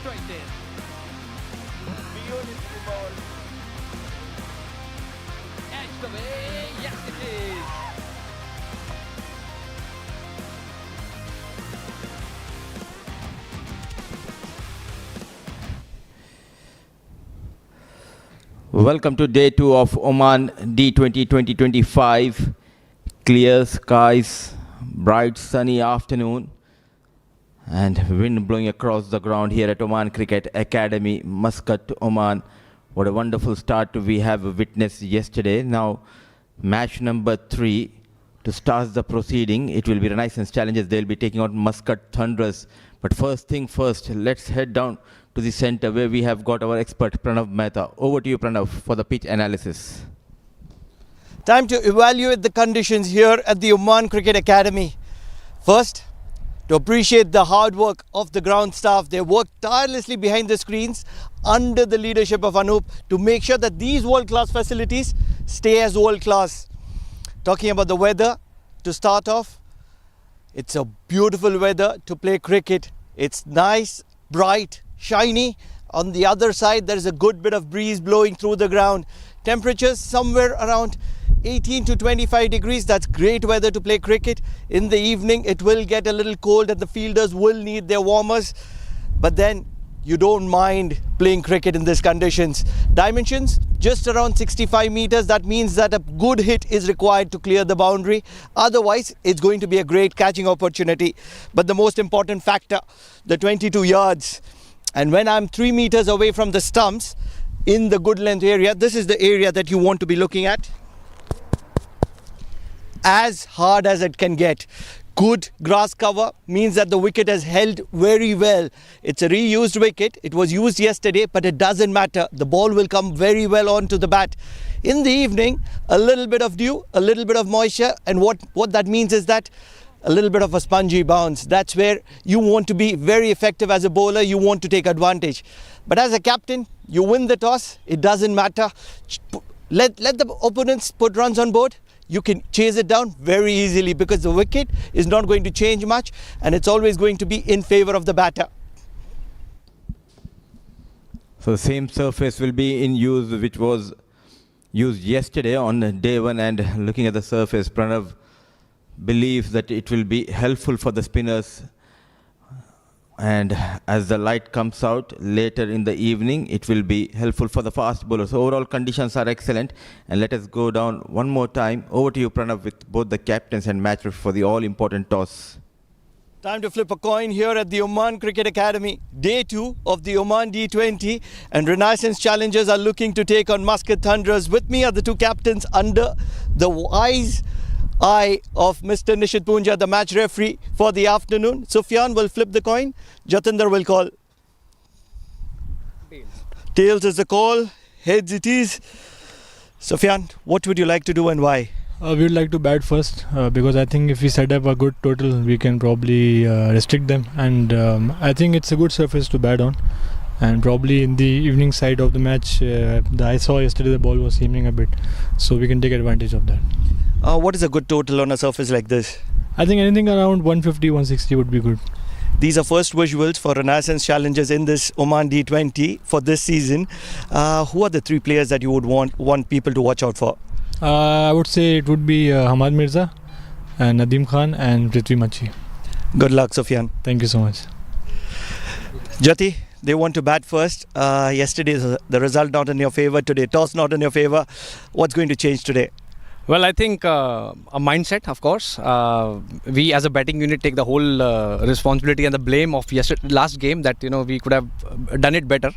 straight in. Beautiful ball. Edged away. Yes, it is. Welcome to day 2 of Oman D20 2025. Clear skies, bright sunny afternoon, and wind blowing across the ground here at Oman Cricket Academy, Muscat, Oman. What a wonderful start we have witnessed yesterday. Now, match number 3 to start the proceeding. It will be Renaissance Challengers. They'll be taking on Muscat Thunders. But first thing first, let's head down to the center where we have got our expert Pranav Mehta. Over to you, Pranav, for the pitch analysis. Time to evaluate the conditions here at the Oman Cricket Academy. First, to appreciate the hard work of the ground staff. They worked tirelessly behind the screens under the leadership of Anup to make sure that these world-class facilities stay as world-class. Talking about the weather, to start off, it's a beautiful weather to play cricket. It's nice, bright, shiny. On the other side, there is a good bit of breeze blowing through the ground. Temperatures somewhere around 18 to 25 degrees. That's great weather to play cricket. In the evening, it will get a little cold and the fielders will need their warmers. But then you don't mind playing cricket in these conditions. Dimensions, just around 65 meters. That means that a good hit is required to clear the boundary. Otherwise, it's going to be a great catching opportunity. But the most important factor, the 22 yards. And when I'm 3 meters away from the stumps in the good length area, this is the area that you want to be looking at. As hard as it can get. Good grass cover means that the wicket has held very well. It's a reused wicket. It was used yesterday, but it doesn't matter. The ball will come very well onto the bat. In the evening, a little bit of dew, a little bit of moisture, and what that means is that a little bit of a spongy bounce. That's where you want to be very effective as a bowler. You want to take advantage. But as a captain, you win the toss. It doesn't matter. Let the opponents put runs on board. You can chase it down very easily because the wicket is not going to change much and it's always going to be in favor of the batter. So the same surface will be in use which was used yesterday on day 1, and looking at the surface, Pranav believes that it will be helpful for the spinners, and as the light comes out later in the evening, it will be helpful for the fast bowlers. So overall conditions are excellent, and let us go down one more time. Over to you, Pranav, with both the captains and match ref for the all-important toss. Time to flip a coin here at the Oman Cricket Academy. Day 2 of the Oman D20, and Renaissance Challengers are looking to take on Muscat Thunders. With me are the two captains under the wise eye of Mr. Nishit Punja, the match referee for the afternoon. Sufyan will flip the coin. Jatinder will call. Tails is the call. Heads it is. Sufyan, what would you like to do and why? We would like to bat first because I think if we set up a good total, we can probably restrict them. And I think it's a good surface to bat on. And probably in the evening side of the match, I saw yesterday the ball was seaming a bit. So we can take advantage of that. What is a good total on a surface like this? I think anything around 150, 160 would be good. These are first visuals for Renaissance Challengers in this Oman D20 for this season. Who are the 3 players that you would want people to watch out for? I would say it would be Hamad Mirza, and Nadeem Khan and Prithvi Machi. Good luck, Sufyan. Thank you so much. Jati, they want to bat first. Yesterday, the result not in your favour. Today, toss not in your favour. What's going to change today? Well, I think a mindset, of course. We as a batting unit take the whole responsibility and the blame of last game that we could have done it better.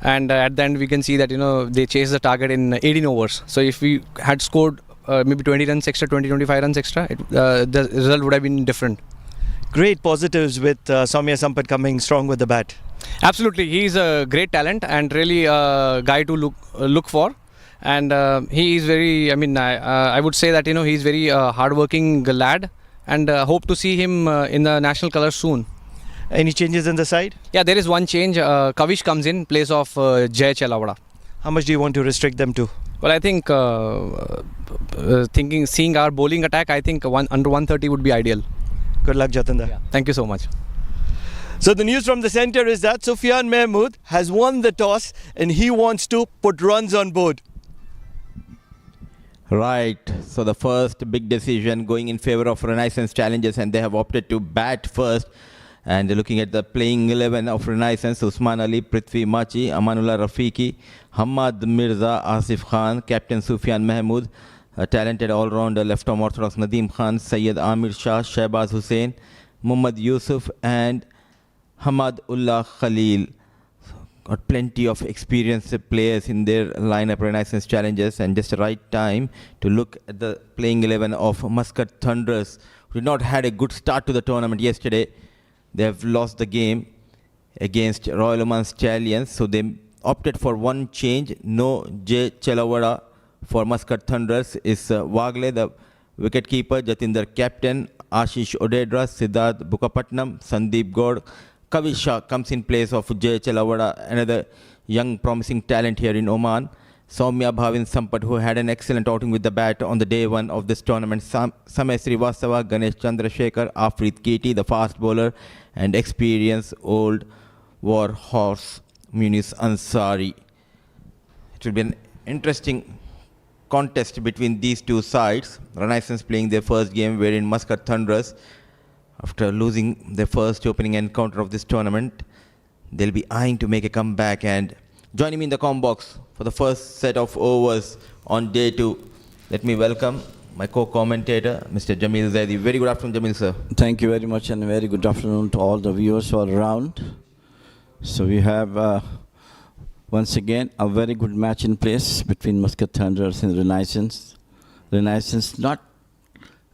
And at the end we can see that they chased the target in 18 overs. So if we had scored maybe 20 runs extra, 20-25 runs extra, the result would have been different. Great positives with Soumya Sampat coming strong with the bat. Absolutely, he's a great talent and really a guy to look for. And he is very, I would say that he's very hard-working lad, and hope to see him in the national colours soon. Any changes in the side? Yeah, there is one change. Kavish comes in place of Jay Chelawada. How much do you want to restrict them to? Well, I think seeing our bowling attack, I think under 130 would be ideal. Good luck, Jatinder. Yeah. Thank you so much. So the news from the centre is that Sufyan Mahmood has won the toss and he wants to put runs on board. Right. So the first big decision going in favor of Renaissance Challengers, and they have opted to bat first. And looking at the playing 11 of Renaissance: Usman Ali, Prithvi Machi, Amanullah Rafiqi, Hamad Mirza, Asif Khan, Captain Sufyan Mahmood, a talented all-rounder left-arm orthodox Nadeem Khan, Syed Amir Shah, Shehbaz Hussain, Muhammad Yusuf and Hamad Ullah Khalil. Got plenty of experienced players in their lineup, Renaissance Challengers, and just the right time to look at the playing 11 of Muscat Thunders, who did not had a good start to the tournament yesterday. They have lost the game against Royal Oman Stallions, so they opted for one change. No J. Chelawada for Muscat Thunders. Is Wagle, the wicketkeeper, Jatinder captain, Ashish Odedra, Siddharth Bukapatnam, Sandeep Gaur. Kavi Shah comes in place of J. Chelawada, another young promising talent here in Oman. Soumya Bhavin Sampat, who had an excellent outing with the bat on the day one of this tournament. Samay Srivastava, Ganesh Chandrasekhar, Afrit Keti, the fast bowler, and experienced old war horse Munis Ansari. It will be an interesting contest between these two sides. Renaissance playing their first game, wherein Muscat Thunders, after losing their first opening encounter of this tournament, they'll be eyeing to make a comeback. And joining me in the comm box for the first set of overs on day two, let me welcome my co-commentator, Mr. Jamil Zaidi. Very good afternoon, Jamil, sir. Thank you very much, and a very good afternoon to all the viewers all around. So we have once again a very good match in place between Muscat Thunders and Renaissance. Renaissance not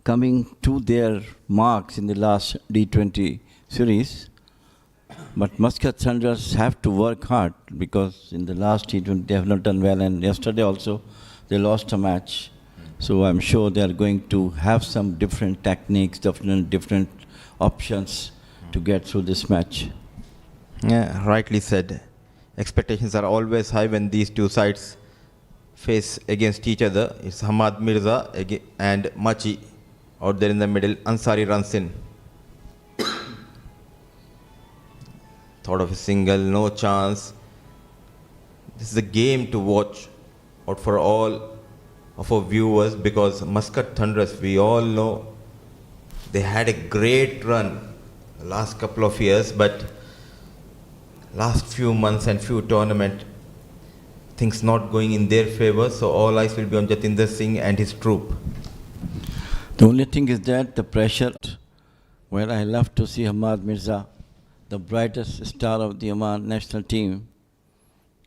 coming to their marks in the last D20 series, but Muscat Thunders have to work hard, because in the last T20 they have not done well, and yesterday also they lost a match. So I'm sure they are going to have some different techniques, different options to get through this match. Yeah, rightly said. Expectations are always high when these two sides face against each other. It's Hamad Mirza and Machi out there in the middle. Ansari runs in. Thought of a single, no chance. This is a game to watch out for all of our viewers, because Muscat Thunders, we all know, they had a great run the last couple of years, but last few months and few tournament, things not going in their favor, so all eyes will be on Jatinder Singh and his troop. The only thing is that the pressure, well, I love to see Hamad Mirza, the brightest star of the Oman national team.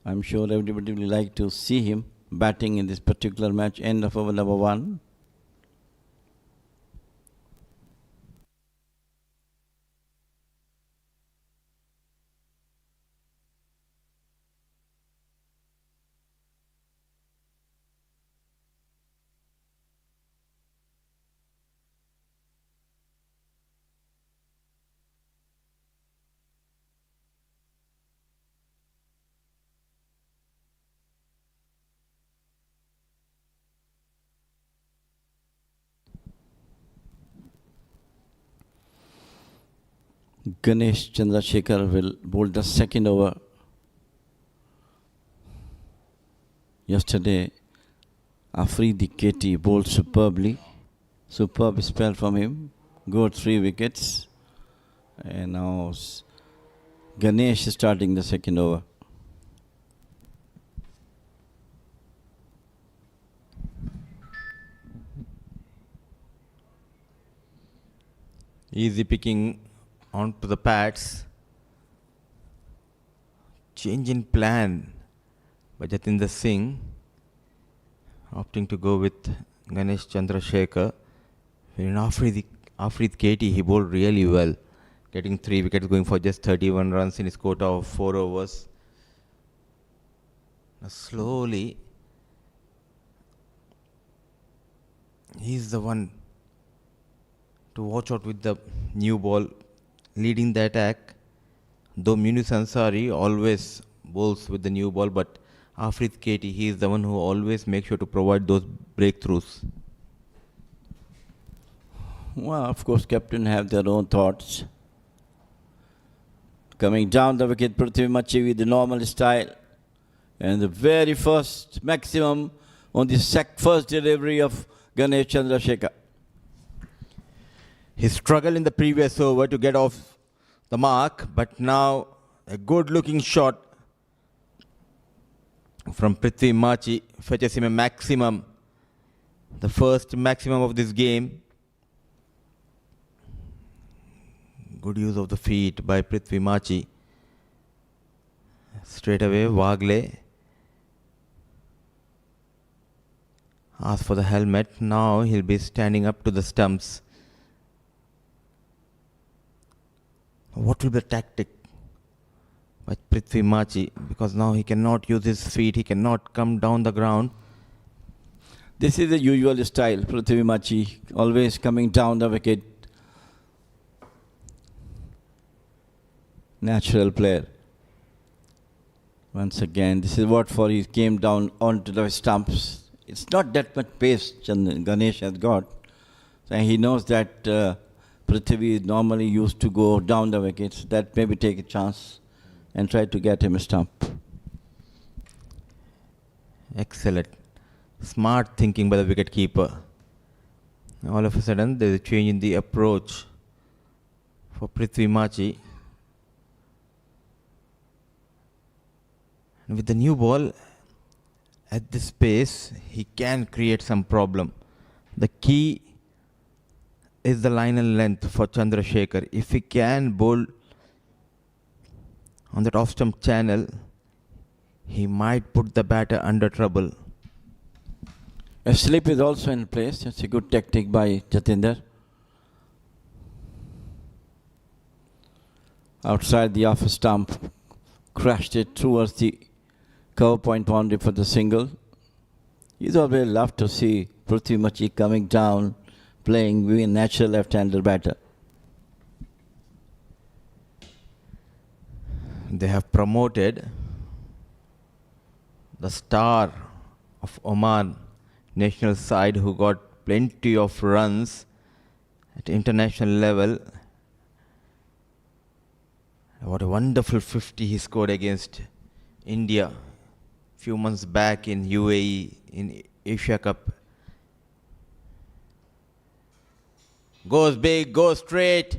I'm sure everybody will like to see him batting in this particular match. End of over number one. Ganesh Chandrasekhar will bowl the second over. Yesterday, Afridi Keti bowled superbly. Superb spell from him. Good 3 wickets. And now Ganesh is starting the second over. Easy picking onto the pads. Change in plan by Jatinder Singh, opting to go with Ganesh Chandrasekhar. In Afrid Keti, he bowled really well, getting 3 wickets, going for just 31 runs in his quota of 4 overs. Now slowly, he's the one to watch out with the new ball, leading the attack. Though Munis Ansari always bowls with the new ball, but Afrid Keti, he is the one who always makes sure to provide those breakthroughs. Well, of course, captain have their own thoughts. Coming down the wicket, Prithvi Machi with the normal style. And the very first maximum on the first delivery of Ganesh Chandrasekhar. He struggled in the previous over to get off the mark, but now a good looking shot from Prithvi Machi fetches him a maximum, the first maximum of this game. Good use of the feet by Prithvi Machi. Straight away, Wagle asked for the helmet. Now he'll be standing up to the stumps. What will be the tactic by Prithvi Machi? Because now he cannot use his feet, he cannot come down the ground. This is the usual style, Prithvi Machi, always coming down the wicket. Natural player. Once again, this is what for he came down onto the stumps. It's not that much pace Ganesh has got. So he knows that Prithvi is normally used to go down the wickets. That maybe take a chance and try to get him a stump. Excellent. Smart thinking by the wicketkeeper. All of a sudden, there is a change in the approach for Prithvi Machi. And with the new ball, at this pace, he can create some problem. The key is the line and length for Chandrasekhar. If he can bowl on that off-stump channel, he might put the batter under trouble. A slip is also in place. It's a good tactic by Jatinder. Outside the off stump, crashed it towards the cover point boundary for the single. He's always loved to see Prithvi Machi coming down, playing with a natural left-hander batter. They have promoted the star of Oman national side who got plenty of runs at international level. What a wonderful 50 he scored against India few months back in UAE in Asia Cup. Goes big, goes straight.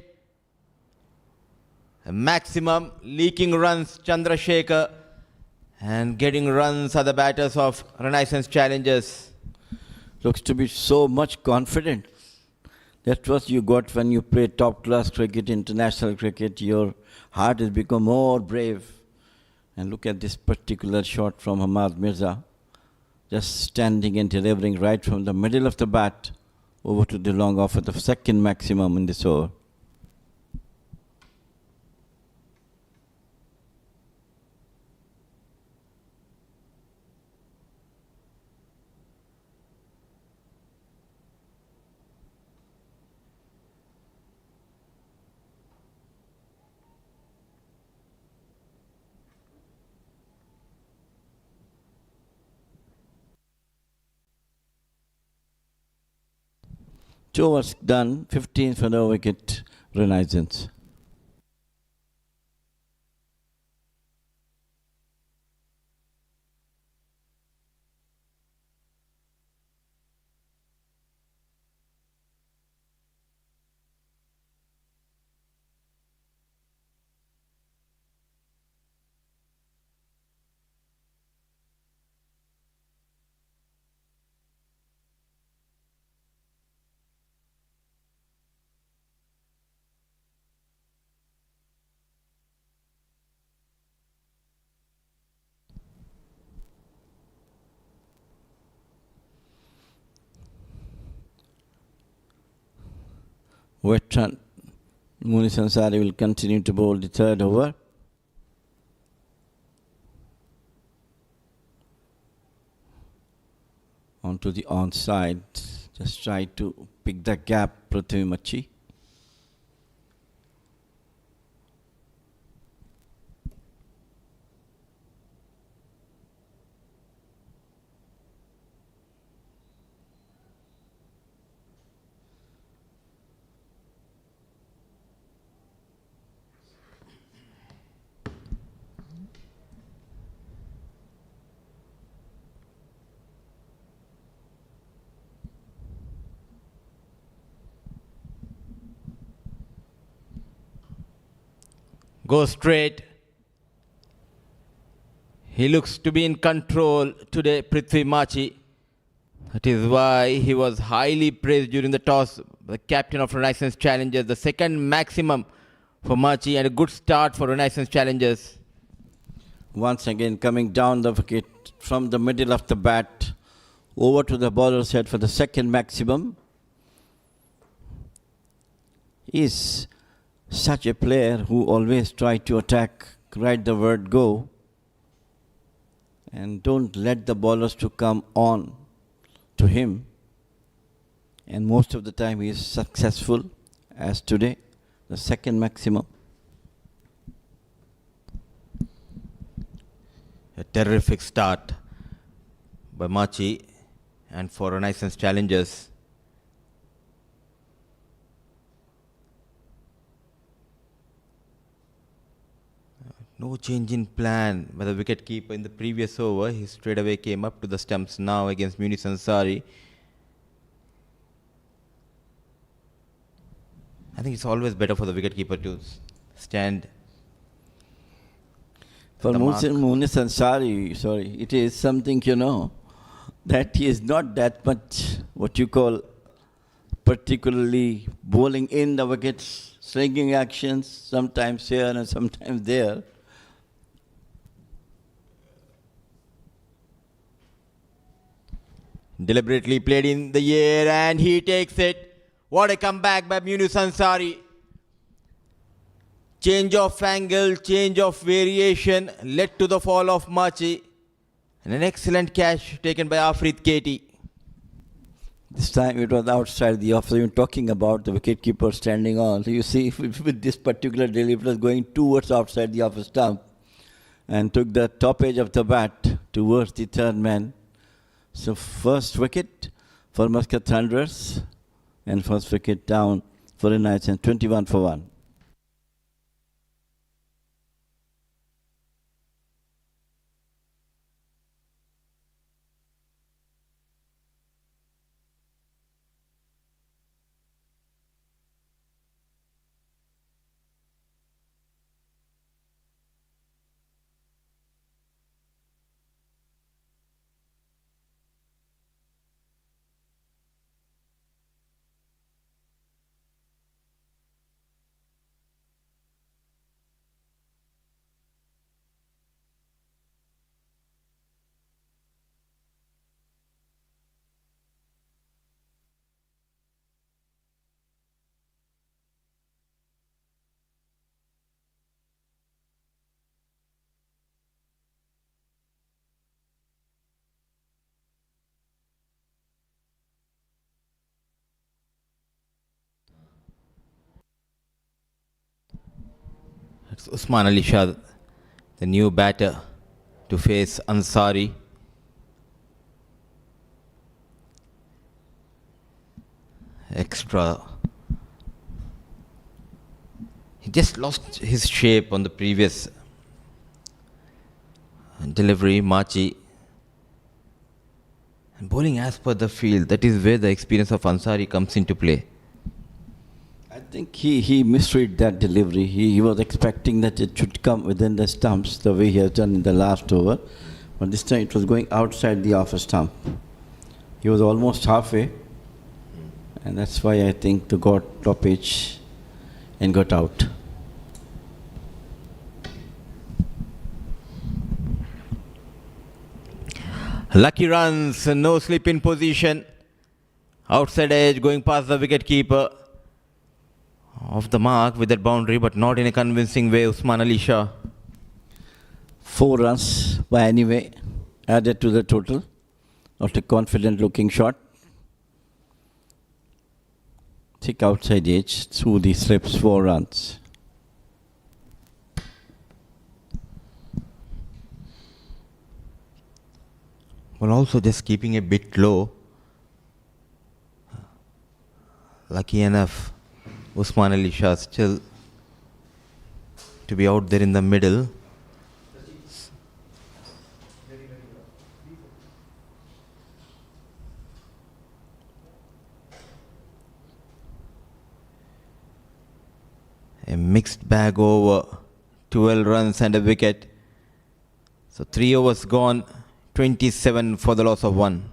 A maximum leaking runs Chandrasekhar, and getting runs are the batters of Renaissance Challengers. Looks to be so much confident. That's what you got when you play top-class cricket, international cricket. Your heart has become more brave. And look at this particular shot from Hamad Mirza. Just standing and delivering right from the middle of the bat over to the long off at the second maximum in this over. Two overs done, 15 for the wicket, Renaissance. Veteran Munis Ansari will continue to bowl the third over. Onto the onside. Just try to pick the gap, Prithvi Machi. Goes straight. He looks to be in control today, Prithvi Machi. That is why he was highly praised during the toss. The captain of Renaissance Challengers, the second maximum for Machi, and a good start for Renaissance Challengers. Once again coming down the wicket from the middle of the bat over to the bowler's head for the second maximum. He is such a player who always tries to attack, right the word go, and don't let the bowlers to come on to him. And most of the time he is successful, as today, the second maximum. A terrific start by Machi and for Renaissance Challengers. No change in plan by the wicketkeeper in the previous over. He straight away came up to the stumps now against Munis Ansari. I think it's always better for the wicketkeeper to stand. For Munis Ansari, it is something, that he is not that much what you call particularly bowling in the wickets, slinging actions, sometimes here and sometimes there. Deliberately played in the air and he takes it. What a comeback by Munis Ansari. Change of angle, change of variation led to the fall of Machi. And an excellent catch taken by Afrit Katie. This time it was outside the off. You're talking about the wicketkeeper standing on. So you see with this particular delivery, it was going towards outside the off stump and took the top edge of the bat towards the third man. So first wicket for Muscat Thunders and first wicket down for Renaissance, 21 for 1. It's Usman Ali Shah, the new batter, to face Ansari. Extra. He just lost his shape on the previous delivery, Machi. And bowling as per the field, that is where the experience of Ansari comes into play. I think he misread that delivery. He was expecting that it should come within the stumps the way he has done in the last over. But this time it was going outside the off stump. He was almost halfway. And that's why I think they got top edge and got out. Lucky runs, no slip in position. Outside edge going past the wicketkeeper. Off the mark with that boundary, but not in a convincing way, Usman Ali Shah. 4 runs by anyway added to the total of the confident looking shot. Thick outside edge through the slips, 4 runs. Well, also just keeping a bit low. Lucky enough, Usman Ali Shah still to be out there in the middle. A mixed bag over 12 runs and a wicket. So 3 overs gone, 27 for the loss of 1.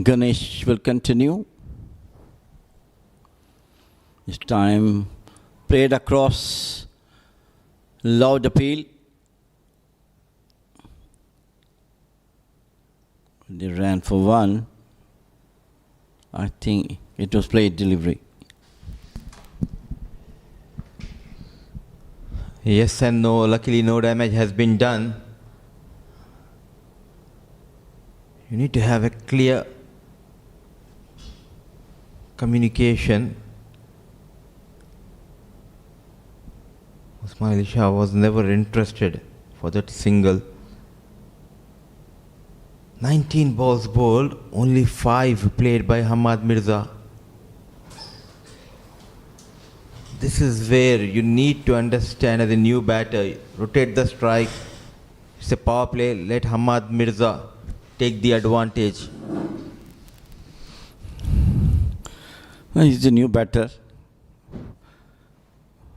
Ganesh will continue. This time played across, loud appeal. They ran for 1. I think it was played delivery. Yes and no. Luckily, no damage has been done. You need to have a clear communication. Usman Ali Shah was never interested for that single. 19 balls bowled, only 5 played by Hamad Mirza. This is where you need to understand as a new batter, rotate the strike. It's a power play, let Hamad Mirza take the advantage. He's a new batter.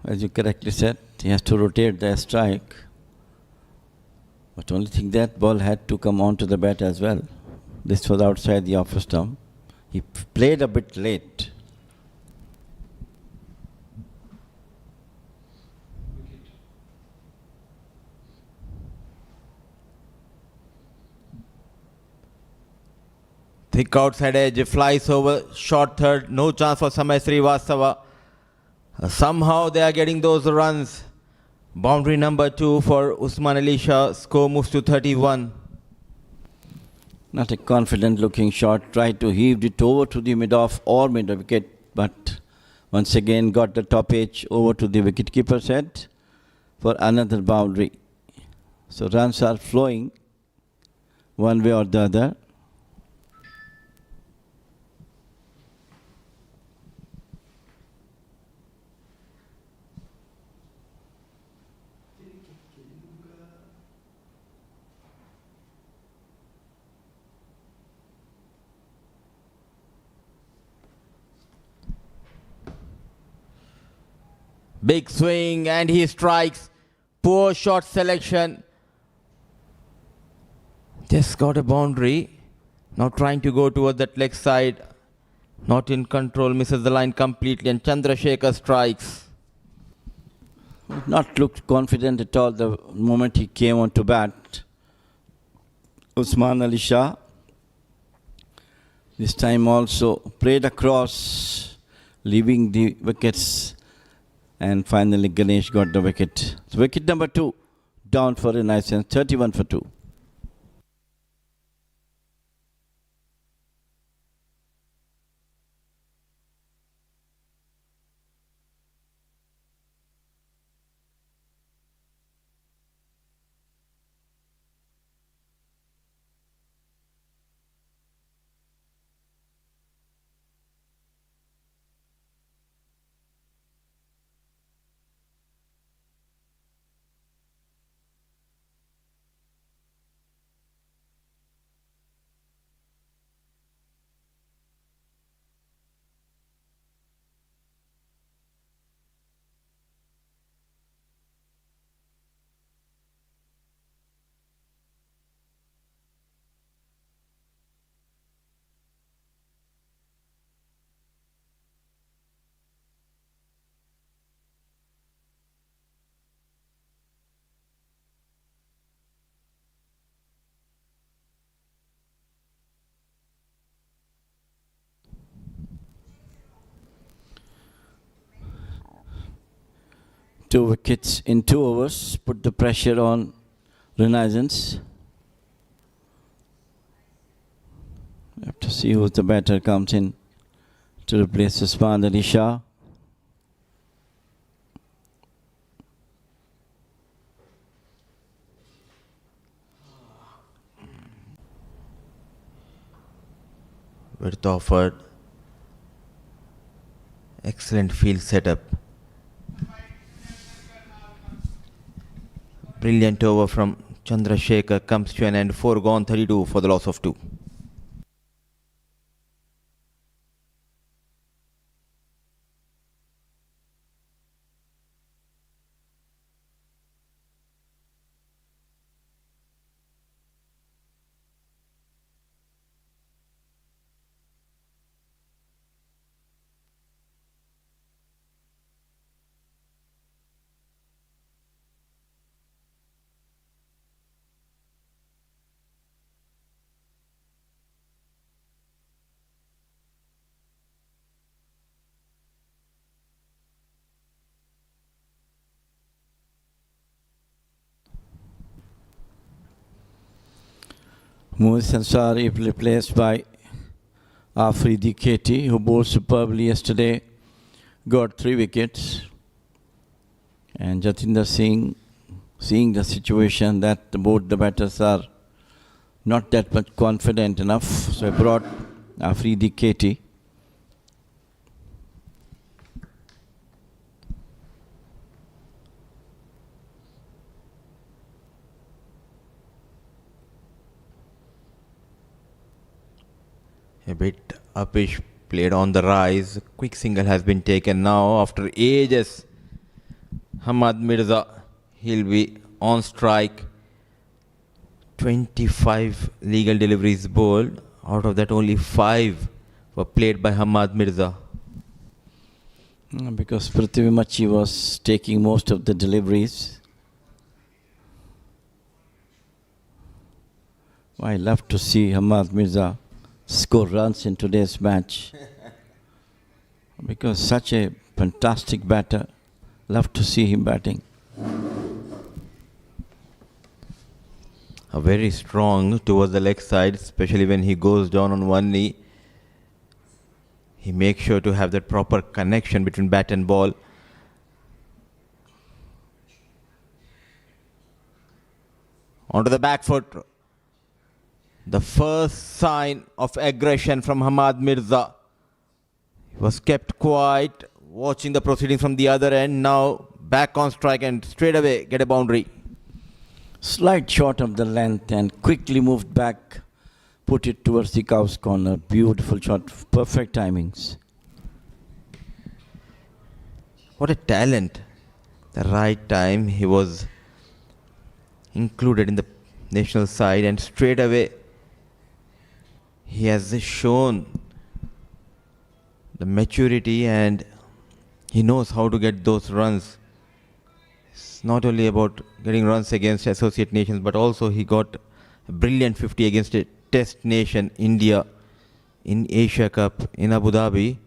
As you correctly said, he has to rotate the strike. But only thing that ball had to come onto the bat as well. This was outside the off stump. He played a bit late. Thick outside edge, flies over, short third, no chance for Samay Srivastava. Somehow they are getting those runs. Boundary number 2 for Usman Ali Shah, score moves to 31. Not a confident looking shot, tried to heave it over to the mid-off or mid-wicket, but once again got the top edge over to the wicket-keeper's head for another boundary. So runs are flowing one way or the other. Big swing and he strikes. Poor shot selection. Just got a boundary. Now trying to go towards that leg side. Not in control, misses the line completely and Chandrasekhar strikes. Not looked confident at all the moment he came on to bat. Usman Ali Shah. This time also played across, leaving the wickets. And finally Ganesh got the wicket. So wicket number 2 down for Renaissance, 31 for 2. Two wickets in 2 overs, put the pressure on Renaissance. We have to see who the batter comes in to replace Usman Ali Shah. Width offered. Excellent field setup. Brilliant over from Chandrasekhar comes to an end. 4 gone, 32 for the loss of 2. Moiz Ansari replaced by Afridi Keti, who bowled superbly yesterday, got 3 wickets. And Jatinder Singh, seeing the situation that both the batters are not that much confident enough, so he brought Afridi Keti. A bit uppish, played on the rise. Quick single has been taken now after ages. Hamad Mirza, he'll be on strike. 25 legal deliveries bowled. Out of that, only 5 were played by Hamad Mirza. Because Prithvi Machi was taking most of the deliveries. I love to see Hamad Mirza score runs in today's match. Because such a fantastic batter. Love to see him batting. A very strong towards the leg side, especially when he goes down on one knee. He makes sure to have that proper connection between bat and ball. Onto the back foot. The first sign of aggression from Hamad Mirza. He was kept quiet, watching the proceedings from the other end. Now back on strike and straight away get a boundary. Slight short of the length and quickly moved back, put it towards the cow's corner. Beautiful shot, perfect timings. What a talent. The right time he was included in the national side, and straight away he has shown the maturity and he knows how to get those runs. It's not only about getting runs against associate nations, but also he got a brilliant 50 against a test nation, India, in Asia Cup in Abu Dhabi.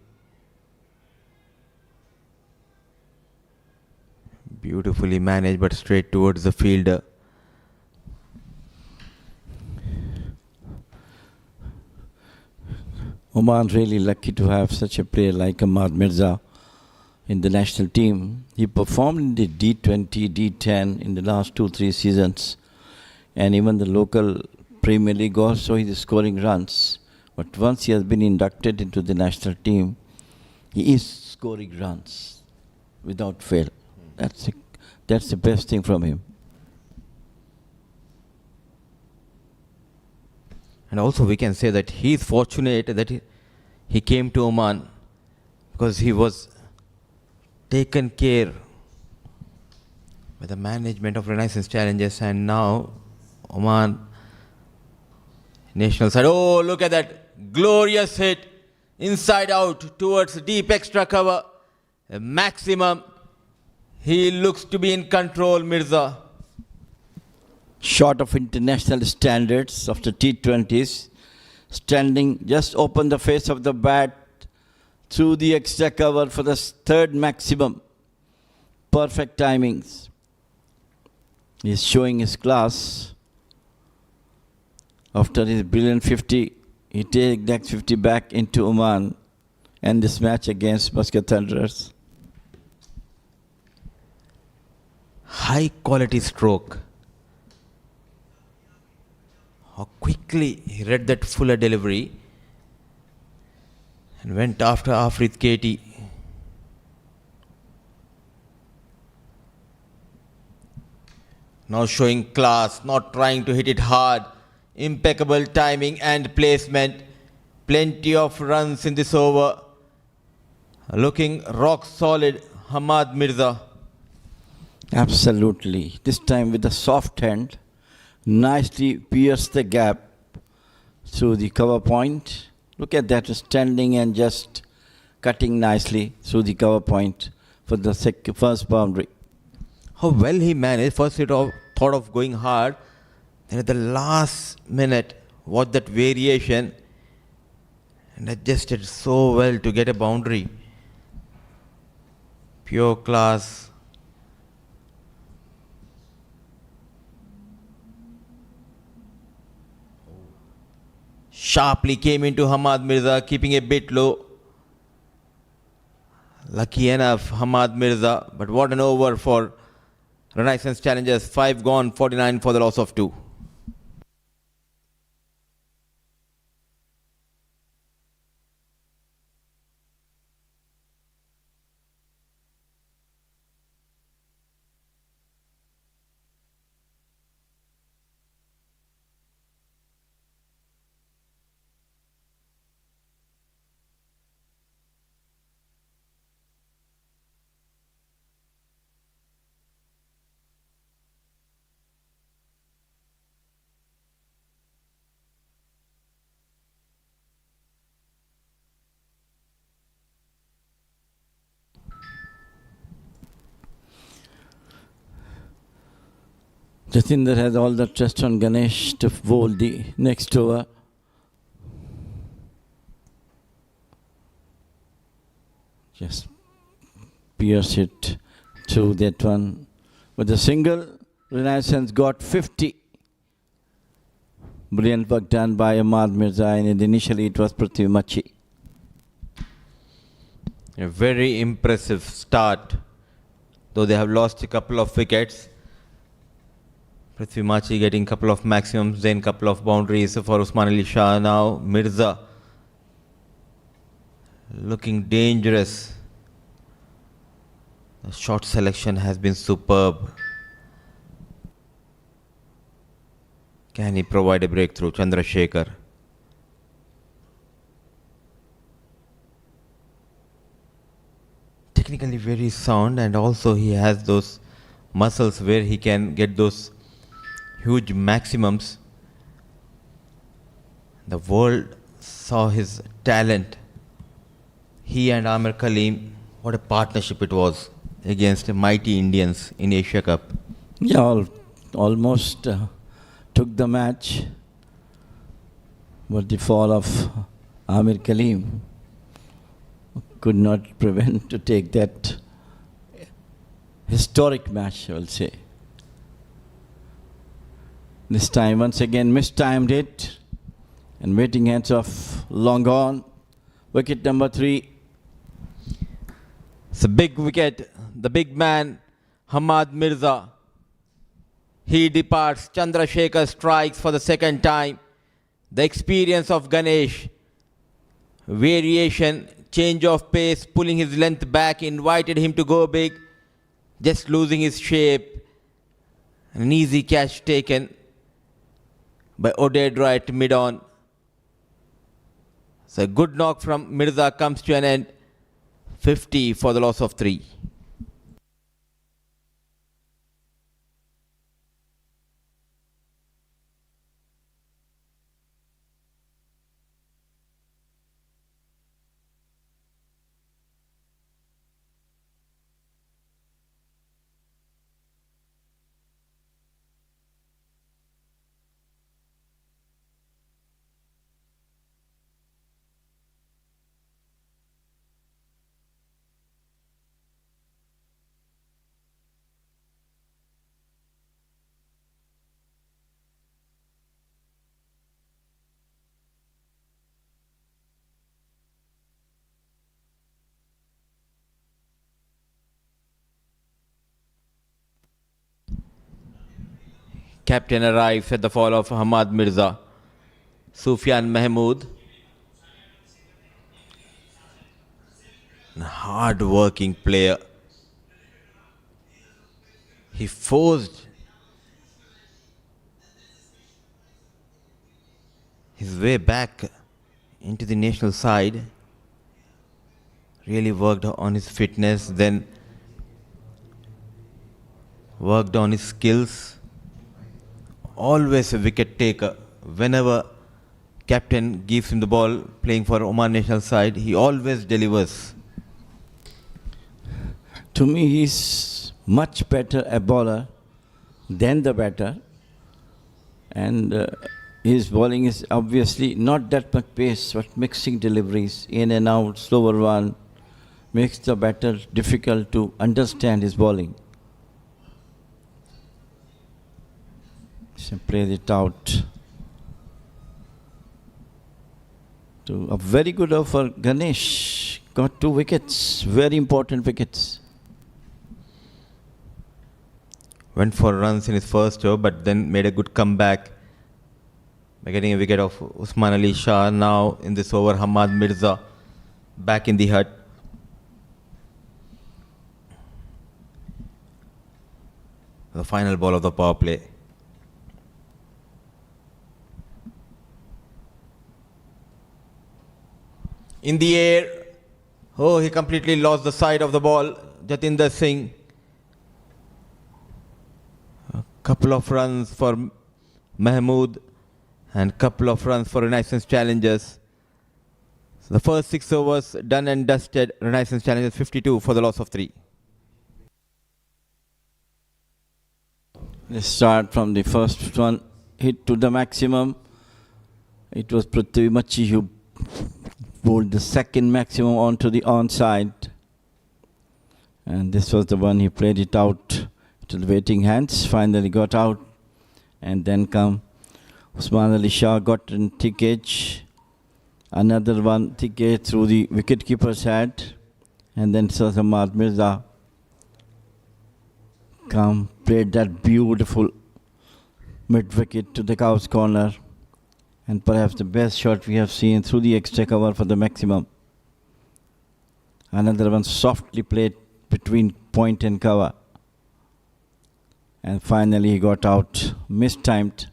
Beautifully managed, but straight towards the fielder. Oman really lucky to have such a player like Hamad Mirza in the national team. He performed in the D20, D10 in the last 2-3 seasons, and even the local Premier League also he is scoring runs. But once he has been inducted into the national team, he is scoring runs without fail. That's the best thing from him. And also we can say that he is fortunate that he came to Oman, because he was taken care by the management of Renaissance Challenges, and now Oman national side. Oh, look at that glorious hit, inside out towards deep extra cover. A maximum. He looks to be in control, Mirza. Short of international standards of the T20s, standing just open the face of the bat through the extra cover for the third maximum. Perfect timings. He's showing his class. After his brilliant 50, he takes that 50 back into Oman and this match against Muscat Thunders. High quality stroke. How quickly he read that fuller delivery and went after Afrit Katie. Now showing class, not trying to hit it hard. Impeccable timing and placement. Plenty of runs in this over. Looking rock solid, Hamad Mirza. Absolutely. This time with a soft hand, nicely pierced the gap through the cover point. Look at that, standing and just cutting nicely through the cover point for the first boundary. How well he managed. First he thought of going hard. Then at the last minute, watch that variation and adjusted so well to get a boundary. Pure class. Sharply came into Hamad Mirza, keeping a bit low. Lucky enough, Hamad Mirza, but what an over for Renaissance Challengers. 5 gone, 49 for the loss of 2. Jatinder has all the trust on Ganesh to bowl the next over. Just pierce it through that one. With a single, Renaissance got 50. Brilliant work done by Ahmad Mirza, and initially it was Prithvi Machi. A very impressive start. Though they have lost a couple of wickets. Prithvi Machi getting a couple of maximums, then couple of boundaries for Usman Ali Shah. Now Mirza looking dangerous. The shot selection has been superb. Can he provide a breakthrough? Chandrasekhar. Technically very sound, and also he has those muscles where he can get those huge maximums. The world saw his talent. He and Amir Kaleem, what a partnership it was against mighty Indians in Asia Cup. Yeah, almost took the match, but the fall of Amir Kaleem could not prevent to take that historic match, I will say. This time, once again, mistimed it, and waiting hands off, long on. Wicket number 3. It's a big wicket. The big man, Hamad Mirza. He departs. Chandrasekhar strikes for the second time. The experience of Ganesh. Variation, change of pace, pulling his length back, invited him to go big. Just losing his shape. An easy catch taken by Odedra at mid-on. So a good knock from Mirza comes to an end. 50 for the loss of 3. captain arrives at the fall of Hamad Mirza. Sufyan Mahmood. A hard-working player. He forced his way back into the national side. Really worked on his fitness, then worked on his skills. Always a wicket taker. Whenever captain gives him the ball playing for Oman national side, he always delivers. To me, he's much better a bowler than the batter. And his bowling is obviously not that much pace, but mixing deliveries, in and out, slower one, makes the batter difficult to understand his bowling. So plays it out to a very good over. Ganesh got 2 wickets, very important wickets. Went for runs in his first over, but then made a good comeback by getting a wicket of Usman Ali Shah. Now in this over, Hamad Mirza back in the hut. The final ball of the power play. In the air. Oh, he completely lost the side of the ball. Jatinder Singh. A couple of runs for Mahmood and couple of runs for Renaissance Challengers. So the first 6 overs done and dusted. Renaissance Challengers 52 for the loss of 3. Let's start from the first one. Hit to the maximum. It was Prithvi Machi who bowled the second maximum onto the onside. And this was the one he played it out to the waiting hands. Finally got out. And then come Usman Ali Shah got in thick edge. Another one thick edge through the wicketkeeper's head. And then Sir Hamad Mirza played that beautiful mid-wicket to the cow's corner. And perhaps the best shot we have seen through the extra cover for the maximum. Another one softly played between point and cover. And finally he got out, mistimed.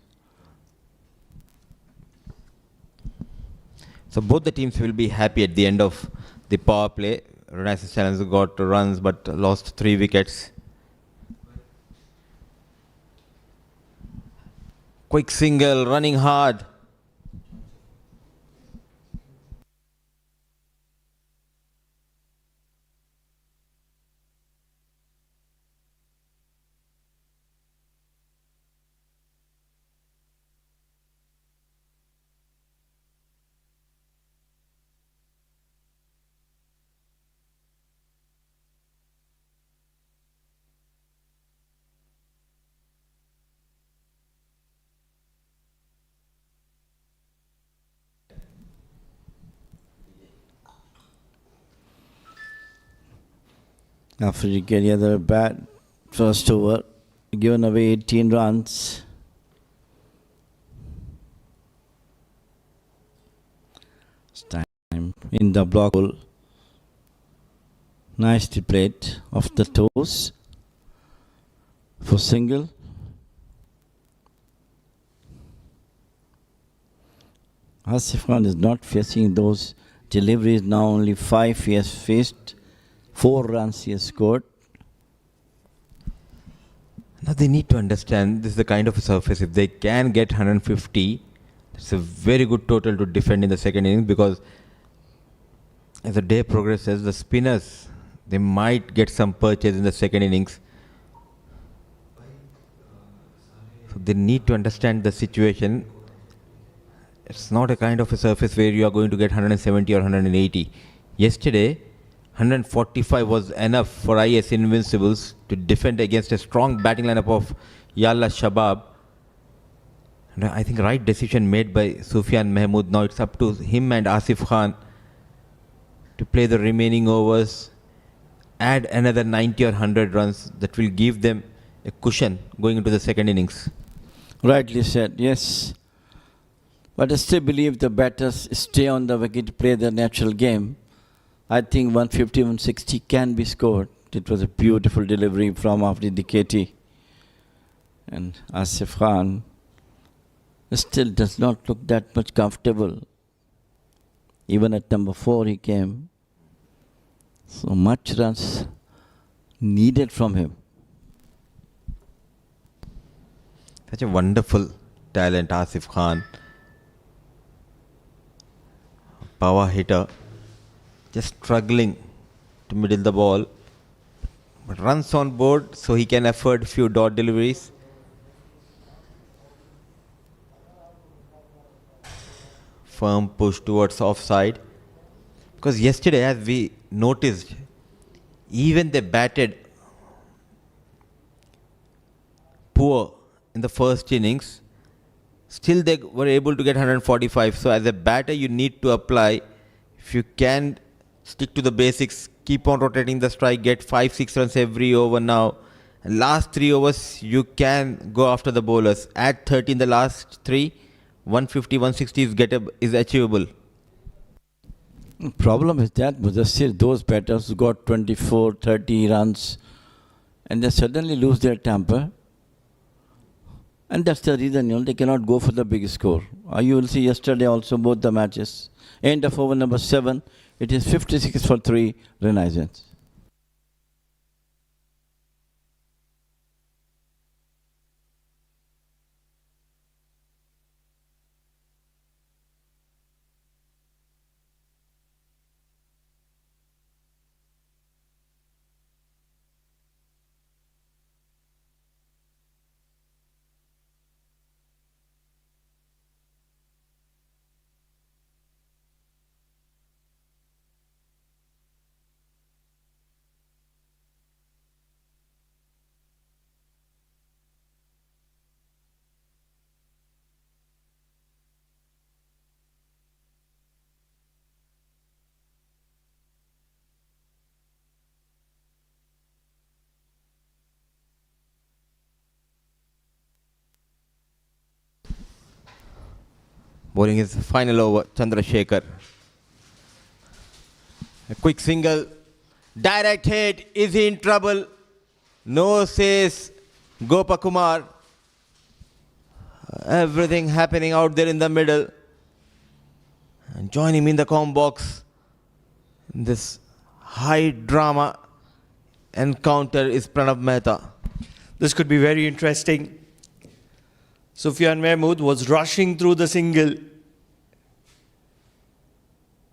So both the teams will be happy at the end of the power play. Renaissance Challengers got runs but lost 3 wickets. Quick single, running hard. After you get the other bat, first over, given away 18 runs. It's time in the block hole. Nicely played off the toes for single. Asif Khan is not facing those deliveries now, only 5 he has faced. 4 runs he has scored. Now they need to understand this is the kind of a surface. If they can get 150, it's a very good total to defend in the second innings, because as the day progresses, the spinners, they might get some purchase in the second innings. So they need to understand the situation. It's not a kind of a surface where you are going to get 170 or 180. Yesterday, 145 was enough for IS Invincibles to defend against a strong batting lineup of Yalla Shabab. And I think right decision made by Sufyan Mahmood. Now it's up to him and Asif Khan to play the remaining overs, add another 90 or 100 runs that will give them a cushion going into the second innings. Rightly said, yes. But I still believe the batters stay on the wicket, play their natural game. I think 150, 160 can be scored. It was a beautiful delivery from Afridi DKT. And Asif Khan still does not look that much comfortable. Even at number 4 he came. So much runs needed from him. Such a wonderful talent, Asif Khan. Power hitter. Just struggling to middle the ball. But runs on board so he can afford few dot deliveries. Firm push towards offside. Because yesterday, as we noticed, even they batted poor in the first innings, still they were able to get 145. So as a batter, you need to apply. If you can stick to the basics, keep on rotating the strike, get 5-6 runs every over now. And last 3 overs, you can go after the bowlers. At 30 in the last 3, 150, 160 is achievable. Problem is that Mudassir, those batters who got 24, 30 runs and they suddenly lose their temper. And that's the reason, they cannot go for the big score. You will see yesterday also both the matches. End of over number 7, it is 56 for 3 Renaissance. Bowling his final over, Chandrasekhar. A quick single. Direct hit. Is he in trouble? No, says Gopakumar. Everything happening out there in the middle. And join him in the com box. This high drama encounter is Pranav Mehta. This could be very interesting. Sufyan Mahmood was rushing through the single.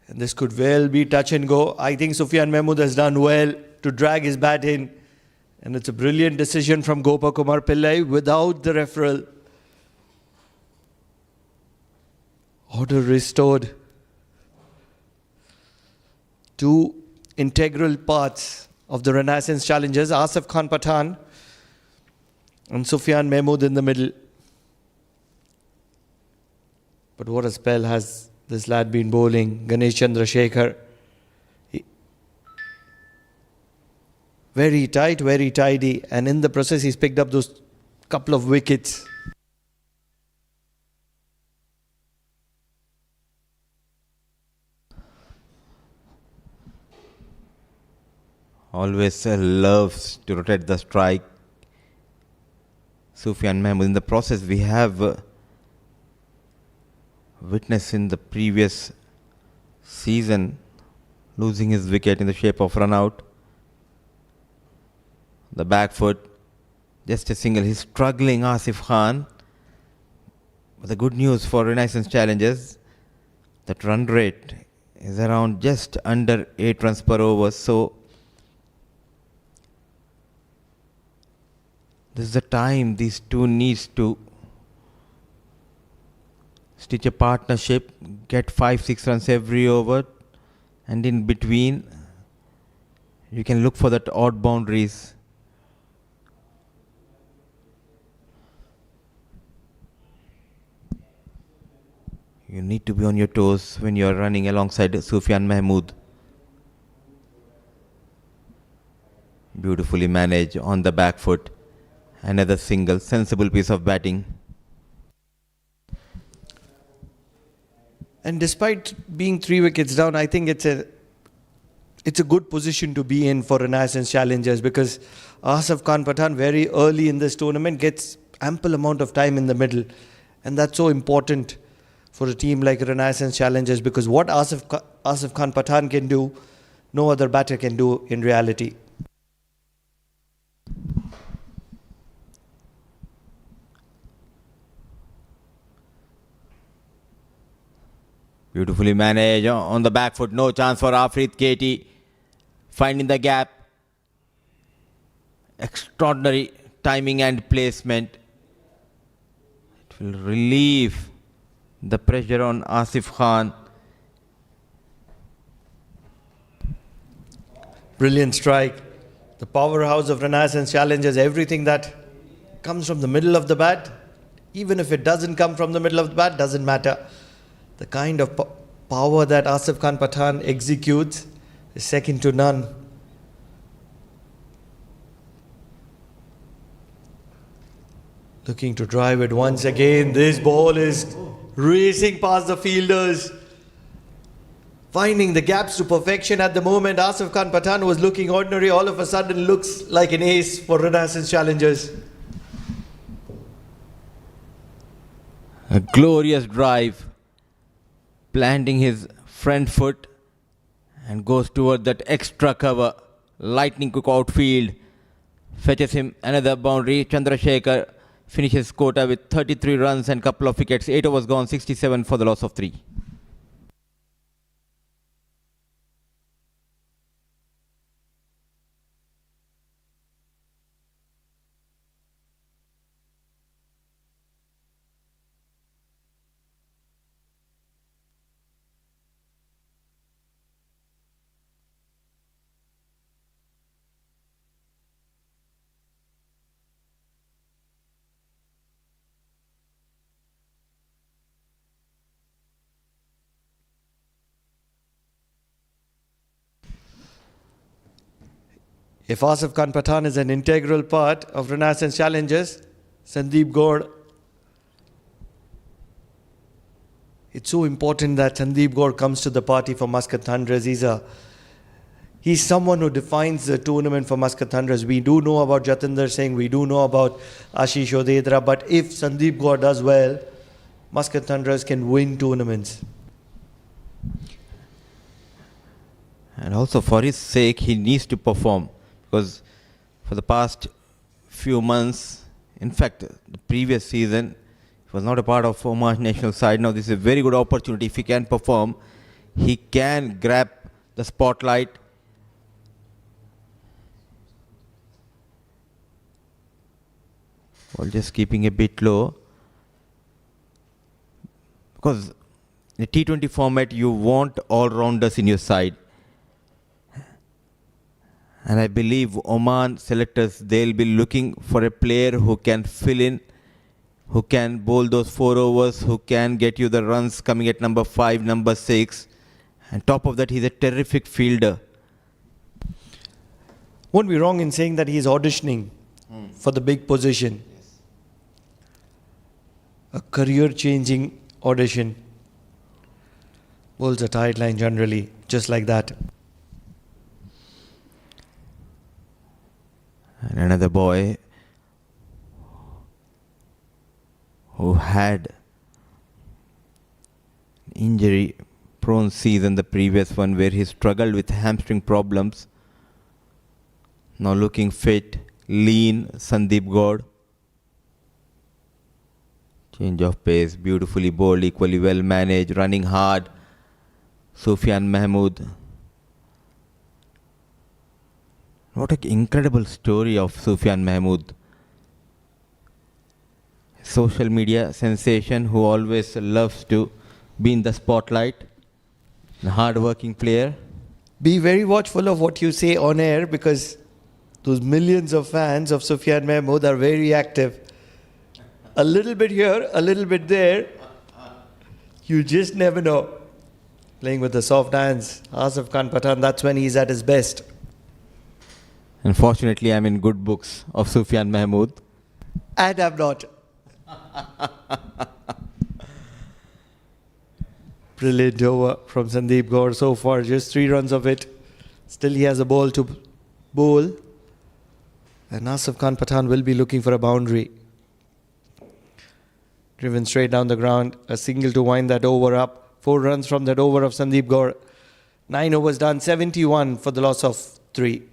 And this could well be touch and go. I think Sufyan Mahmood has done well to drag his bat in. And it's a brilliant decision from Gopakumar Pillai without the referral. Order restored. Two integral parts of the Renaissance challengers, Asif Khan Pathan and Sufyan Mahmood in the middle. But what a spell has this lad been bowling, Ganesh Chandrasekhar. Very tight, very tidy, and in the process he's picked up those couple of wickets. Always loves to rotate the strike. Sufyan Mahmood. In the process, we have witnessed in the previous season losing his wicket in the shape of run out. The back foot, just a single. He's struggling, Asif Khan. But the good news for Renaissance challengers, that run rate is around just under 8 runs per over. So this is the time these two needs to stitch a partnership, get 5-6 runs every over, and in between you can look for that odd boundaries. You need to be on your toes when you are running alongside Sufyan Mahmood. Beautifully managed on the back foot. Another single, sensible piece of batting. And despite being 3 wickets down, I think it's a good position to be in for Renaissance Challengers, because Asif Khan Pathan very early in this tournament gets ample amount of time in the middle, and that's so important for a team like Renaissance Challengers, because what Asif Khan Pathan can do, no other batter can do in reality. Beautifully managed on the back foot. No chance for Afrit Katie. Finding the gap. Extraordinary timing and placement. It will relieve the pressure on Asif Khan. Brilliant strike. The powerhouse of Renaissance Challengers, everything that comes from the middle of the bat, even if it doesn't come from the middle of the bat, doesn't matter. The kind of power that Asif Khan Pathan executes is second to none. Looking to drive it once again. This ball is racing past the fielders, finding the gaps to perfection. At the moment, Asif Khan Pathan was looking ordinary. All of a sudden looks like an ace for Renaissance Challengers. A glorious drive. Planting his front foot and goes toward that extra cover. Lightning quick outfield. Fetches him another boundary. Chandrasekhar finishes quota with 33 runs and couple of wickets. 8 overs gone, 67 for the loss of 3. If Asif Khan Pathan is an integral part of Renaissance Challengers, Sandeep Gaur, it's so important that Sandeep Gaur comes to the party for Muscat Thunders. He's someone who defines the tournament for Muscat Thunders. We do know about Jatinder Singh, we do know about Ashish Odedra, but if Sandeep Gaur does well, Muscat Thunders can win tournaments. And also for his sake, he needs to perform. Because for the past few months, in fact, the previous season, he was not a part of Oman national side. Now this is a very good opportunity. If he can perform, he can grab the spotlight. While just keeping a bit low. Because in a T20 format, you want all-rounders in your side. And I believe Oman selectors, they'll be looking for a player who can fill in, who can bowl those 4 overs, who can get you the runs coming at number 5, number 6. And top of that, he's a terrific fielder. Won't be wrong in saying that he's auditioning for the big position. Yes. A career-changing audition. Bowls a tight line generally, just like that. And another boy who had injury-prone season, the previous one, where he struggled with hamstring problems. Now looking fit, lean, Sandeep Gaur. Change of pace, beautifully bowled, equally well managed, running hard. Sufyan Mahmood. What an incredible story of Sufyan Mahmood. Social media sensation who always loves to be in the spotlight. A hard-working player. Be very watchful of what you say on air, because those millions of fans of Sufyan Mahmood are very active. A little bit here, a little bit there. You just never know. Playing with the soft hands, Asif Khan Pathan, that's when he's at his best. Unfortunately, I'm in good books of Sufyan Mahmood. And I'm not. Brilliant over from Sandeep Gaur so far. Just 3 runs of it. Still he has a ball to bowl. And Asif Khan Pathan will be looking for a boundary. Driven straight down the ground. A single to wind that over up. 4 runs from that over of Sandeep Gaur. 9 overs done. 71 for the loss of 3.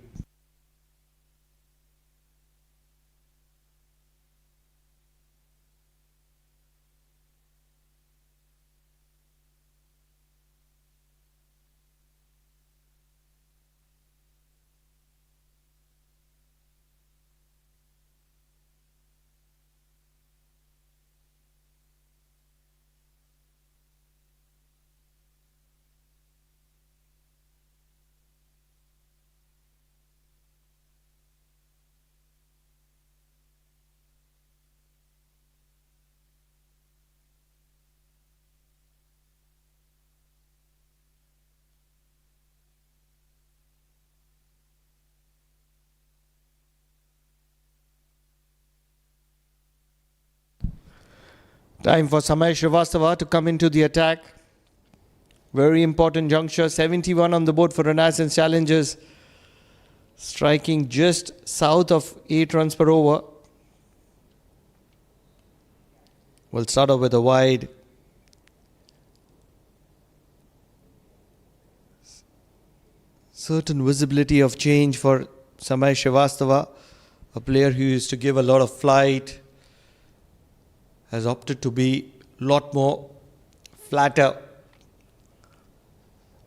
Time for Samay Srivastava to come into the attack. Very important juncture. 71 on the board for Renaissance Challengers. Striking just south of 8 runs per over. We'll start off with a wide. Certain visibility of change for Samay Srivastava, a player who used to give a lot of flight, has opted to be a lot more flatter.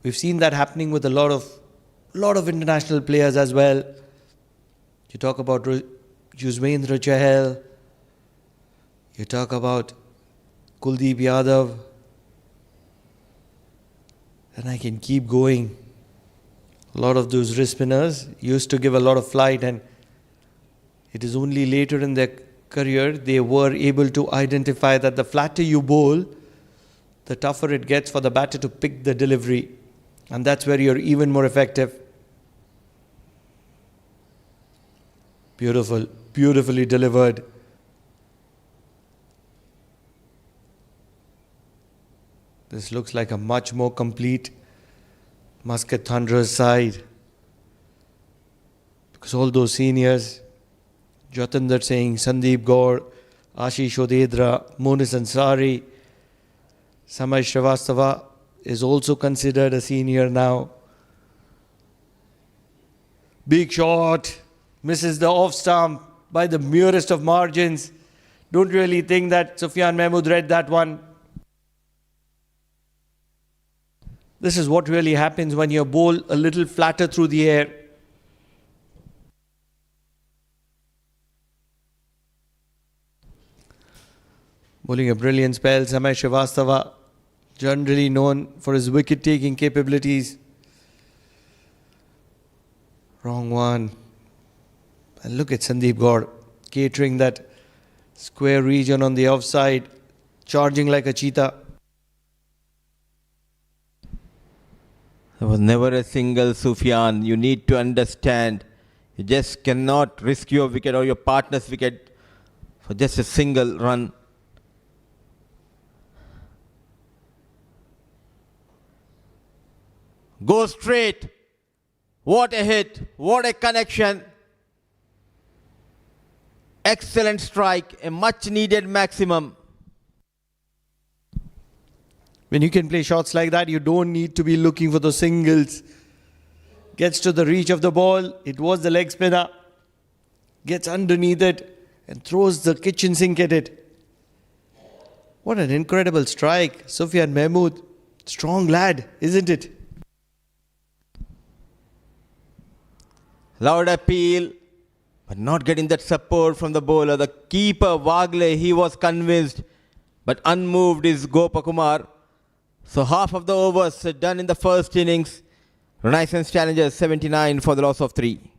We've seen that happening with a lot of international players as well. You talk about Yuzvendra Chahal, you talk about Kuldeep Yadav, and I can keep going. A lot of those wrist spinners used to give a lot of flight, and it is only later in their career they were able to identify that the flatter you bowl, the tougher it gets for the batter to pick the delivery, and that's where you're even more effective. Beautifully delivered. This looks like a much more complete Muscat Thunders side, because all those seniors, Jatinder Singh, Sandeep Gaur, Ashish Odedra, Monis Ansari, Samay Srivastava is also considered a senior now. Big shot, misses the off stump by the merest of margins. Don't really think that Sufyan Mahmood read that one. This is what really happens when you bowl a little flatter through the air. Bowling a brilliant spell, Samay Srivastava, generally known for his wicket-taking capabilities. Wrong one. And look at Sandeep Gaur, catering that square region on the offside, charging like a cheetah. There was never a single, Sufyan. You need to understand. You just cannot risk your wicket or your partner's wicket for just a single run. Go straight. What a hit. What a connection. Excellent strike. A much needed maximum. When you can play shots like that, you don't need to be looking for the singles. Gets to the reach of the ball. It was the leg spinner. Gets underneath it and throws the kitchen sink at it. What an incredible strike. Sufyan Mahmood. Strong lad, isn't it? Loud appeal, but not getting that support from the bowler. The keeper, Wagle, he was convinced, but unmoved is Gopakumar. So half of the overs done in the first innings. Renaissance Challengers 79 for the loss of 3.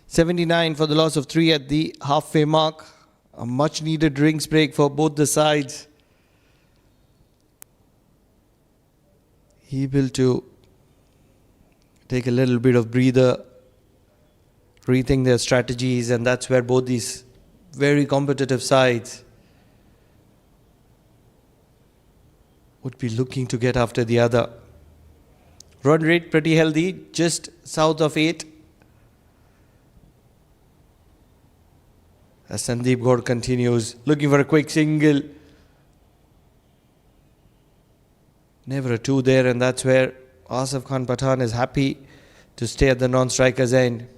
79 for the loss of 3 at the halfway mark. A much needed drinks break for both the sides. Able to take a little bit of breather, rethink their strategies, and that's where both these very competitive sides would be looking to get after the other. Run rate pretty healthy, just south of 8. As Sandeep Gaur continues looking for a quick single. Never a 2 there, and that's where Asif Khan Pathan is happy to stay at the non-striker's end.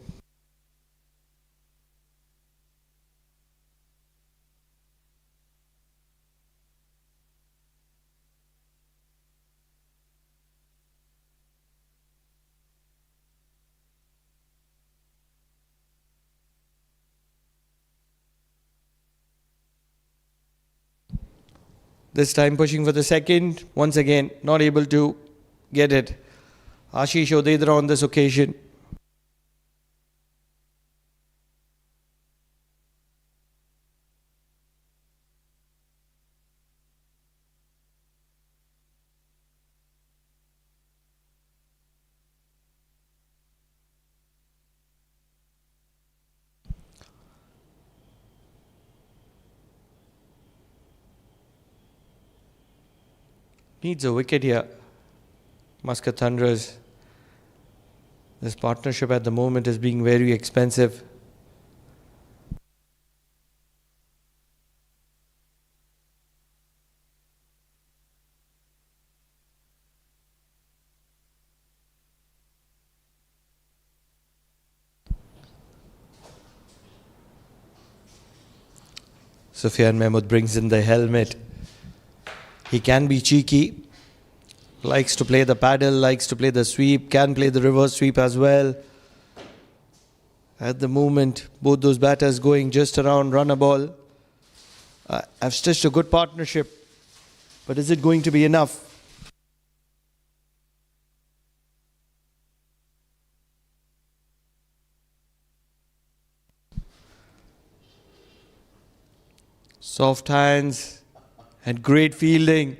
This time pushing for the second. Once again, not able to get it. Ashish Odedra on this occasion. Needs a wicket here. Muscat Thunders. This partnership at the moment is being very expensive. Sufyan Mahmood brings in the helmet. He can be cheeky, likes to play the paddle, likes to play the sweep, can play the reverse sweep as well. At the moment, both those batters going just around run a ball. I've stitched a good partnership, but is it going to be enough? Soft hands and great fielding.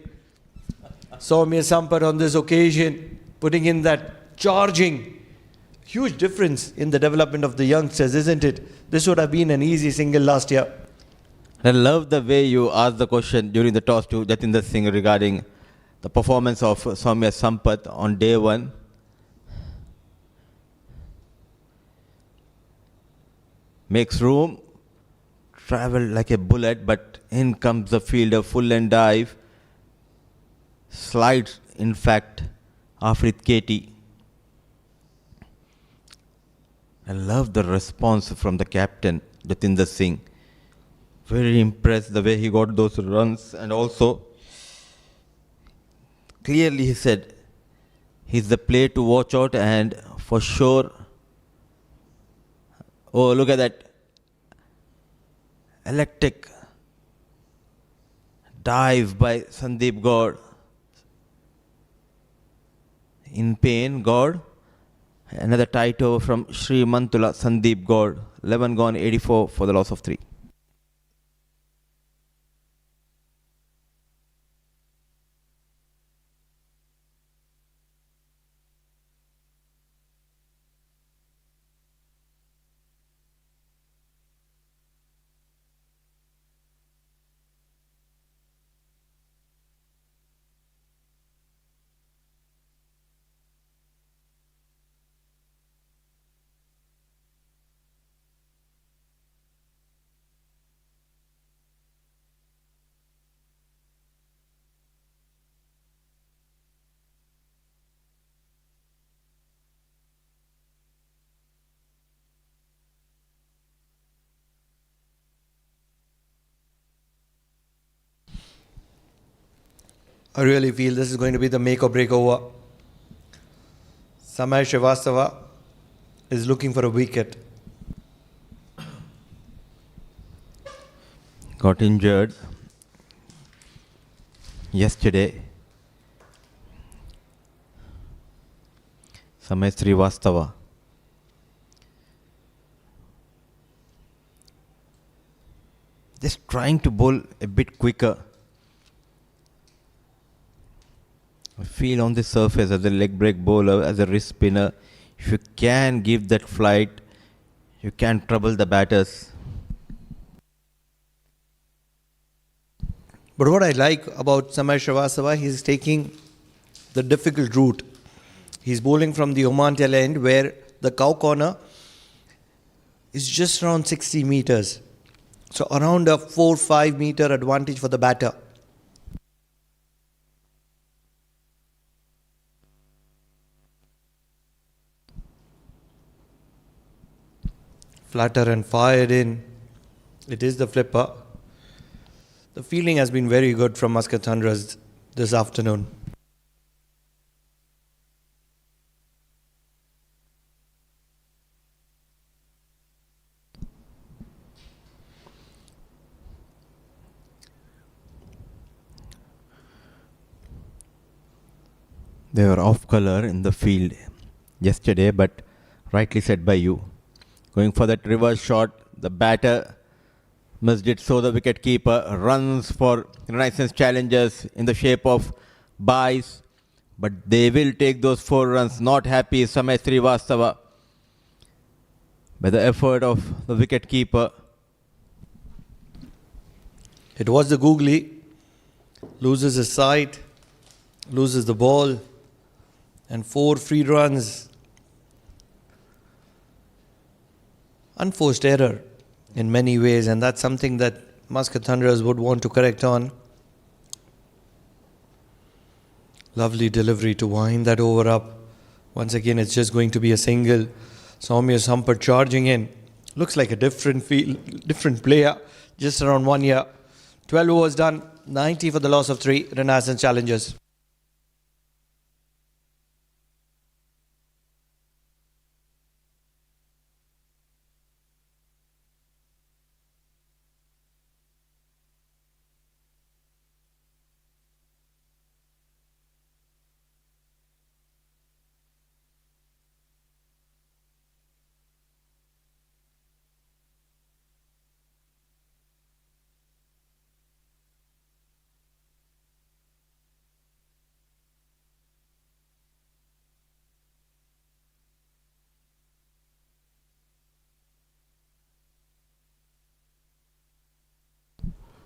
Soumya Sampath on this occasion, putting in that charging. Huge difference in the development of the youngsters, isn't it? This would have been an easy single last year. I love the way you asked the question during the toss to Jatinder Singh regarding the performance of Soumya Sampath on day one. Makes room, traveled like a bullet, but in comes the fielder, full and dive. Slides, in fact, Afrit Katie. I love the response from the captain, Jatinder Singh. Very impressed the way he got those runs, and also clearly he said he's the player to watch out, and for sure. Oh, look at that electric dive by Sandeep Gaur. In pain, Gaur. Another tight over from Sri Mantula, Sandeep Gaur. 11 gone, 84 for the loss of 3. I really feel this is going to be the make or break over. Samay Srivastava is looking for a wicket. Got injured yesterday. Samay Srivastava. trying to bowl a bit quicker. I feel on the surface as a leg break bowler, as a wrist spinner, if you can give that flight, you can trouble the batters. But what I like about Samir Srivastava, he's taking the difficult route. He's bowling from the Oman tail end where the cow corner is just around 60 meters. So around a 4-5 meter advantage for the batter. Flatter and fired in. It is the flipper. The fielding has been very good from Muscat Thunders this afternoon. They were off colour in the field yesterday, but rightly said by you. Going for that reverse shot, the batter missed it, so the wicket keeper runs for Renaissance challengers in the shape of byes, but they will take those 4 runs. Not happy Samir Srivastava by the effort of the wicket keeper. It was the googly, loses his sight, loses the ball, and 4 free runs. Unforced error in many ways, and that's something that Muscat Thunders would want to correct on. Lovely delivery to wind that over up. Once again, it's just going to be a single. Soumya Sampath charging in. Looks like a different player, just around 1 year. 12 overs done, 90 for the loss of 3 Renaissance challengers.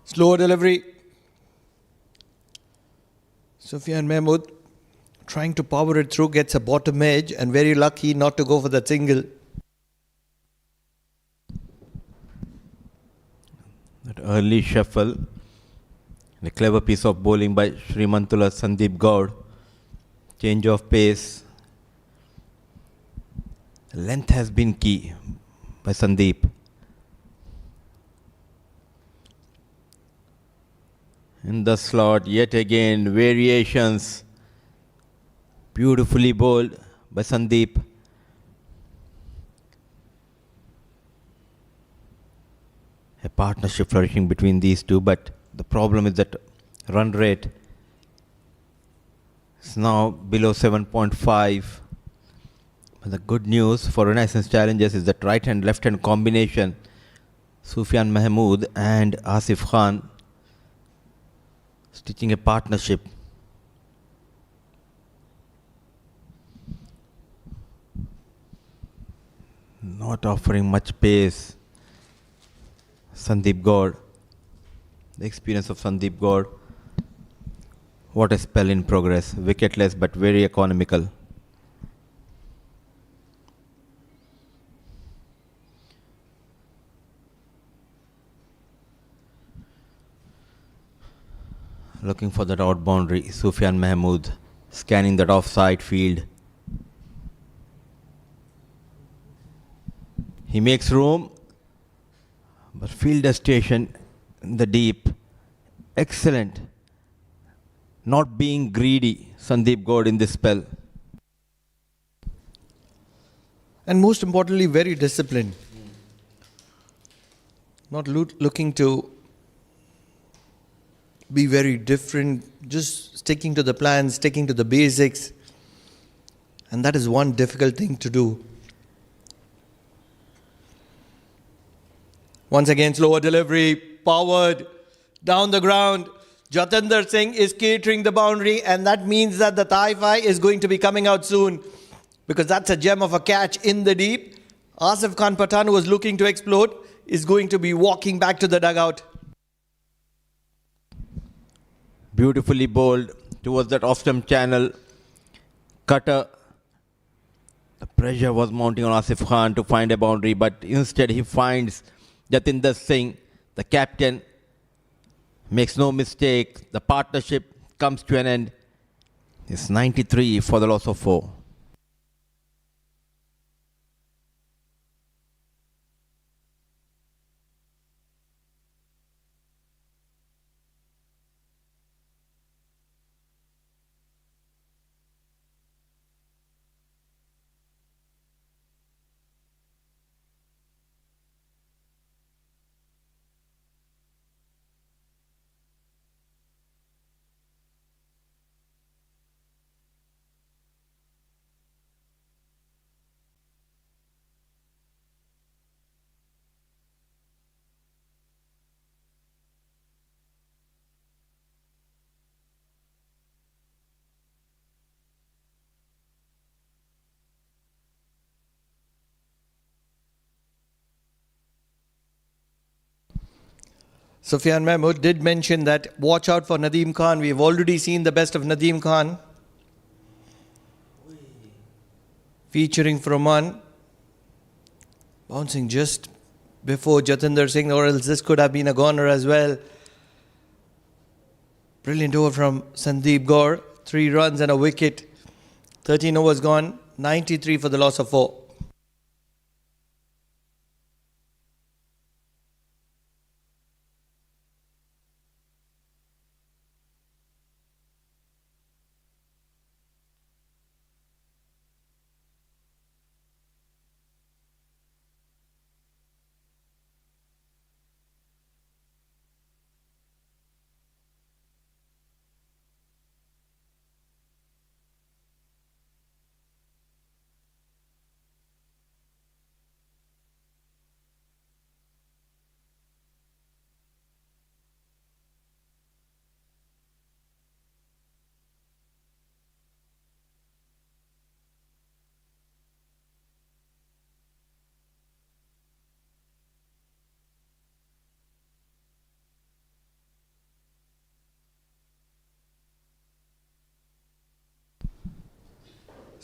Slower delivery. Sufyan Mahmood trying to power it through, gets a bottom edge and very lucky not to go for that single. That early shuffle, a clever piece of bowling by Srimantula Sandeep Gaur. Change of pace. Length has been key by Sandeep. In the slot, yet again, variations. Beautifully bowled by Sandeep. A partnership flourishing between these two, but the problem is that run rate is now below 7.5. But the good news for Renaissance challengers is that right hand left hand combination, Sufyan Mahmood and Asif Khan, stitching a partnership. Not offering much pace. Sandeep Gaur. The experience of Sandeep Gaur. What a spell in progress. Wicketless but very economical. Looking for that out boundary. Sufyan Mahmood scanning that offside field. He makes room, but fielder station in the deep. Excellent. Not being greedy, Sandeep Gaur in this spell. And most importantly, very disciplined. Not looking to be very different, just sticking to the plan, sticking to the basics. And that is one difficult thing to do. Once again, slower delivery, powered, down the ground. Jatinder Singh is catering the boundary, and that means that the Thai is going to be coming out soon, because that's a gem of a catch in the deep. Asif Khan Pathan, who was looking to explode, is going to be walking back to the dugout. Beautifully bowled towards that off-stump channel. Cutter. The pressure was mounting on Asif Khan to find a boundary, but instead he finds Jatinder Singh, the captain. Makes no mistake. The partnership comes to an end. It's 93 for the loss of 4. Sufyan Mahmood did mention that watch out for Nadeem Khan. We've already seen the best of Nadeem Khan. Featuring for Oman. Bouncing just before Jatinder Singh, or else this could have been a goner as well. Brilliant over from Sandeep Gaur. 3 runs and a wicket. 13 overs gone. 93 for the loss of 4.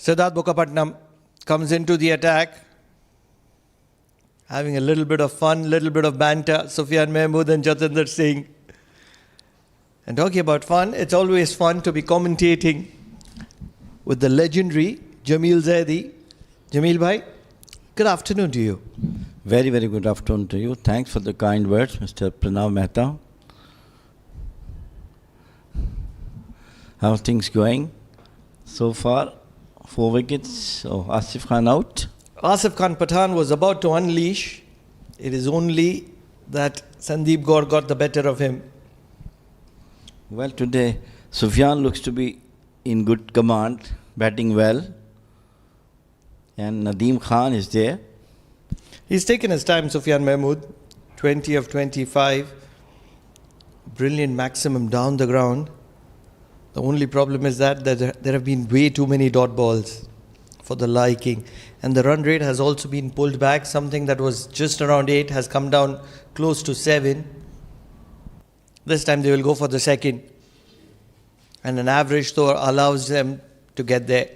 Siddharth Mukherjee comes into the attack, having a little bit of fun, little bit of banter. Sufyan Mahmood and Jatinder Singh. And talking about fun, it's always fun to be commentating with the legendary Jamil Zaidi. Jamil bhai, good afternoon to you. Very, very good afternoon to you. Thanks for the kind words, Mr. Pranav Mehta. How are things going so far? 4 wickets, so Asif Khan out. Asif Khan Pathan was about to unleash. It is only that Sandeep Gaur got the better of him. Well, today Sufyan looks to be in good command, batting well. And Nadeem Khan is there. He's taken his time, Sufyan Mahmood. 20 of 25. Brilliant maximum down the ground. The only problem is that there have been way too many dot balls for the liking. And the run rate has also been pulled back. Something that was just around 8 has come down close to 7. This time they will go for the second. And an average score allows them to get there.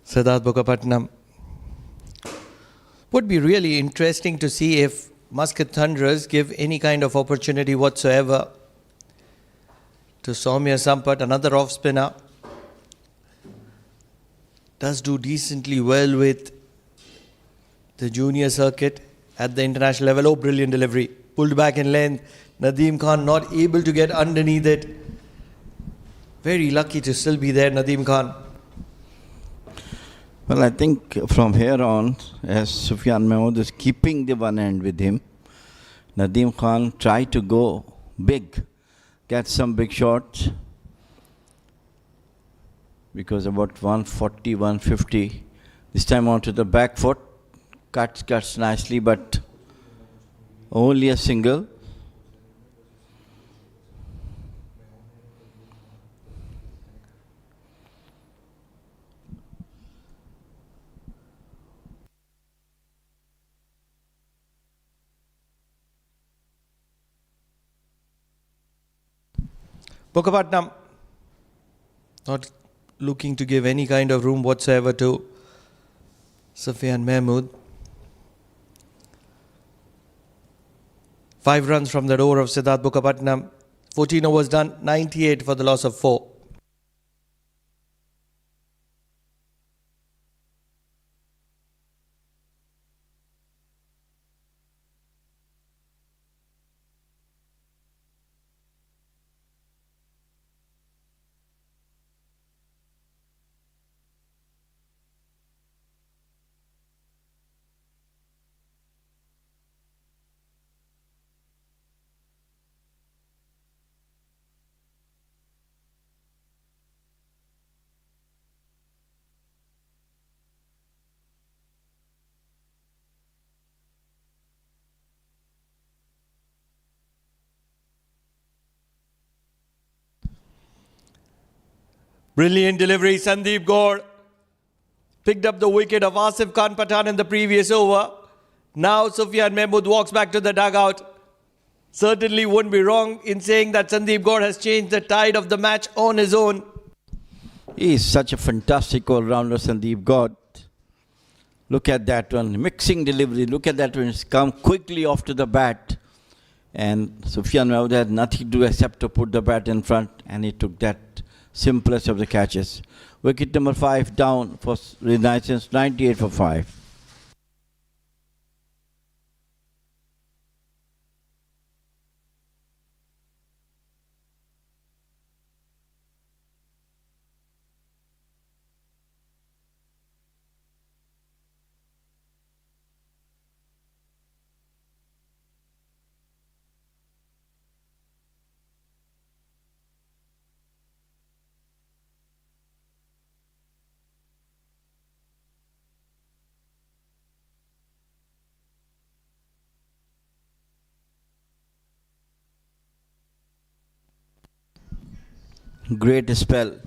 Siddharth Mukherjee. Would be really interesting to see if Muscat Thunders give any kind of opportunity whatsoever to Soumya Sampat, another off spinner. Does do decently well with the junior circuit at the international level. Oh, brilliant delivery. Pulled back in length. Nadeem Khan not able to get underneath it. Very lucky to still be there, Nadeem Khan. Well, I think from here on, as Sufyan Mahmood is keeping the one end with him, Nadeem Khan tried to go big, get some big shots. Because about 140, 150. This time onto the back foot. Cuts nicely, but only a single. Bukapatnam not looking to give any kind of room whatsoever to Sufyan Mahmood. 5 runs from the door of Siddharth Bukapatnam. 14 overs done, 98 for the loss of 4. Brilliant delivery, Sandeep Gaur picked up the wicket of Asif Khan Pathan in the previous over. Now Sufyan Mahmood walks back to the dugout. Certainly wouldn't be wrong in saying that Sandeep Gaur has changed the tide of the match on his own. He is such a fantastic all-rounder, Sandeep Gaur. Look at that one, mixing delivery. Look at that one, it's come quickly off to the bat. And Sufyan Mahmood had nothing to do except to put the bat in front, and he took that simplest of the catches. Wicket number 5 down for Renaissance, 98 for 5. Great spell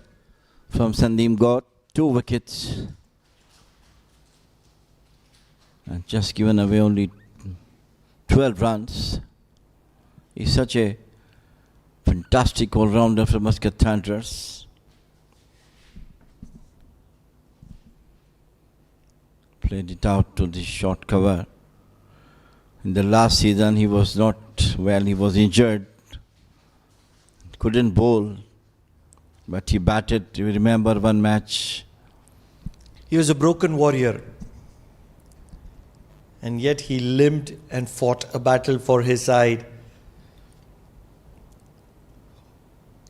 from Sandeep Gaur, 2 wickets. And just given away only 12 runs. He's such a fantastic all-rounder for Muscat Thunders. Played it out to the short cover. In the last season he was not well, he was injured. Couldn't bowl. But he batted, you remember one match. He was a broken warrior. And yet he limped and fought a battle for his side.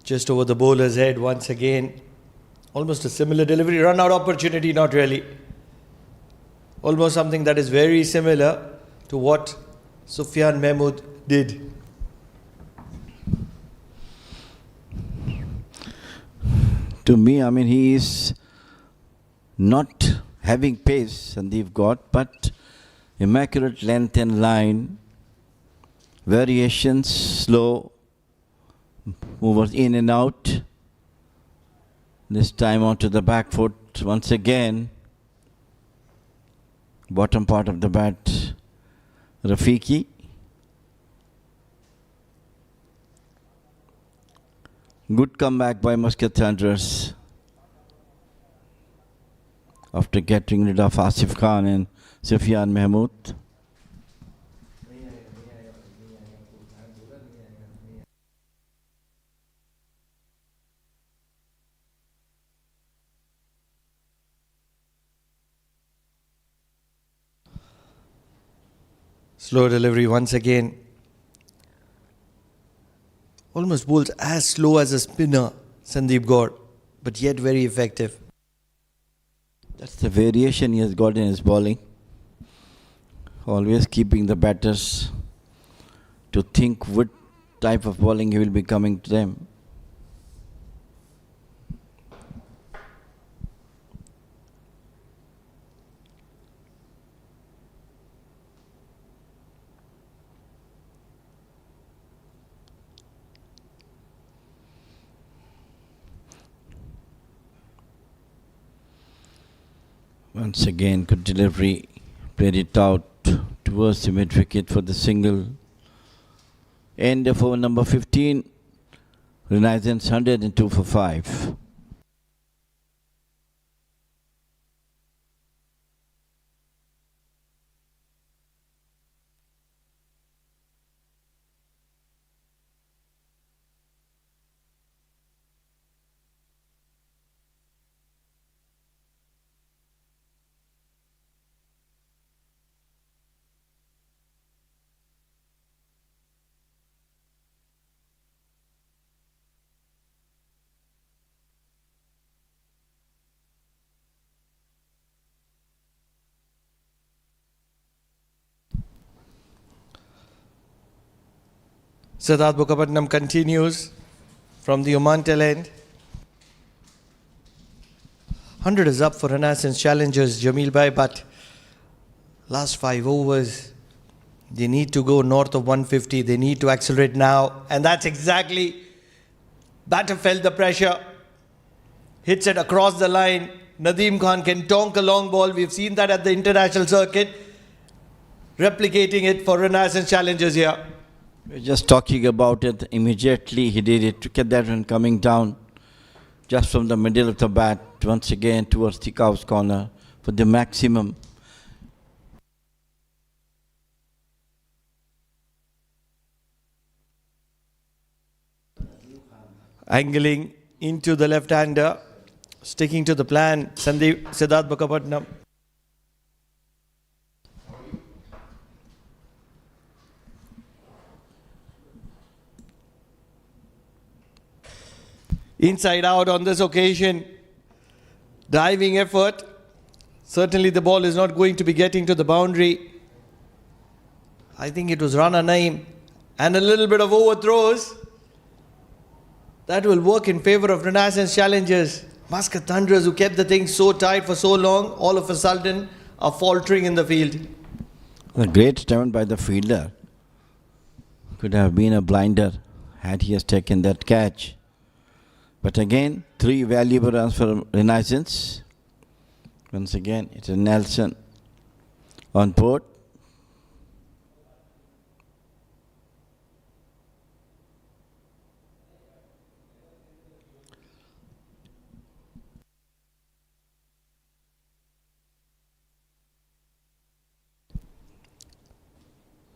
Just over the bowler's head once again. Almost a similar delivery. Run out opportunity, not really. Almost something that is very similar to what Sufyan Mahmood did. To me, I mean, he is not having pace, Sandeep Gaur, but immaculate length and line, variations, slow, movers in and out. This time onto the back foot once again. Bottom part of the bat, Rafiqi. Good comeback by Muscat Thunders after getting rid of Asif Khan and Sufyan Mahmood. Slow delivery once again. Almost bowls as slow as a spinner, Sandeep Gaur, but yet very effective. That's the variation he has got in his bowling. Always keeping the batters to think type of bowling he will be coming to them. Once again, good delivery. Played it out towards the mid wicket for the single. End of over number 15. Renaissance 102 for 5. Siddharth Mukherjee continues from the Oman tail end. 100 is up for Renaissance challengers, Jamil Bhai, but last 5 overs, they need to go north of 150. They need to accelerate now, and that's exactly. Batter felt the pressure, hits it across the line. Nadeem Khan can tonk a long ball. We've seen that at the international circuit. Replicating it for Renaissance challengers here. We're just talking about it. Immediately he did it to get that one coming down just from the middle of the bat once again towards the cow's corner for the maximum. Angling into the left-hander, sticking to the plan, Siddharth Mukherjee. Inside out on this occasion. Diving effort. Certainly the ball is not going to be getting to the boundary. I think it was Rana Naeem. And a little bit of overthrows. That will work in favour of Renaissance challengers. Muscat Thunders, who kept the thing so tight for so long, all of a sudden are faltering in the field. A great attempt by the fielder. Could have been a blinder had he has taken that catch. But again, 3 valuable runs for Renaissance. Once again, it's a Nelson on board.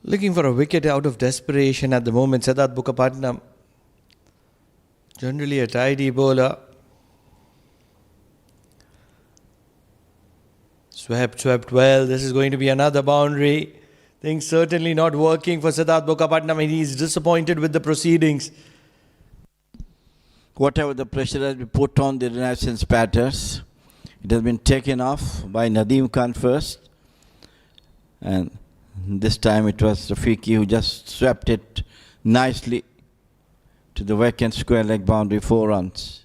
Looking for a wicket out of desperation at the moment, Siddharth Mukherjee. Generally a tidy bowler. Swept well. This is going to be another boundary. Things certainly not working for Siddharth Mukherjee. I mean, he's disappointed with the proceedings. Whatever the pressure has been put on the Renaissance batters, it has been taken off by Nadeem Khan first. And this time it was Rafiqi who just swept it nicely to the vacant square leg boundary, 4 runs.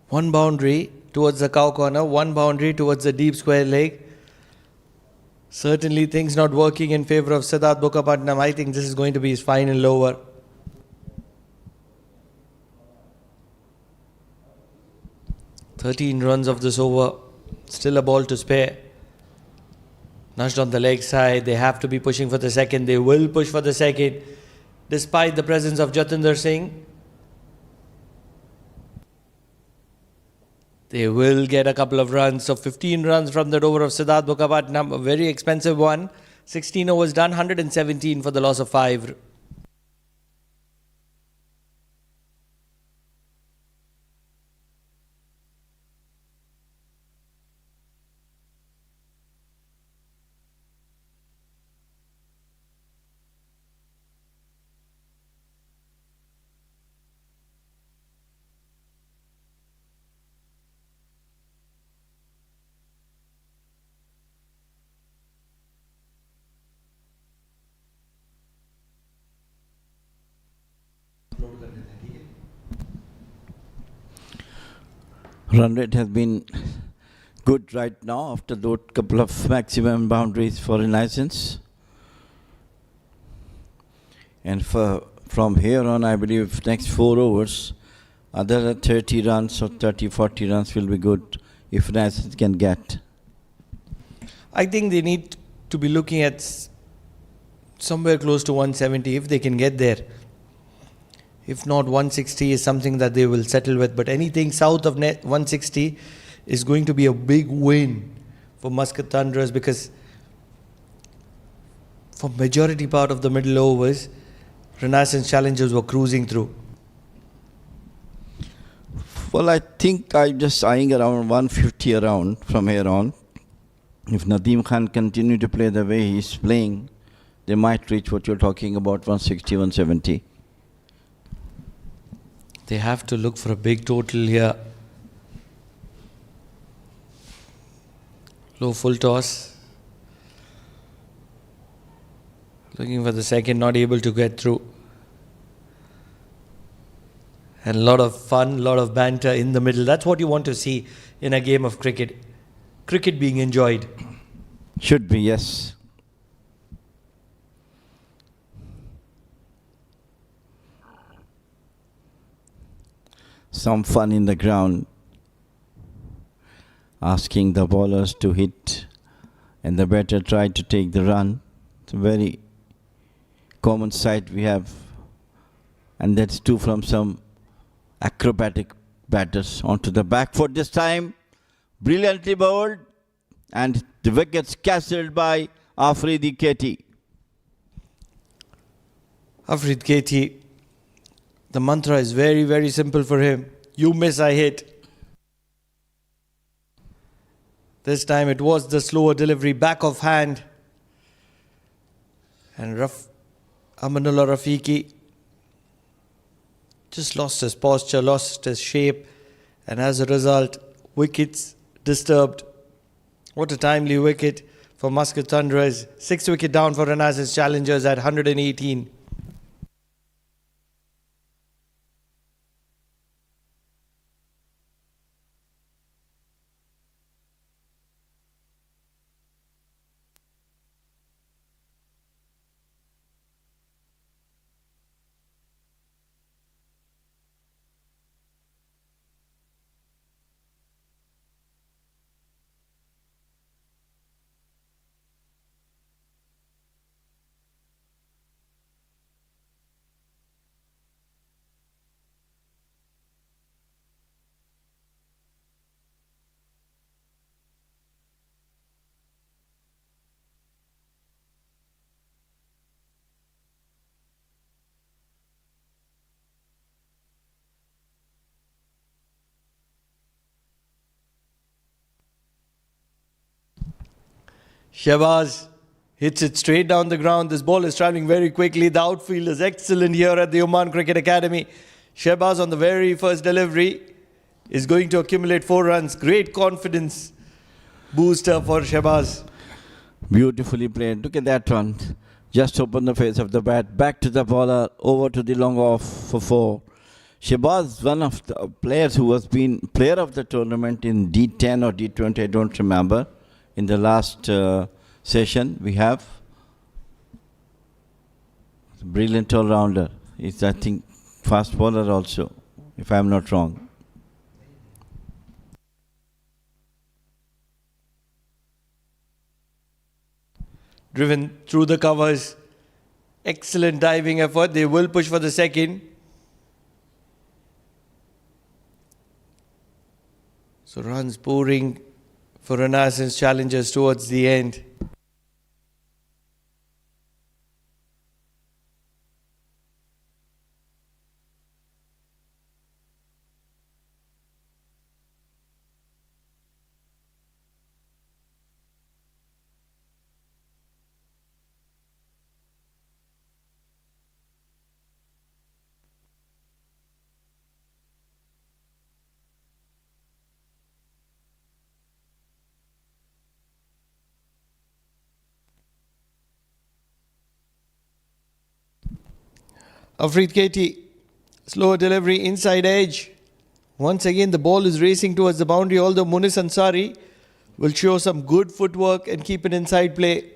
1 boundary towards the cow corner, 1 boundary towards the deep square leg. Certainly things not working in favour of Siddharth Mukherjee. I think this is going to be his final over. "13 runs of this over, still a ball to spare. Nudged on the leg side, they have to be pushing for the second. They will push for the second, despite the presence of Jatinder Singh. They will get a couple of runs. So 15 runs from that over of Siddharth Mukherjee, a very expensive one. 16 overs done, 117 for the loss of 5. Run rate has been good right now after those couple of maximum boundaries for Renaissance. And from here on, I believe next 4 overs, other 30 runs or 30, 40 runs will be good if Renaissance can get. I think they need to be looking at somewhere close to 170 if they can get there. If not, 160 is something that they will settle with. But anything south of 160 is going to be a big win for Muscat Thunders, because for majority part of the middle overs, Renaissance Challengers were cruising through. Well, I think I'm just eyeing around 150 around from here on. If Nadeem Khan continue to play the way he's playing, they might reach what you're talking about, 160, 170. They have to look for a big total here. Low full toss. Looking for the second, not able to get through. And a lot of fun, a lot of banter in the middle. That's what you want to see in a game of cricket. Cricket being enjoyed. Should be, yes. Some fun in the ground, asking the bowlers to hit and the batter tried to take the run. It's a very common sight we have, and that's too from some acrobatic batters. Onto the back foot this time, brilliantly bowled, and the wickets castled by Afridi Katie. Afrid Katie, the mantra is very, very simple for him. You miss, I hit. This time it was the slower delivery, back of hand. And Amanullah Rafiqi just lost his posture, lost his shape. And as a result, wickets disturbed. What a timely wicket for Muscat Thunders. 6th wicket down for Renaissance Challengers at 118. Shehbaz hits it straight down the ground. This ball is traveling very quickly. The outfield is excellent here at the Oman Cricket Academy. Shehbaz on the very first delivery is going to accumulate 4 runs. Great confidence booster for Shehbaz. Beautifully played. Look at that one. Just open the face of the bat. Back to the bowler. Over to the long off for 4. Shehbaz, one of the players who has been player of the tournament in D10 or D20, I don't remember. In the last session, we have brilliant all-rounder. He's, I think, fast bowler also, if I'm not wrong. Driven through the covers. Excellent diving effort. They will push for the second. So runs pouring for Renaissance Challengers towards the end. Afrid Katie, slower delivery, inside edge. Once again, the ball is racing towards the boundary, although Munis Ansari will show some good footwork and keep it inside play.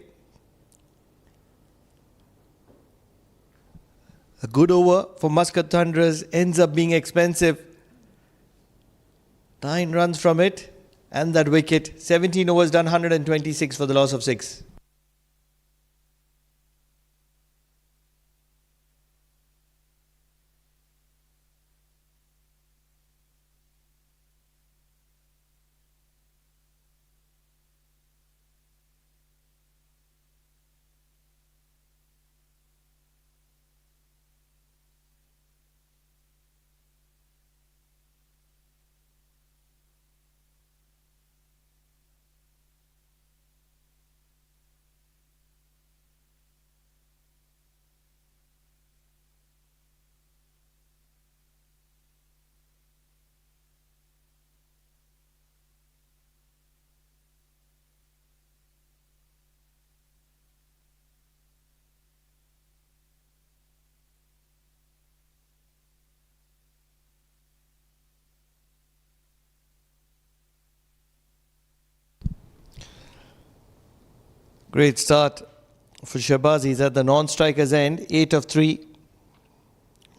A good over for Muscat Thunders ends up being expensive. 9 runs from it and that wicket. 17 overs done, 126 for the loss of 6. Great start for Shahbaz. He's at the non-striker's end, 8 of 3.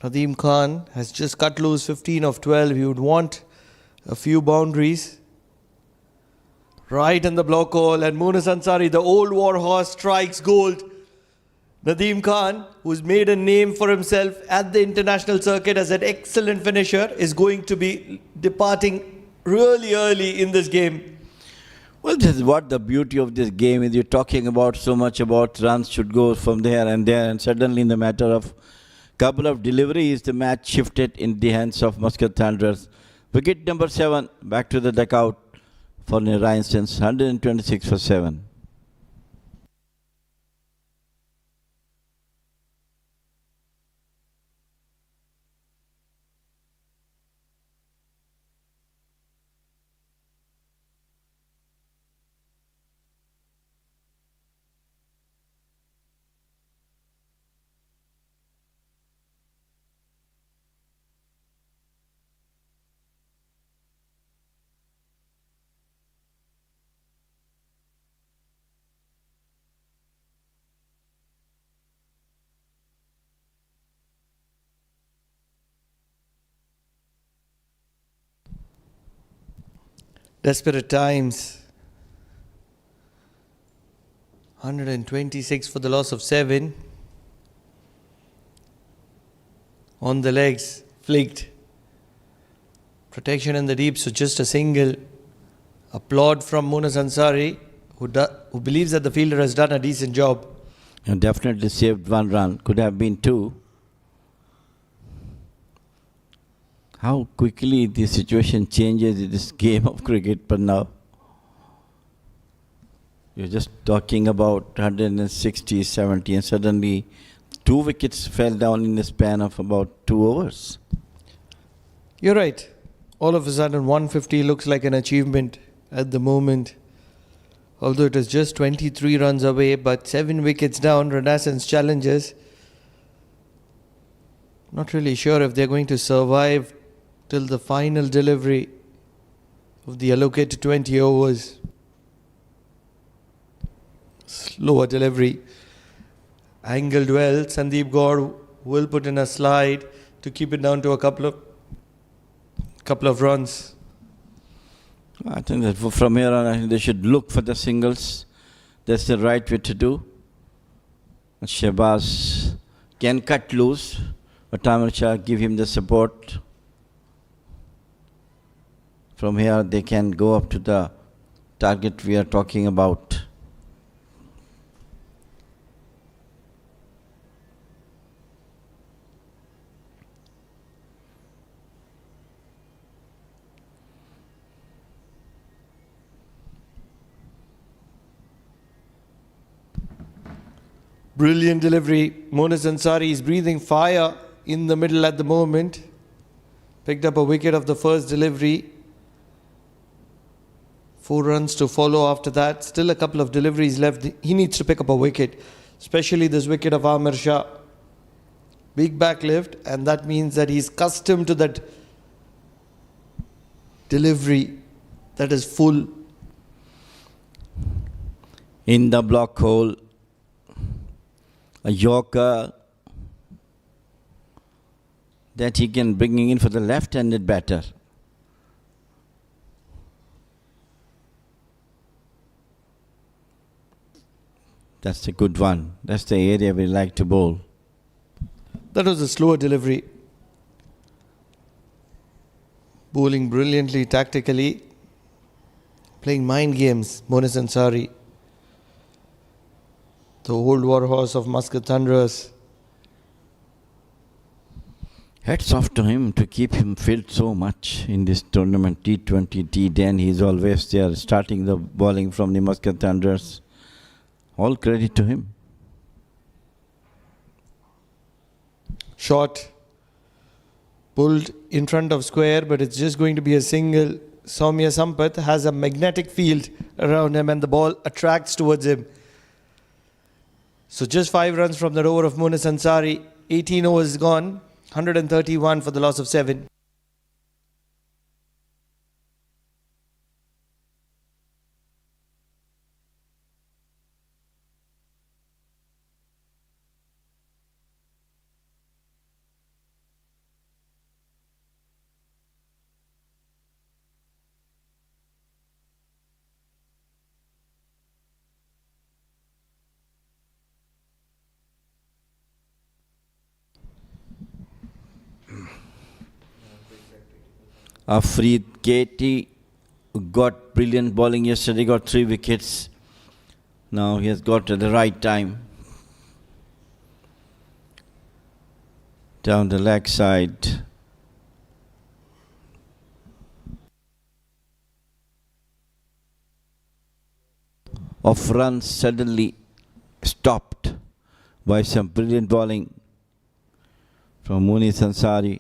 Nadeem Khan has just cut loose 15 of 12. He would want a few boundaries. Right in the block hole, and Munis Ansari, the old war horse, strikes gold. Nadeem Khan, who's made a name for himself at the international circuit as an excellent finisher, is going to be departing really early in this game. Well, this is what the beauty of this game is. You're talking about so much about runs should go from there, and suddenly in the matter of couple of deliveries, the match shifted in the hands of Muscat Thunders. Wicket number 7, back to the dugout for Renaissance, 126 for 7. Desperate times. 126 for the loss of 7. On the legs, flicked. Protection in the deep, so just a single. Applaud from Munis Ansari, who believes that the fielder has done a decent job. And definitely saved 1 run, could have been 2. How quickly the situation changes in this game of cricket, but now you're just talking about 160, 70, and suddenly 2 wickets fell down in the span of about 2 overs. You're right. All of a sudden, 150 looks like an achievement at the moment. Although it is just 23 runs away, but 7 wickets down, Renaissance challenges. Not really sure if they're going to survive till the final delivery of the allocated 20 overs. Slower delivery. Angled well. Sandeep Gaur will put in a slide to keep it down to a couple of runs. I think that from here on, I think they should look for the singles. That's the right way to do. Shahbaz can cut loose, but Amerat Shah give him the support. From here, they can go up to the target we are talking about. Brilliant delivery. Munis Ansari is breathing fire in the middle at the moment. Picked up a wicket of the first delivery. 4 runs to follow after that. Still a couple of deliveries left. He needs to pick up a wicket, especially this wicket of Amerat Shah. Big back lift, and that means that he's accustomed to that delivery that is full. In the block hole, a yorker that he can bring in for the left-handed batter. That's a good one. That's the area we like to bowl. That was a slower delivery. Bowling brilliantly tactically. Playing mind games, Monis Ansari. The old warhorse of Muscat Thunders. Hats off to him to keep him fit so much in this tournament, T20, T10. He's always there starting the bowling from the Muscat Thunders. All credit to him. Shot. Pulled in front of square, but it's just going to be a single. Soumya Sampath has a magnetic field around him and the ball attracts towards him. So just 5 runs from the over of Monis Ansari. 18 overs gone. 131 for the loss of 7. Afreed Katie got brilliant bowling yesterday, got 3 wickets. Now he has got at the right time. Down the leg side. Of runs suddenly stopped by some brilliant bowling from Monis Ansari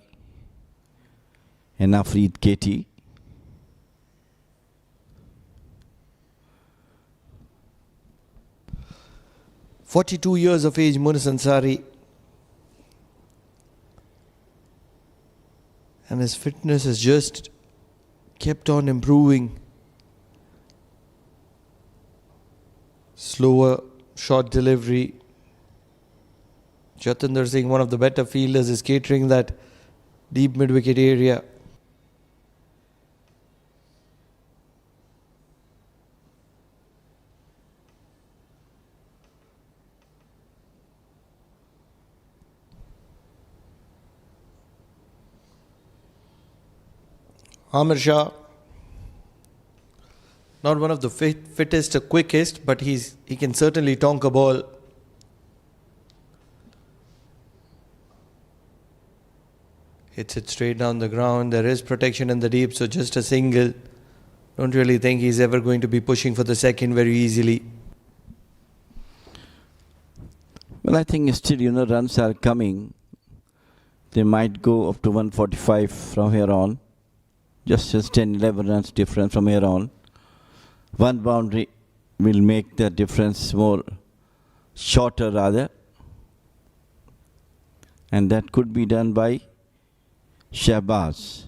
and Afreed Katie. "42 years of age, Monis Ansari. And his fitness has just kept on improving. Slower short delivery. Jatinder Singh, one of the better fielders, is catering that deep mid-wicket area. Amir Shah, not one of the fittest or quickest, but he can certainly tonk a ball. Hits it straight down the ground. There is protection in the deep, so just a single. Don't really think he's ever going to be pushing for the second very easily. Well, I think still, runs are coming. They might go up to 145 from here on. Just 10, 11 runs difference from here on. One boundary will make the difference more shorter rather. And that could be done by Shahbaz.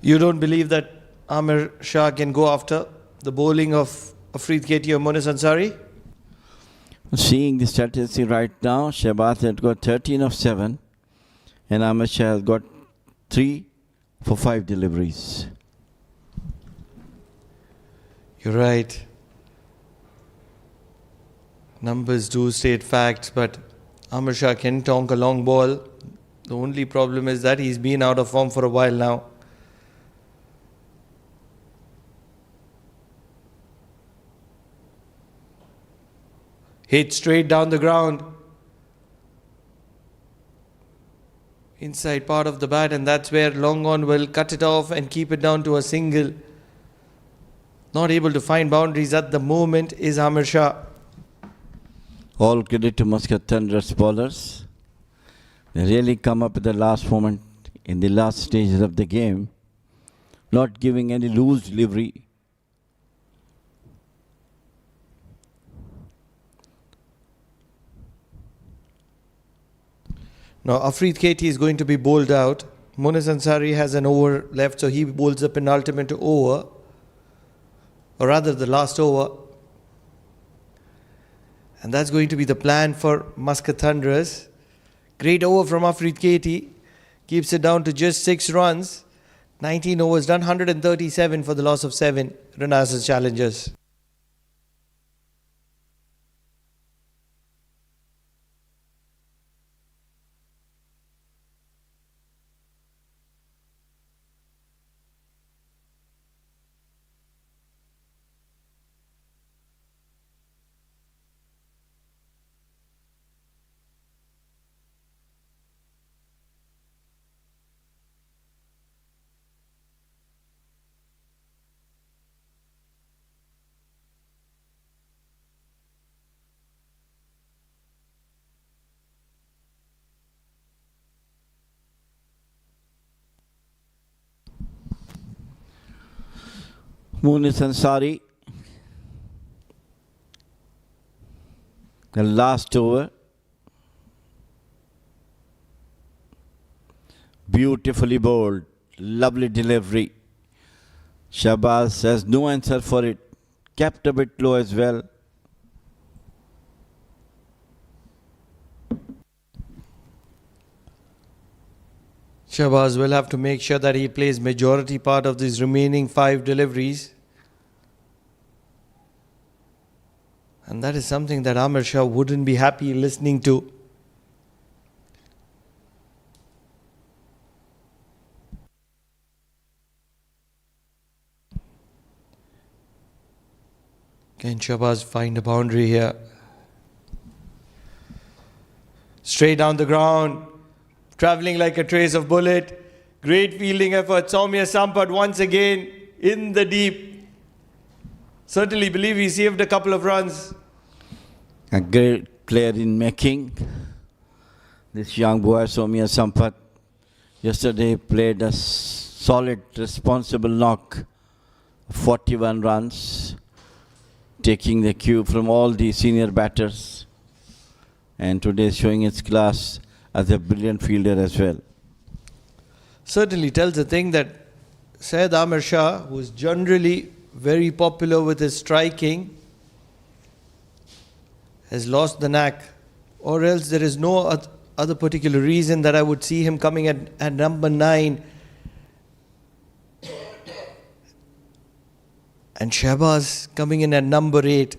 You don't believe that Amir Shah can go after the bowling of Afreed Katie or Monis Ansari? Seeing the statistic right now, Shahbaz has got 13 of 7 and Amir Shah has got 3 for 5 deliveries. You're right. Numbers do state facts, but Amir Shah can tonk a long ball. The only problem is that he's been out of form for a while now. Hit straight down the ground. Inside part of the bat, and that's where long on will cut it off and keep it down to a single. Not able to find boundaries at the moment is Amir Shah. All credit to Muscat Thunders bowlers. They really come up at the last moment in the last stages of the game, not giving any loose delivery. Now Afreed Katie is going to be bowled out. Munis Ansari has an over left, so he bowls the penultimate over, or rather the last over. And that's going to be the plan for Muscat Thunders. Great over from Afreed Katie. Keeps it down to just 6 runs. 19 overs done, 137 for the loss of 7 Renaissance challengers. Munis Ansari, the last over. Beautifully bowled, lovely delivery. Shahbaz has no answer for it. Kept a bit low as well. Shahbaz will have to make sure that he plays majority part of these remaining 5 deliveries. And that is something that Amir Shah wouldn't be happy listening to. Can Shahbaz find a boundary here? Straight down the ground. Travelling like a trace of bullet. Great fielding effort. Soumya Sampath once again in the deep. Certainly believe he saved a couple of runs. A great player in making. This young boy, Soumya Sampath, yesterday played a solid, responsible knock. 41 runs. Taking the cue from all the senior batters. And today showing its class as a brilliant fielder as well. Certainly tells the thing that Syed Amir Shah, who is generally very popular with his striking, has lost the knack. Or else there is no other particular reason that I would see him coming at number 9. And Shahbaz coming in at number 8.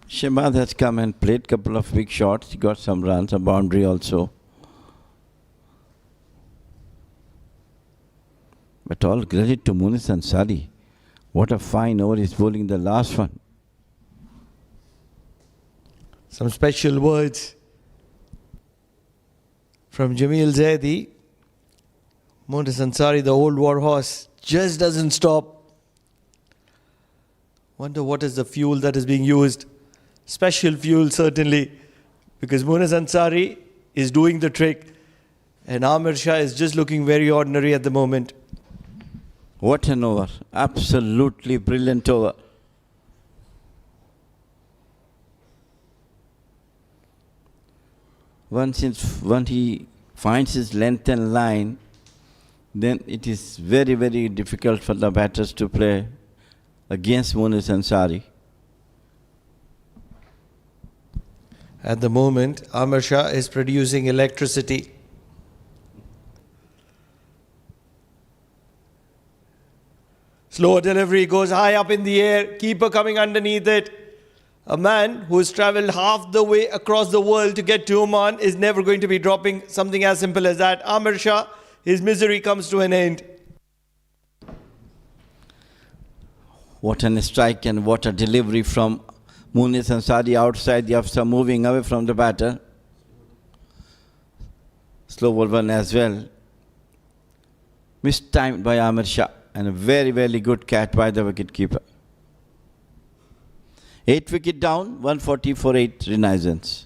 Shahbaz has come and played a couple of big shots. He got some runs, a boundary also. But all credit to Munis Ansari. What a fine over he's bowling the last one. Some special words from Jamil Zaidi. Munis Ansari, the old war horse, just doesn't stop. Wonder what is the fuel that is being used. Special fuel certainly, because Munis Ansari is doing the trick and Amir Shah is just looking very ordinary at the moment. What an over. Absolutely brilliant over. Once he finds his length and line, then it is very, very difficult for the batters to play against Munis Ansari. At the moment, Amir Shah is producing electricity. Slow delivery, goes high up in the air, keeper coming underneath it. A man who has travelled half the way across the world to get to Oman is never going to be dropping something as simple as that. Amir Shah, his misery comes to an end. What a strike and what a delivery from Munis Ansari outside the offside, moving away from the batter. Slow ball one as well. Mistimed by Amir Shah and a very, very good catch by the wicketkeeper. 8 wicket down, 140 for 8 Renaissance.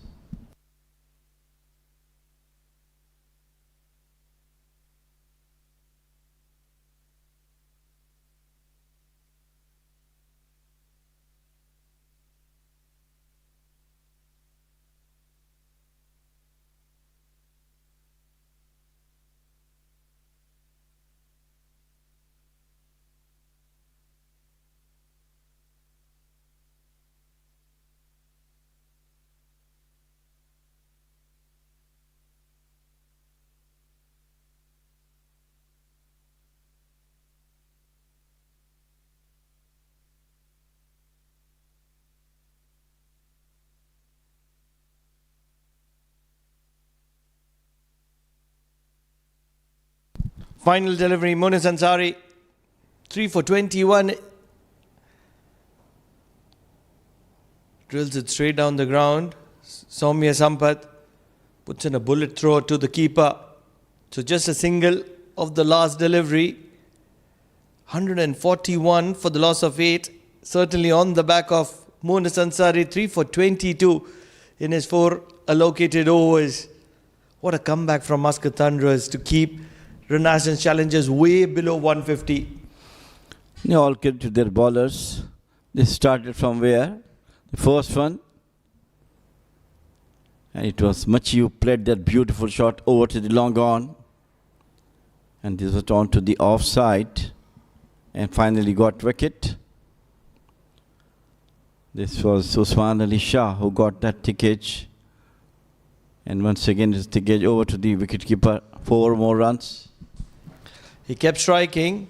Final delivery, Munis Ansari, 3 for 21. Drills it straight down the ground. Soumya Sampath puts in a bullet throw to the keeper. So just a single of the last delivery. 141 for the loss of 8. Certainly on the back of Munis Ansari, 3 for 22 in his 4 allocated overs. What a comeback from Muscat Thunders to keep Renaissance Challengers way below 150. They all credit to their bowlers. They started from where? The first one. And it was Machiu played that beautiful shot over to the long on. And this was on to the offside. And finally got wicket. This was Usman Ali Shah who got that tickage. And once again his tickage over to the wicketkeeper. 4 more runs. He kept striking.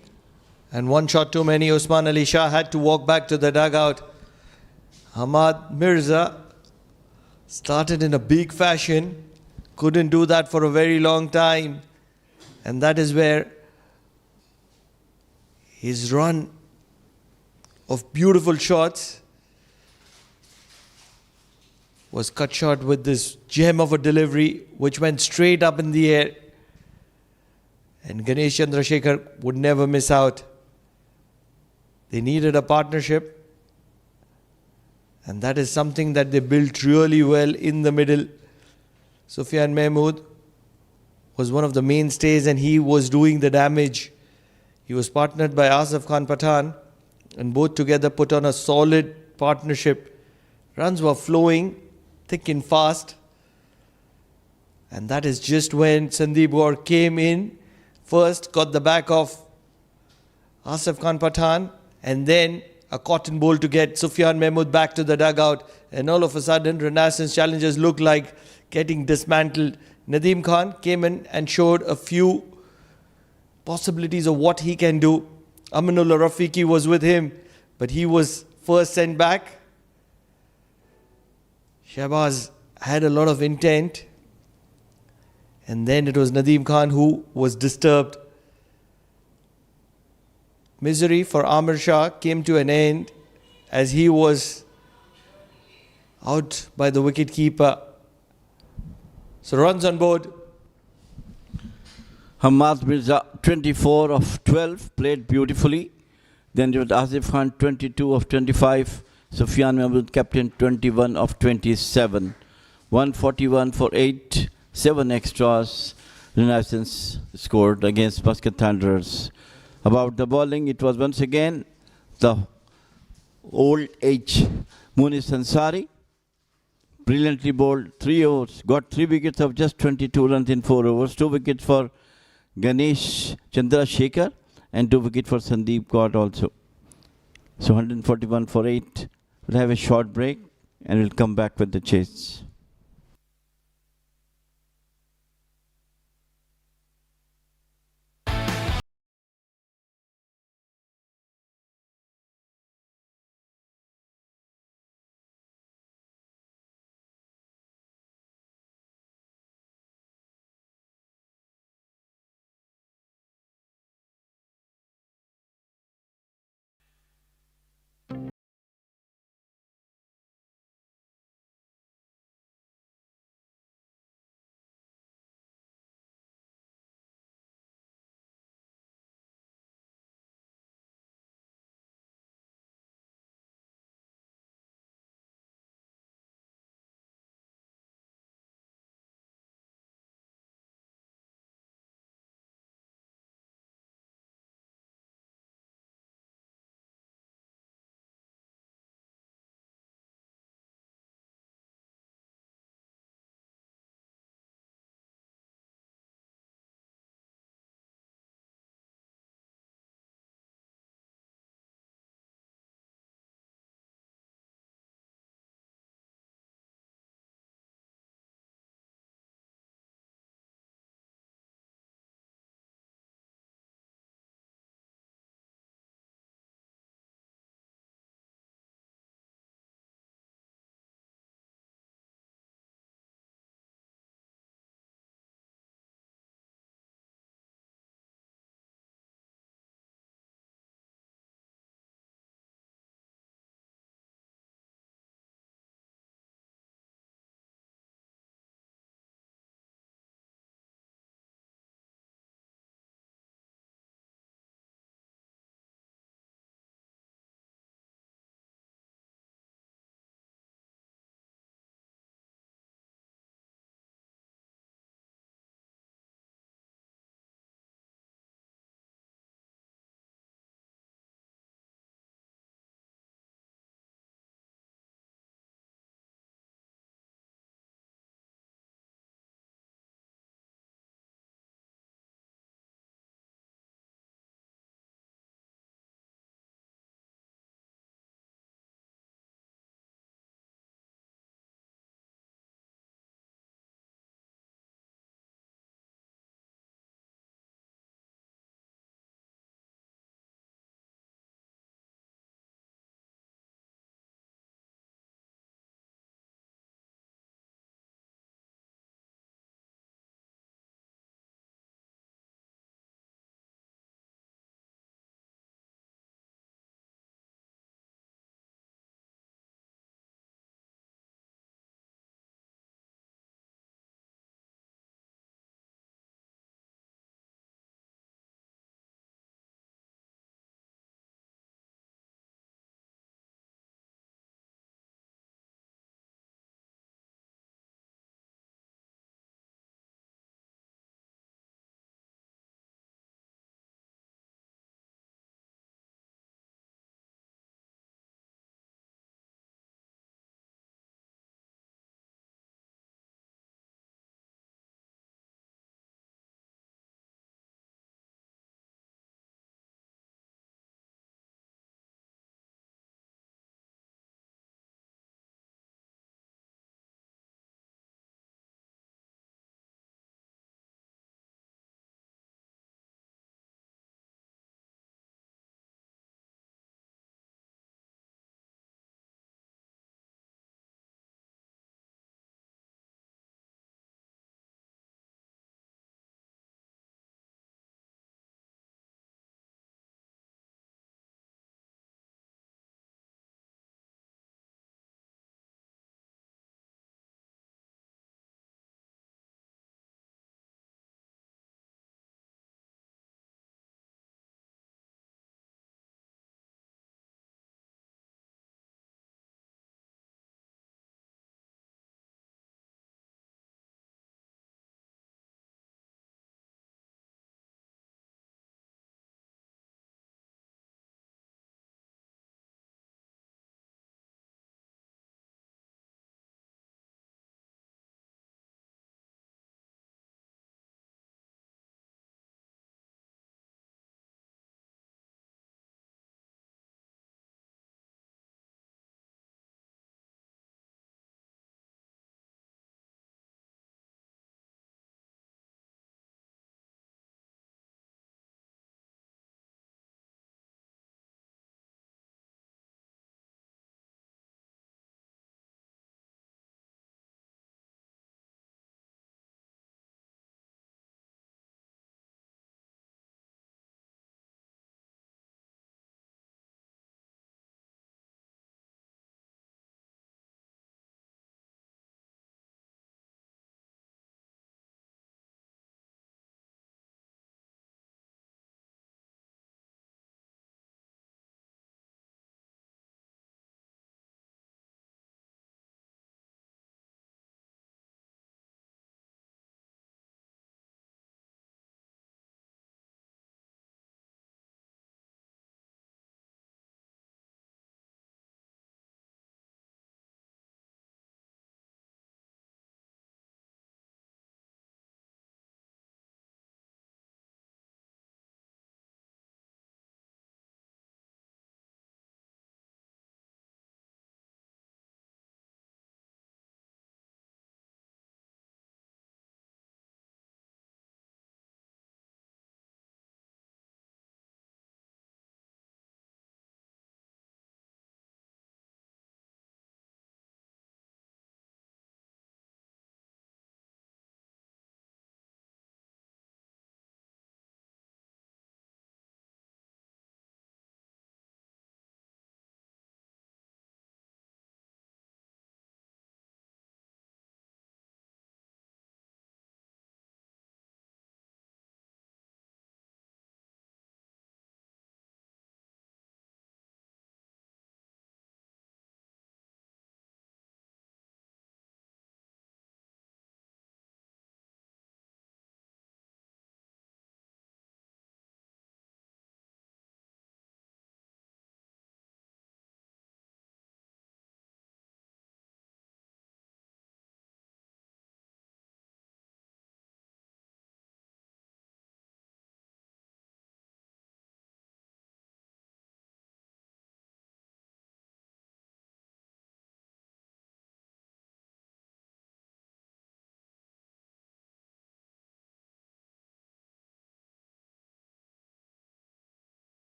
And one shot too many. Usman Ali Shah had to walk back to the dugout. Hamad Mirza started in a big fashion. Couldn't do that for a very long time. And that is where his run of beautiful shots was cut short with this gem of a delivery which went straight up in the air. And Ganesh Chandrasekhar would never miss out. They needed a partnership. And that is something that they built really well in the middle. Sufyan Mahmood was one of the mainstays and he was doing the damage. He was partnered by Asif Khan Pathan and both together put on a solid partnership. Runs were flowing thick and fast. And that is just when Sandeep Gaur came in. First got the back of Asif Khan Pathan and then a cotton bowl to get Sufyan Mahmood back to the dugout. And all of a sudden, Renaissance Challengers looked like getting dismantled. Nadeem Khan came in and showed a few possibilities of what he can do. Aminullah Rafiqi was with him, but he was first sent back. Shahbaz had a lot of intent. And then it was Nadeem Khan who was disturbed. Misery for Amir Shah came to an end as he was out by the wicket-keeper. So runs on board. Hamad Mirza 24 of 12 played beautifully. Then there was Asif Khan 22 of 25. Sufyan Mahmood captain 21 of 27. 141 for 8. 7 extras. Renaissance scored against Muscat Thunders. About the bowling, it was once again the old age Munis Ansari. Brilliantly bowled 3 overs, got 3 wickets of just 22 runs in 4 overs. 2 wickets for Ganesh Chandrasekhar and 2 wickets for Sandeep Gaur also. So 141 for 8. We'll have a short break and we'll come back with the chase.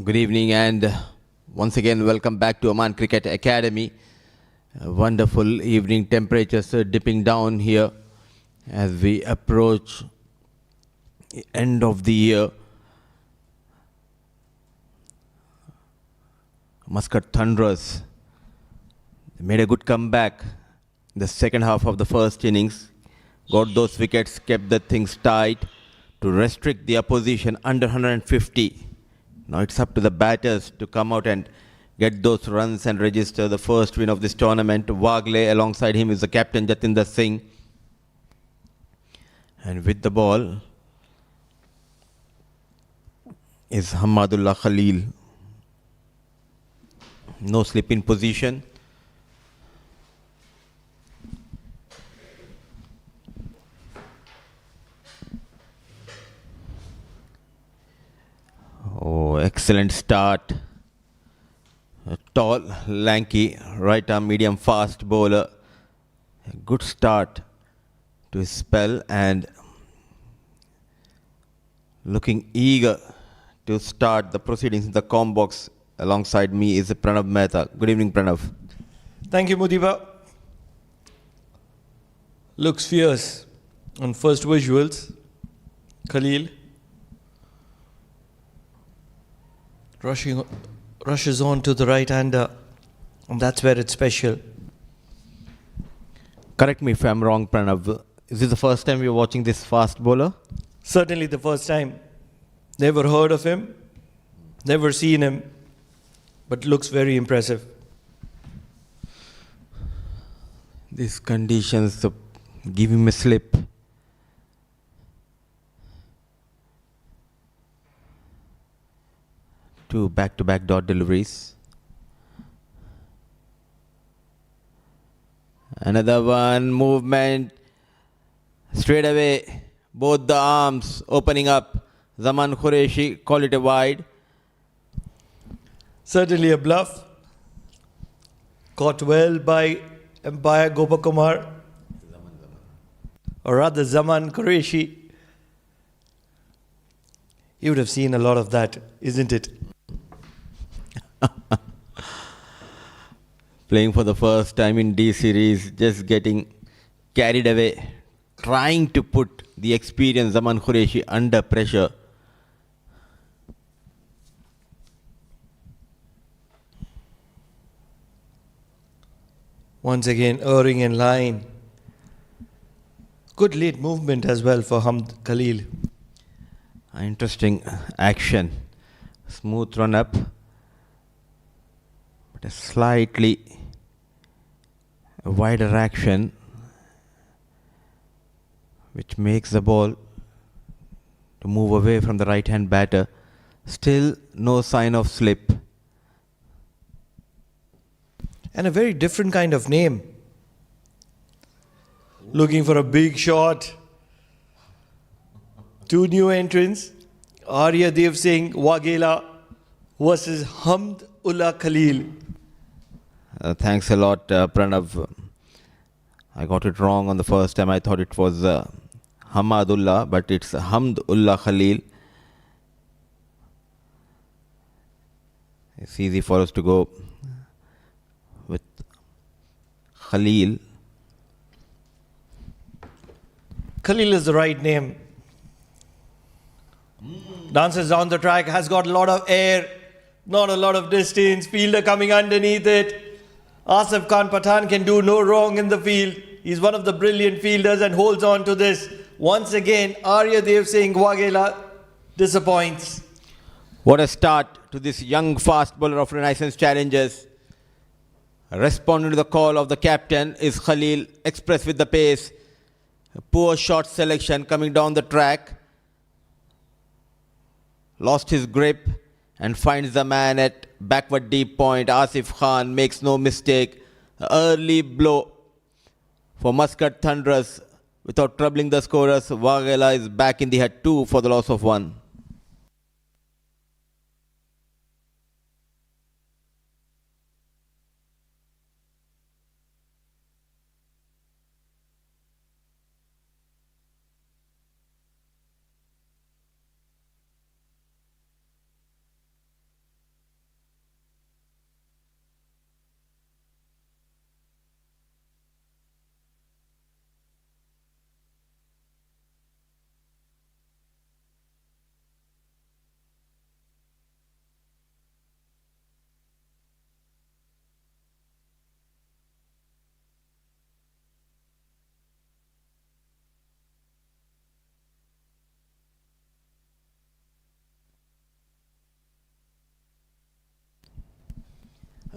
Good evening and once again welcome back to Oman Cricket Academy. A wonderful evening, temperatures dipping down here as we approach the end of the year. Muscat Thunders made a good comeback in the second half of the first innings. Got those wickets, kept the things tight to restrict the opposition under 150. Now it's up to the batters to come out and get those runs and register the first win of this tournament. Wagle, alongside him is the captain Jatinder Singh. And with the ball is Hamadullah Khalil. No slip in position. Oh, excellent start. A tall, lanky, right arm medium fast bowler. A good start to his spell and looking eager to start the proceedings in the com box. Alongside me is Pranav Mehta. Good evening, Pranav. Thank you, Mudiba. Looks fierce on first visuals. Khalil rushes on to the right-hander, and that's where it's special. Correct me if I'm wrong, Pranav. Is this the first time you're watching this fast bowler? Certainly the first time. Never heard of him, never seen him, but looks very impressive. These conditions give him a slip. Two back-to-back dot deliveries. Another one, movement. Straight away, both the arms opening up. Zaman Qureshi call it a wide. Certainly a bluff. Caught well by umpire Gopakumar. Or rather Zaman Qureshi. You would have seen a lot of that, isn't it? Playing for the first time in D series, just getting carried away, trying to put the experienced Zaman Qureshi under pressure. Once again, erring in line. Good late movement as well for Hamd Khalil. Interesting action. Smooth run up, but a slightly wider action, which makes the ball to move away from the right hand batter. Still no sign of slip. And a very different kind of name. Looking for a big shot. Two new entrants. Arya Dev Singh Waghela versus Hamdullah Khalil. Thanks a lot, Pranav. I got it wrong on the first time. I thought it was Hamadullah, but it's Hamdullah Khalil. It's easy for us to go with Khalil. Khalil is the right name. Dances down the track, has got a lot of air, not a lot of distance, fielder coming underneath it. Asif Khan Pathan can do no wrong in the field. He's one of the brilliant fielders and holds on to this. Once again, Arya Dev Singh Waghela disappoints. What a start to this young fast bowler of Renaissance Challengers. Responding to the call of the captain is Khalil, express with the pace. A poor shot selection coming down the track. Lost his grip and finds the man at backward deep point. Asif Khan makes no mistake. Early blow for Muscat Thunders without troubling the scorers. Waghela is back in the head 2 for the loss of 1.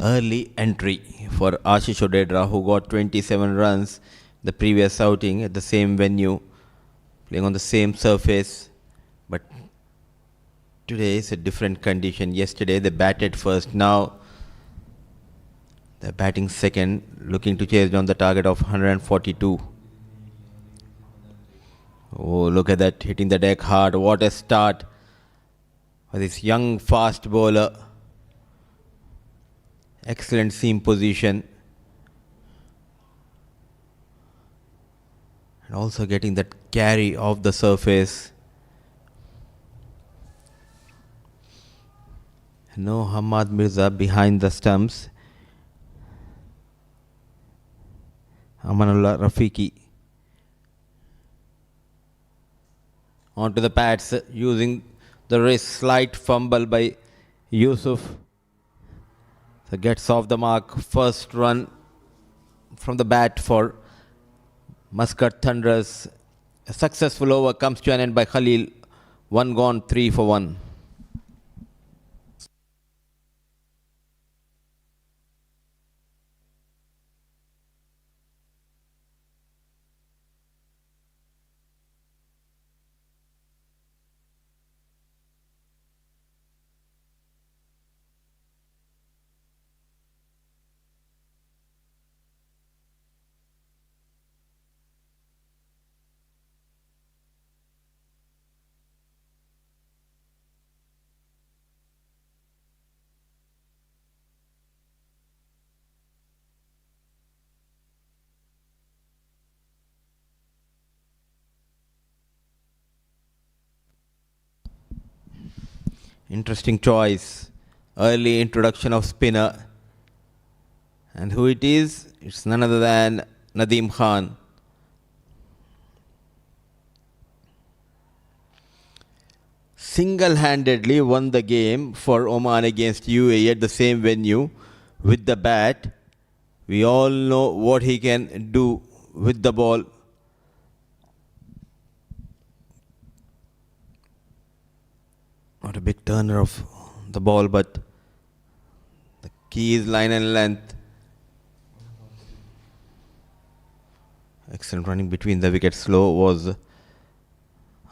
early entry for Ashish Odedra, who got 27 runs the previous outing at the same venue, playing on the same surface. But today is a different condition. Yesterday they batted first. Now they're batting second, looking to chase down the target of 142. Oh, look at that, hitting the deck hard. What a start for this young fast bowler. Excellent seam position. And also getting that carry off the surface. No Hamad Mirza behind the stumps. Amanullah Rafiqi onto the pads, using the wrist, slight fumble by Yusuf. So gets off the mark. First run from the bat for Muscat Thunders. A successful over comes to an end by Khalil. 1 gone, 3 for 1. Interesting choice. Early introduction of spinner. And who it is? It's none other than Nadeem Khan. Single-handedly won the game for Oman against UAE at the same venue with the bat. We all know what he can do with the ball. Not a big turner of the ball, but the key is line and length. Excellent running between the wickets. Slow was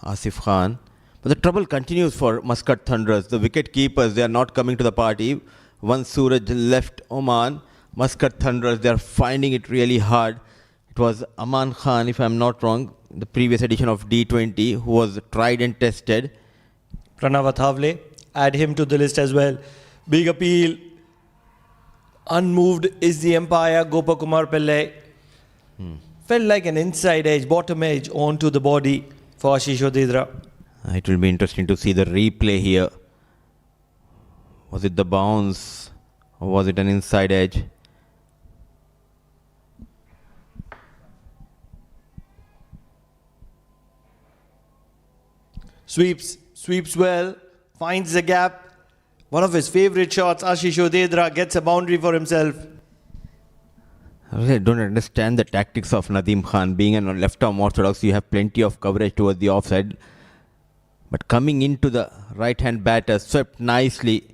Asif Khan. But the trouble continues for Muscat Thunders. The wicket keepers, they are not coming to the party. Once Suraj left Oman, Muscat Thunders, they are finding it really hard. It was Aman Khan, if I am not wrong, the previous edition of D20, who was tried and tested. Pranav Athavale, add him to the list as well. Big appeal. Unmoved is the umpire, Gopakumar Pillai. Felt like an inside edge, bottom edge onto the body for Ashish Odedra. It will be interesting to see the replay here. Was it the bounce or was it an inside edge? Sweeps well, finds the gap. One of his favourite shots, Ashish Odedra gets a boundary for himself. I really don't understand the tactics of Nadeem Khan. Being a left-arm orthodox, you have plenty of coverage towards the offside. But coming into the right-hand batter, swept nicely.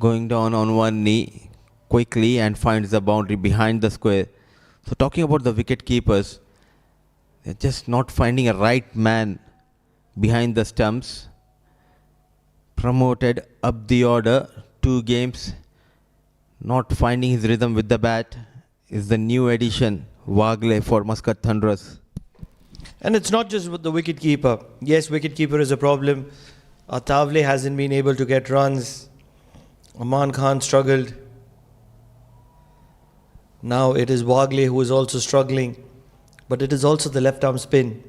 Going down on one knee quickly and finds the boundary behind the square. So talking about the wicket keepers, they're just not finding a right man behind the stumps. Promoted up the order, 2 games. Not finding his rhythm with the bat is the new addition, Wagle, for Muscat Thunders. And it's not just with the wicketkeeper. Yes, wicketkeeper is a problem. Athavale hasn't been able to get runs. Aman Khan struggled. Now it is Wagle who is also struggling. But it is also the left arm spin.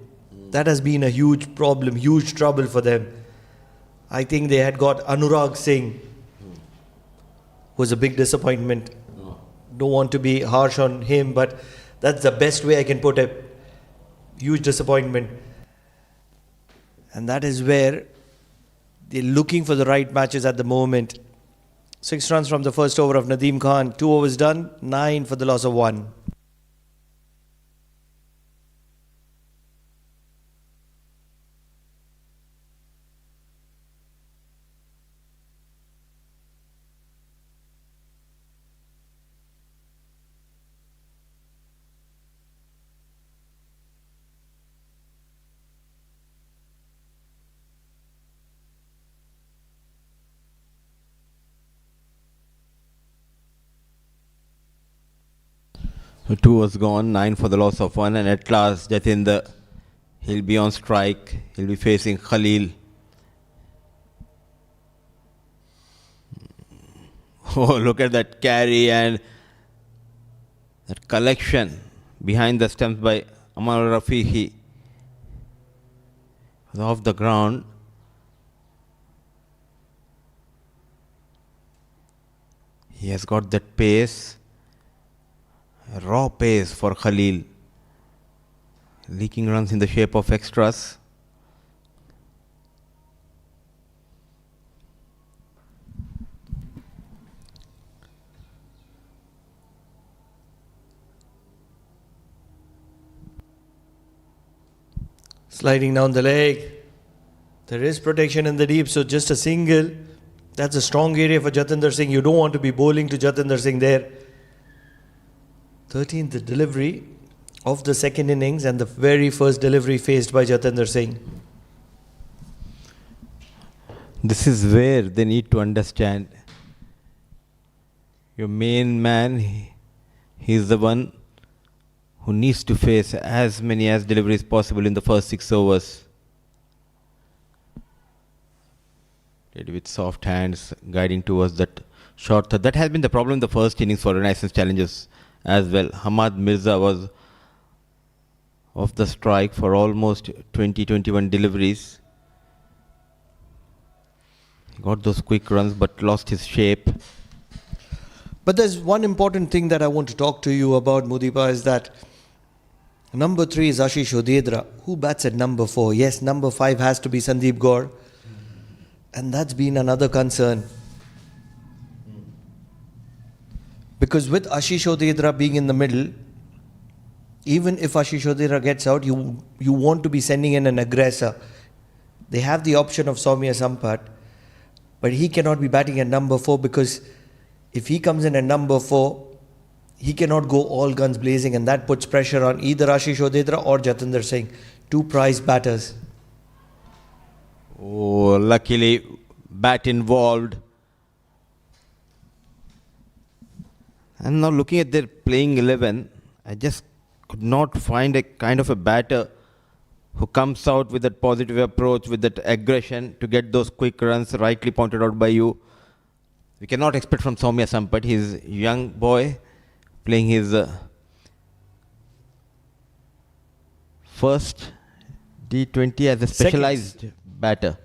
That has been a huge problem, huge trouble for them. I think they had got Anurag Singh, was a big disappointment. Don't want to be harsh on him, but that's the best way I can put it. Huge disappointment. And that is where they're looking for the right matches at the moment. 6 runs from the first over of Nadeem Khan. 2 overs done, 9 for the loss of 1. 2 was gone, 9 for the loss of 1, and at last Jatinder, he'll be on strike. He'll be facing Khalil. Oh, look at that carry and that collection behind the stumps by Amar Rafiqi. Off the ground. He has got that pace, raw pace for Khalil. Leaking runs in the shape of extras. Sliding down the leg. There is protection in the deep, so just a single. That's a strong area for Jatinder Singh. You don't want to be bowling to Jatinder Singh there. 13th delivery of the second innings and the very first delivery faced by Jatinder Singh. This is where they need to understand. Your main man, he is the one who needs to face as many as deliveries possible in the first 6 overs. Played with soft hands, guiding towards that short third. That has been the problem in the first innings for Renaissance Challengers as well. Hamad Mirza was off the strike for almost 20-21 deliveries. He got those quick runs but lost his shape. But there's one important thing that I want to talk to you about, Mudipa, is that number 3 is Ashish Odedra, who bats at number 4. Yes, number 5 has to be Sandeep Gaur. And that's been another concern. Because with Ashish Odedra being in the middle, even if Ashish Odedra gets out, you want to be sending in an aggressor. They have the option of Soumya Sampat, but he cannot be batting at number 4 because if he comes in at number 4, he cannot go all guns blazing, and that puts pressure on either Ashish Odedra or Jatinder Singh, 2 prized batters. Oh, luckily, bat involved. And now looking at their playing 11, I just could not find a kind of a batter who comes out with that positive approach, with that aggression to get those quick runs, rightly pointed out by you. We cannot expect from Soumya Sampat. He's a young boy playing his first D20 as a specialized batter.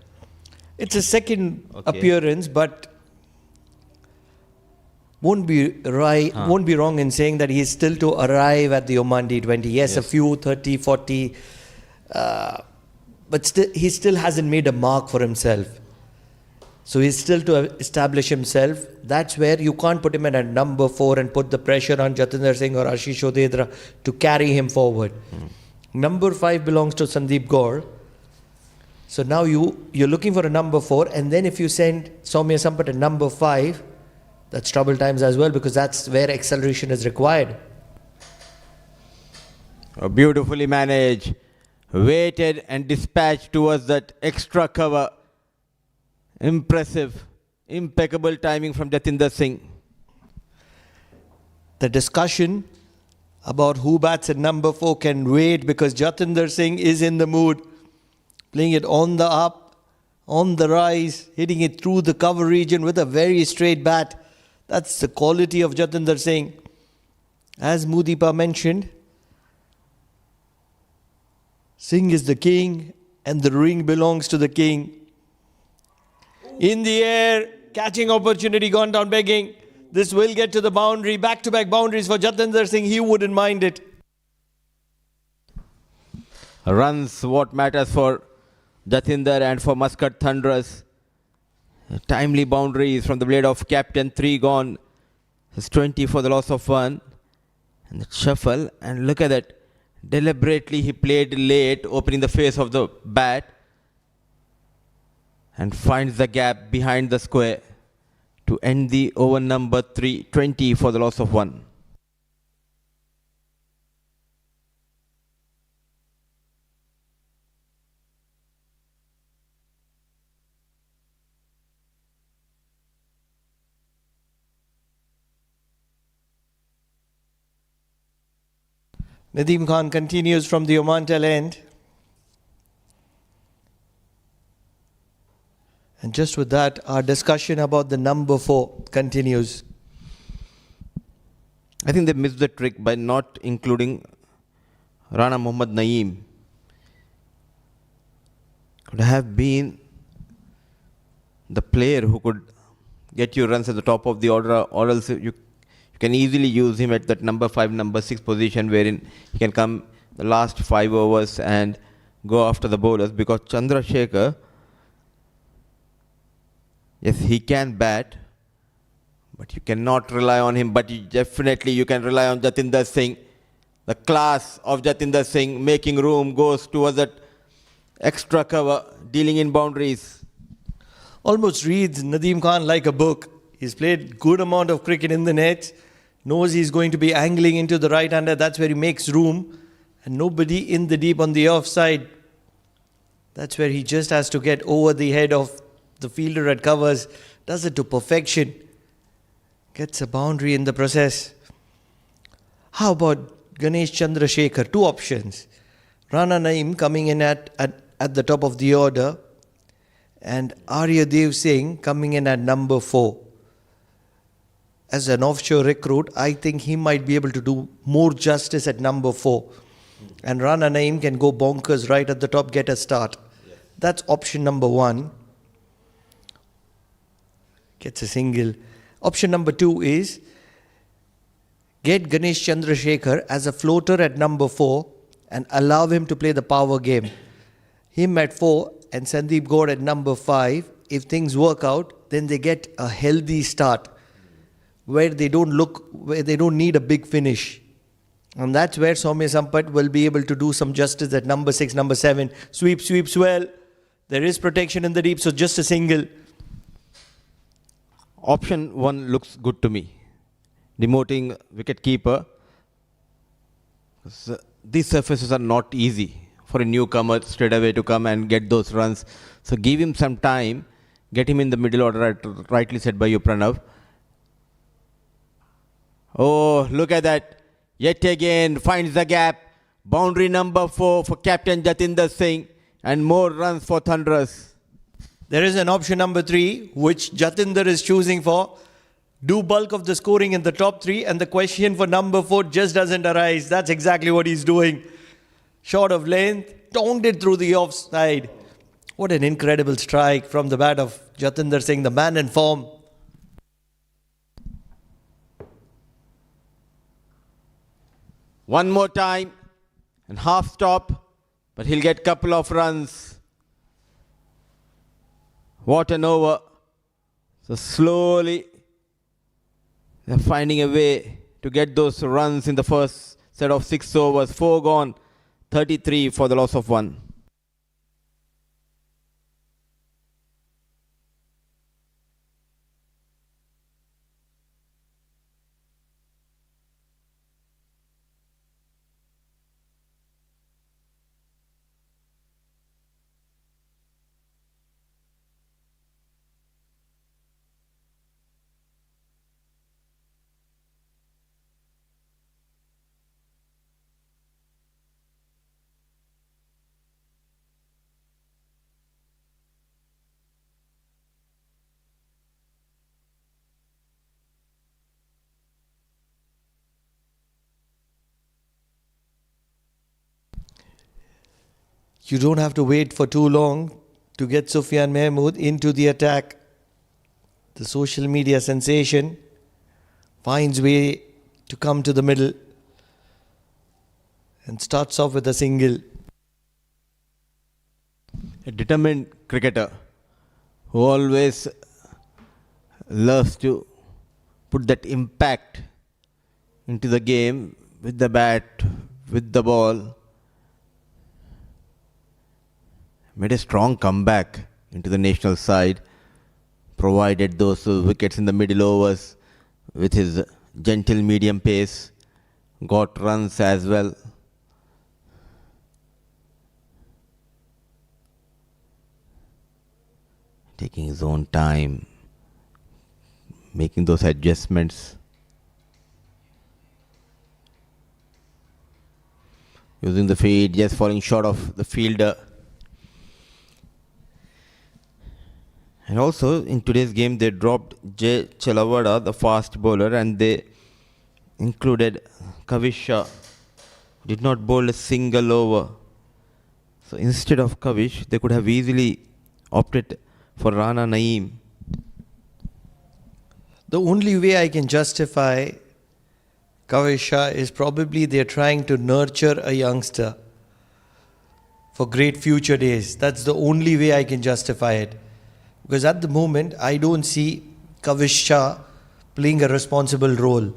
It's a second appearance, but won't be wrong in saying that he's still to arrive at the Oman D20. Yes, a few 30, 40, but he still hasn't made a mark for himself. So he's still to establish himself. That's where you can't put him in at number 4 and put the pressure on Jatinder Singh or Ashish Odedra to carry him forward. Number 5 belongs to Sandeep Gaur. So now you're looking for a number 4, and then if you send Soumya Sampat at number 5, that's trouble times as well, because that's where acceleration is required. Beautifully managed. Waited and dispatched towards that extra cover. Impressive, impeccable timing from Jatinder Singh. The discussion about who bats at number 4 can wait, because Jatinder Singh is in the mood. Playing it on the up, on the rise, hitting it through the cover region with a very straight bat. That's the quality of Jatinder Singh. As Mudipa mentioned, Singh is the king and the ring belongs to the king. In the air, catching opportunity, gone down begging. This will get to the boundary, back-to-back boundaries for Jatinder Singh. He wouldn't mind it. Runs what matters for Jatinder and for Muscat Thunders. Timely boundaries from the blade of captain. 3 gone. It's 20 for the loss of 1. And the shuffle. And look at that. Deliberately he played late, opening the face of the bat. And finds the gap behind the square to end the over number 3. 20 for the loss of 1. Nadeem Khan continues from the Oman tail end. And just with that, our discussion about the number 4 continues. I think they missed the trick by not including Rana Mohammad Naeem. Could have been the player who could get you runs at the top of the order, or else you can easily use him at that number 5, number 6 position, wherein he can come the last 5 overs and go after the bowlers, because Chandrasekhar, yes, he can bat, but you cannot rely on him. But you can rely on Jatinder Singh. The class of Jatinder Singh, making room, goes towards that extra cover, dealing in boundaries. Almost reads Nadeem Khan like a book. He's played good amount of cricket in the nets, knows he's going to be angling into the right-hander. That's where he makes room. And nobody in the deep on the offside. That's where he just has to get over the head of the fielder at covers. Does it to perfection. Gets a boundary in the process. How about Ganesh Chandrasekhar? 2 options. Rana Naeem coming in at the top of the order, and Aryadev Singh coming in at number 4. As an offshore recruit, I think he might be able to do more justice at number 4. And Rana Naeem can go bonkers right at the top, get a start. Yes. That's option number 1. Gets a single. Option number 2 is get Ganesh Chandrasekhar as a floater at number 4 and allow him to play the power game. Him at 4 and Sandeep Gaur at number 5. If things work out, then they get a healthy start where they don't need a big finish. And that's where Soumya Sampat will be able to do some justice at number 6, number 7. Sweeps well. There is protection in the deep, so just a single. Option 1 looks good to me. Demoting wicket keeper. These surfaces are not easy for a newcomer straight away to come and get those runs. So give him some time, get him in the middle order, rightly said by you, Pranav. Oh, look at that. Yet again, finds the gap. Boundary number 4 for Captain Jatinder Singh, and more runs for Thunders. There is an option number 3, which Jatinder is choosing for. Do bulk of the scoring in the top 3, and the question for number 4 just doesn't arise. That's exactly what he's doing. Short of length, tongued it through the offside. What an incredible strike from the bat of Jatinder Singh, the man in form. One more time, and half stop, but he'll get couple of runs. What an over. So slowly, they're finding a way to get those runs in the first set of 6 overs. 4 gone, 33 for the loss of 1. You don't have to wait for too long to get Sufyan Mahmood into the attack. The social media sensation finds way to come to the middle and starts off with a single. A determined cricketer who always loves to put that impact into the game with the bat, with the ball. Made a strong comeback into the national side, provided those wickets in the middle overs with his gentle medium pace, got runs as well. Taking his own time, making those adjustments. using the feed, just falling short of the fielder. And also in today's game they dropped Jay Chelavada, the fast bowler, and they included Kavish, did not bowl a single over. So instead of Kavish, they could have easily opted for Rana Naeem. The only way I can justify Kavisha is probably they're trying to nurture a youngster for great future days. That's the only way I can justify it. Because at the moment, I don't see Kavisha playing a responsible role.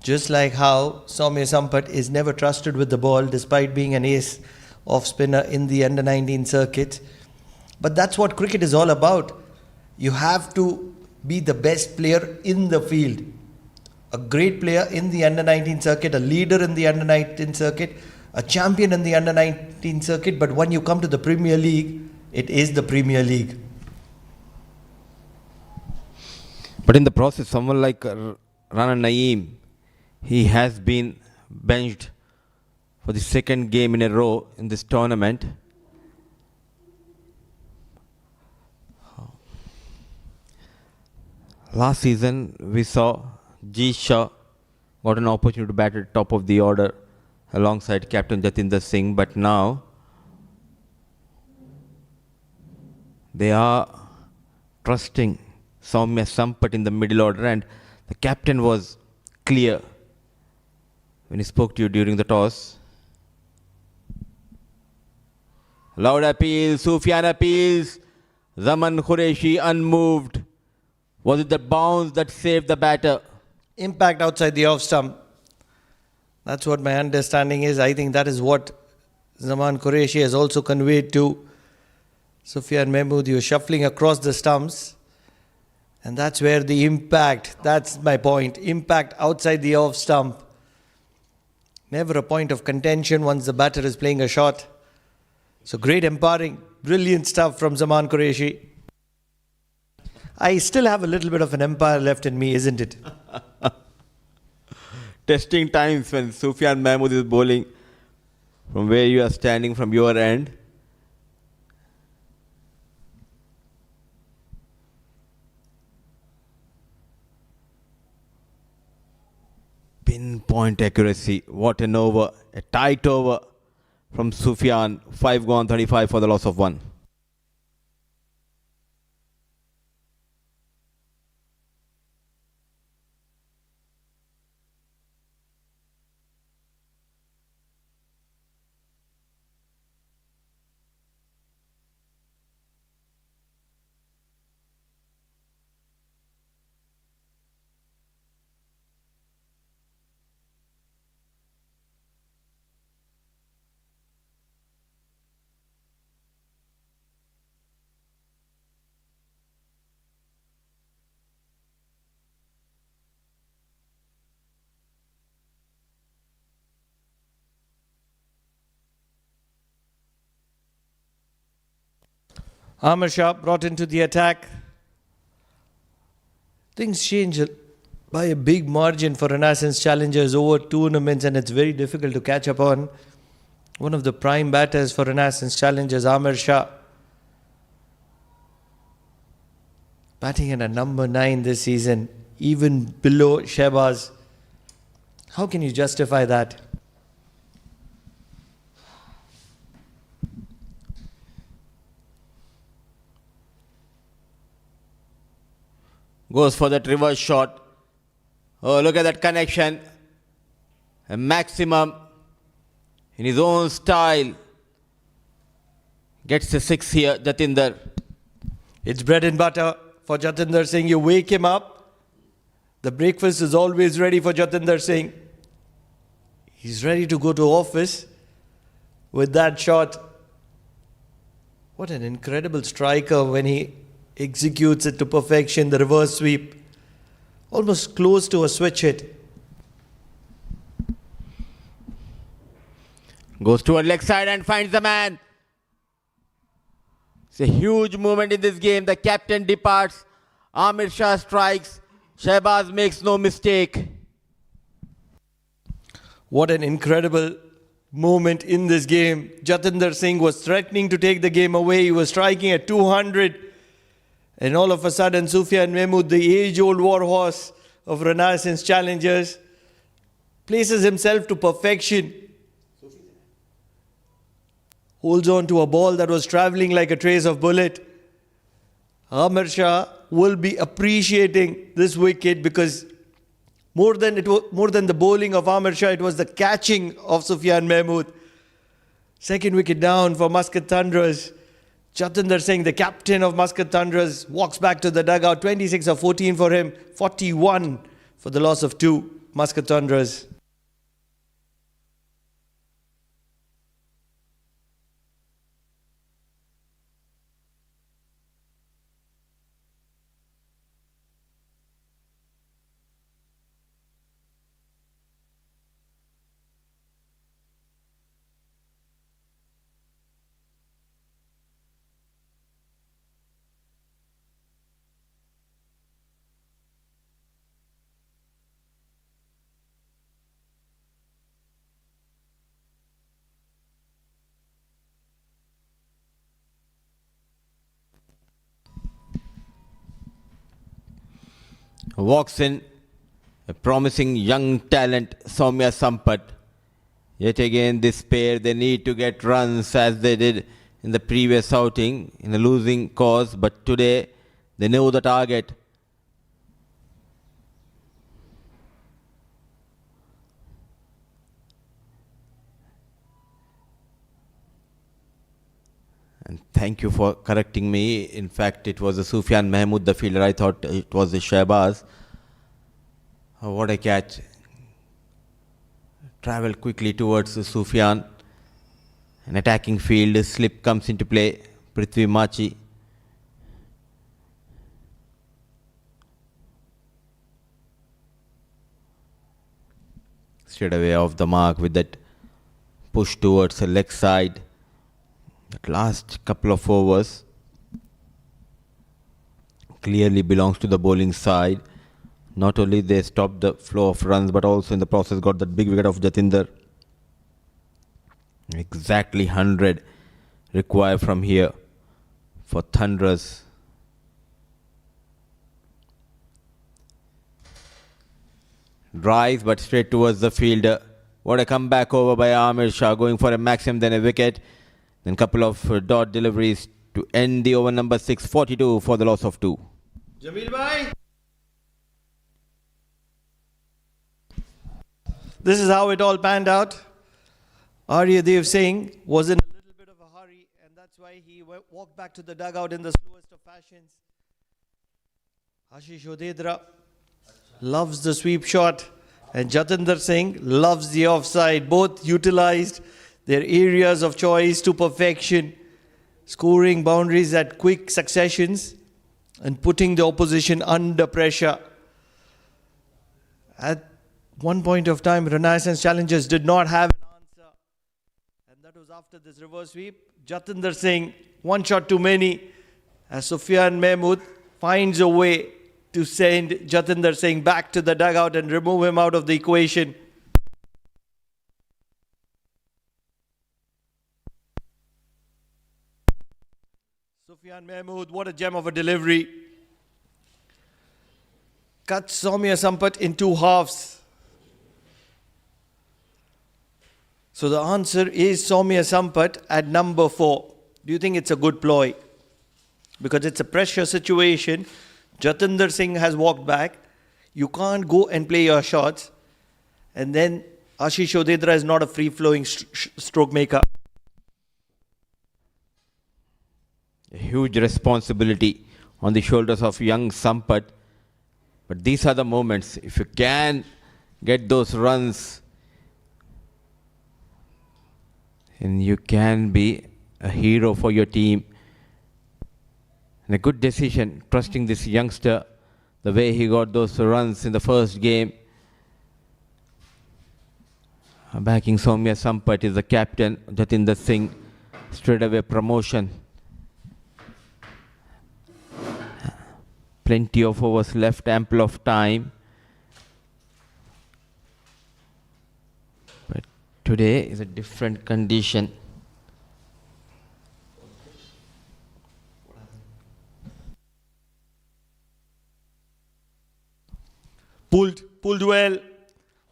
Just like how Soumya Sampat is never trusted with the ball despite being an ace off spinner in the under-19 circuit. But that's what cricket is all about. You have to be the best player in the field. A great player in the under-19 circuit, a leader in the under-19 circuit, a champion in the under-19 circuit. But when you come to the Premier League, it is the Premier League. But in the process, someone like Rana Naeem, he has been benched for the second game in a row in this tournament. Last season, we saw G. Shah got an opportunity to bat at top of the order alongside Captain Jatinder Singh, but now they are trusting Soumya Sampat in the middle order, and the captain was clear when he spoke to you during the toss. Loud appeal, Sufyan appeals, Zaman Qureshi unmoved. Was it the bounce that saved the batter? Impact outside the off stump. That's what my understanding is. I think that is what Zaman Qureshi has also conveyed to Sufyan Mahmood. He was shuffling across the stumps. And that's where the impact, that's my point. Impact outside the off stump. Never a point of contention once the batter is playing a shot. So great umpiring. Brilliant stuff from Zaman Qureshi. I still have a little bit of an umpire left in me, isn't it? Testing times when Sufyan Mahmood is bowling from where you are standing from your end. Pinpoint accuracy. What an over. A tight over from Sufyan. 5 gone, 35 for the loss of 1. Amar Shah brought into the attack. Things change by a big margin for Renaissance challengers over tournaments, and it's very difficult to catch up on. One of the prime batters for Renaissance challengers, Amar Shah, batting at a number 9 this season, even below Shehbaz. How can you justify that? Goes for that reverse shot. Oh, look at that connection. A maximum in his own style. Gets the 6 here, Jatinder. It's bread and butter for Jatinder Singh. You wake him up. The breakfast is always ready for Jatinder Singh. He's ready to go to office with that shot. What an incredible striker when he executes it to perfection, the reverse sweep. Almost close to a switch hit. Goes toward leg side and finds the man. It's a huge moment in this game. The captain departs. Amir Shah strikes. Shehbaz makes no mistake. What an incredible moment in this game. Jatinder Singh was threatening to take the game away. He was striking at 200. And all of a sudden, Sufyan Mahmood, the age-old warhorse of Renaissance challengers, places himself to perfection. Holds on to a ball that was travelling like a trace of bullet. Amir Shah will be appreciating this wicket because more than the bowling of Amir Shah, it was the catching of Sufyan Mahmood. Second wicket down for Muscat Thunders. Jatinder Singh, the captain of Muscat Thunders, walks back to the dugout. 26 of 14 for him, 41 for the loss of 2. Muscat Thunders. Walks in a promising young talent, Soumya Sampath. Yet again, this pair, they need to get runs as they did in the previous outing in a losing cause. But today, they know the target. And thank you for correcting me. In fact, it was a Sufyan Mahmood, the fielder. I thought it was a Shahbaz. Oh, what a catch. Travel quickly towards Sufyan. An attacking field. Slip comes into play. Prithvi Machi. Straight away off the mark with that push towards the leg side. That last couple of overs clearly belongs to the bowling side. Not only they stopped the flow of runs, but also in the process got that big wicket of Jatinder. Exactly 100 required from here for Thunders. Drives, but straight towards the fielder. What a comeback over by Amir Shah, going for a maximum, then a wicket. Then couple of dot deliveries to end the over number 6, 42 for the loss of 2. Jamil bhai. This is how it all panned out. Aryadev Singh was in a little bit of a hurry, and that's why he walked back to the dugout in the slowest of fashions. Ashish Odedra loves the sweep shot, and Jatinder Singh loves the offside. Both utilized their areas of choice to perfection, scoring boundaries at quick successions and putting the opposition under pressure. At one point of time, Renaissance challengers did not have an answer, and that was after this reverse sweep. Jatinder Singh, one shot too many, as Sufyan Mahmood finds a way to send Jatinder Singh back to the dugout and remove him out of the equation. Sufyan Mahmood, what a gem of a delivery. Cuts Soumya Sampath in 2 halves. So the answer is Soumya Sampath at number 4. Do you think it's a good ploy? Because it's a pressure situation. Jatinder Singh has walked back. You can't go and play your shots. And then Ashish Odedra is not a free-flowing stroke maker. A huge responsibility on the shoulders of young Sampath. But these are the moments. If you can get those runs, and you can be a hero for your team. And a good decision, trusting this youngster, the way he got those runs in the first game. Backing Soumya Sampath is the captain, Jatinder Singh. Straight away promotion. Plenty of overs left, ample of time. today is a different condition. Pulled well.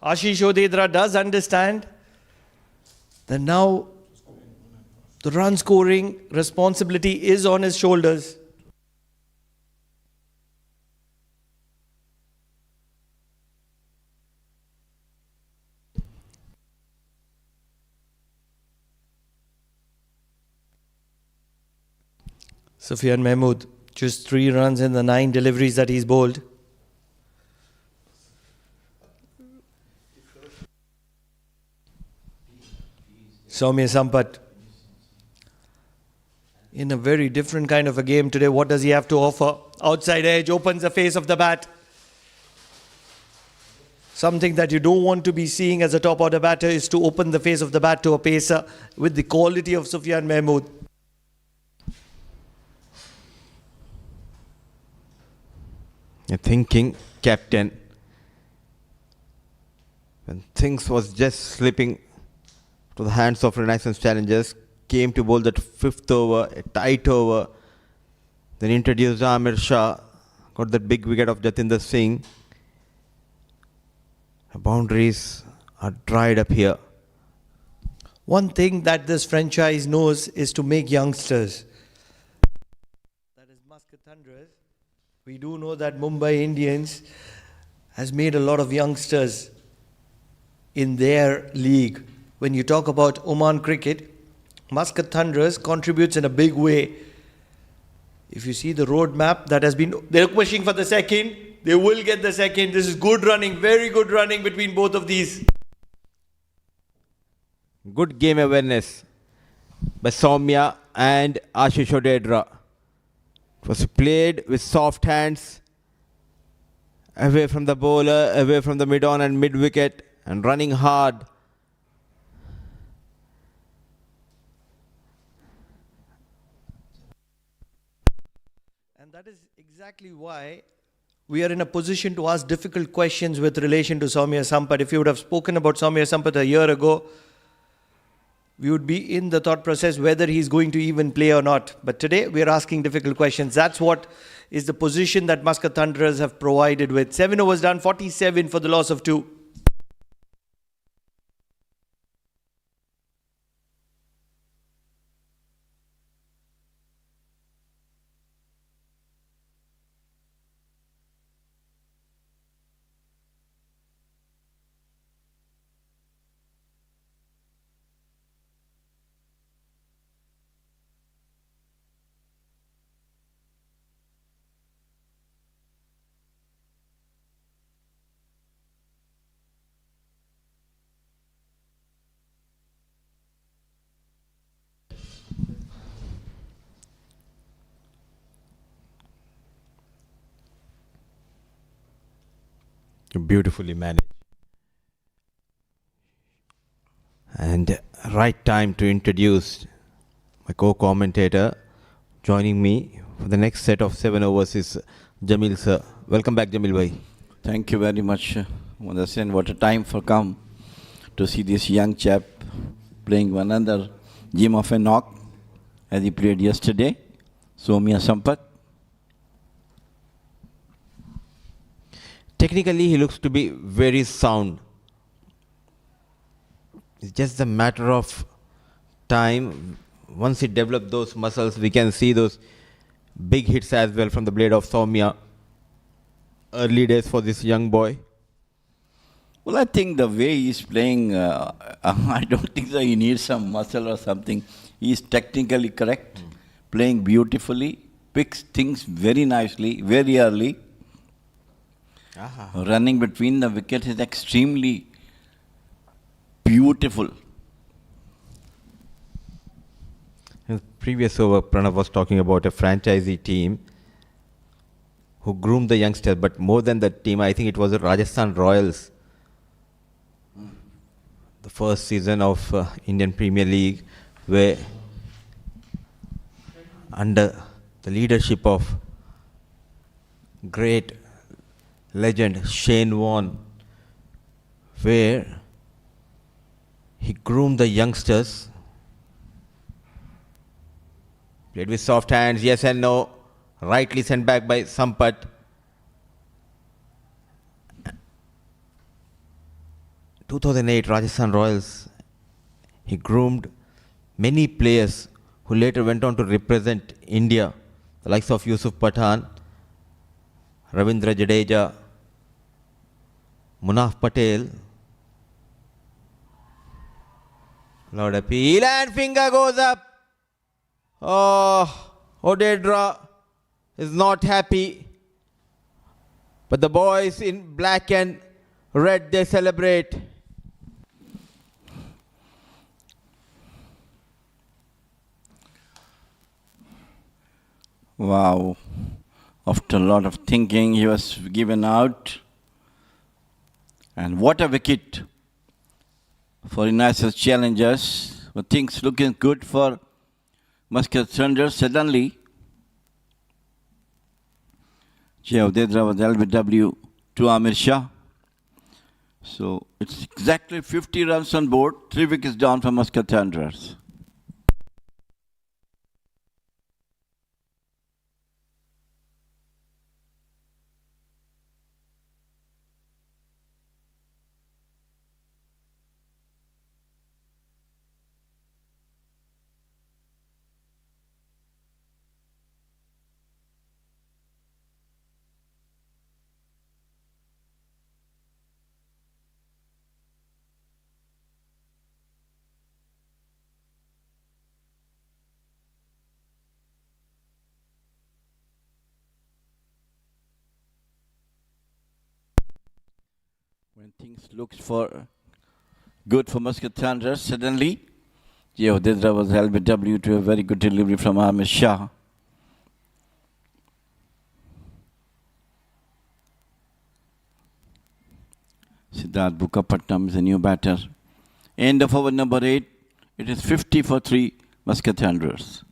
Ashish Odedra does understand that now the run scoring responsibility is on his shoulders. Sufyan Mahmood, just 3 runs in the 9 deliveries that he's bowled. Soumya Sampat, in a very different kind of a game today. What does he have to offer? Outside edge, opens the face of the bat. Something that you don't want to be seeing as a top order batter is to open the face of the bat to a pacer with the quality of Sufyan Mahmood. You're thinking, captain, when things was just slipping to the hands of Renaissance challengers, came to bowl that 5th over, a tight over, then introduced Amir Shah, got that big wicket of Jatinder Singh. The boundaries are dried up here. One thing that this franchise knows is to make youngsters. That is Muscat Thunders. We do know that Mumbai Indians has made a lot of youngsters in their league. When you talk about Oman Cricket, Muscat Thunders contributes in a big way. If you see the roadmap that has been, they're pushing for the second, they will get the second. This is good running, very good running between both of these. Good game awareness by Soumya and Ashish Odedra. It was played with soft hands, away from the bowler, away from the mid-on and mid-wicket, and running hard. And that is exactly why we are in a position to ask difficult questions with relation to Soumya Sampat. If you would have spoken about Soumya Sampat a year ago, we would be in the thought process whether he's going to even play or not. But today we are asking difficult questions. That's what is the position that Muscat Thunders have provided with. 7 overs done, 47 for the loss of 2. Beautifully managed. And right time to introduce my co-commentator. Joining me for the next set of 7 overs is Jamil sir. Welcome back, Jamil bhai. Thank you very much. Understand what a time for come to see this young chap playing one another gem of a knock as he played yesterday. Soumya Sampat. Technically, he looks to be very sound. It's just a matter of time. Once he develops those muscles, we can see those big hits as well from the blade of Soumya. Early days for this young boy. Well, I think the way he's playing, I don't think so he needs some muscle or something. He's technically correct, playing beautifully, picks things very nicely, very early. Running between the wickets is extremely beautiful. In the previous over, Pranav was talking about a franchisee team who groomed the youngsters, but more than that team, I think it was the Rajasthan Royals. The first season of Indian Premier League, where under the leadership of great legend Shane Warne, where He groomed the youngsters. Played with soft hands, yes and no. Rightly sent back by Sampat. In 2008 Rajasthan Royals, he groomed many players who later went on to represent India, the likes of Yusuf Pathan, Ravindra Jadeja, Munaf Patel. Lord appeal and finger goes up. Oh, Odedra is not happy. But the boys in black and red, they celebrate. Wow. After a lot of thinking, he was given out. And what a wicket for United challengers. But things looking good for Muscat Thunders. Suddenly, Javdedra was LBW to Amir Shah. So it's exactly 50 runs on board, 3 wickets down for Muscat Thunders. When things looked for good for Muscat Thunders, suddenly Javdedra was LBW to a very good delivery from Amir Shah. Siddharth Bukapatnam is a new batter. End of over number 8. It is 50 for 3 Muscat Thunders.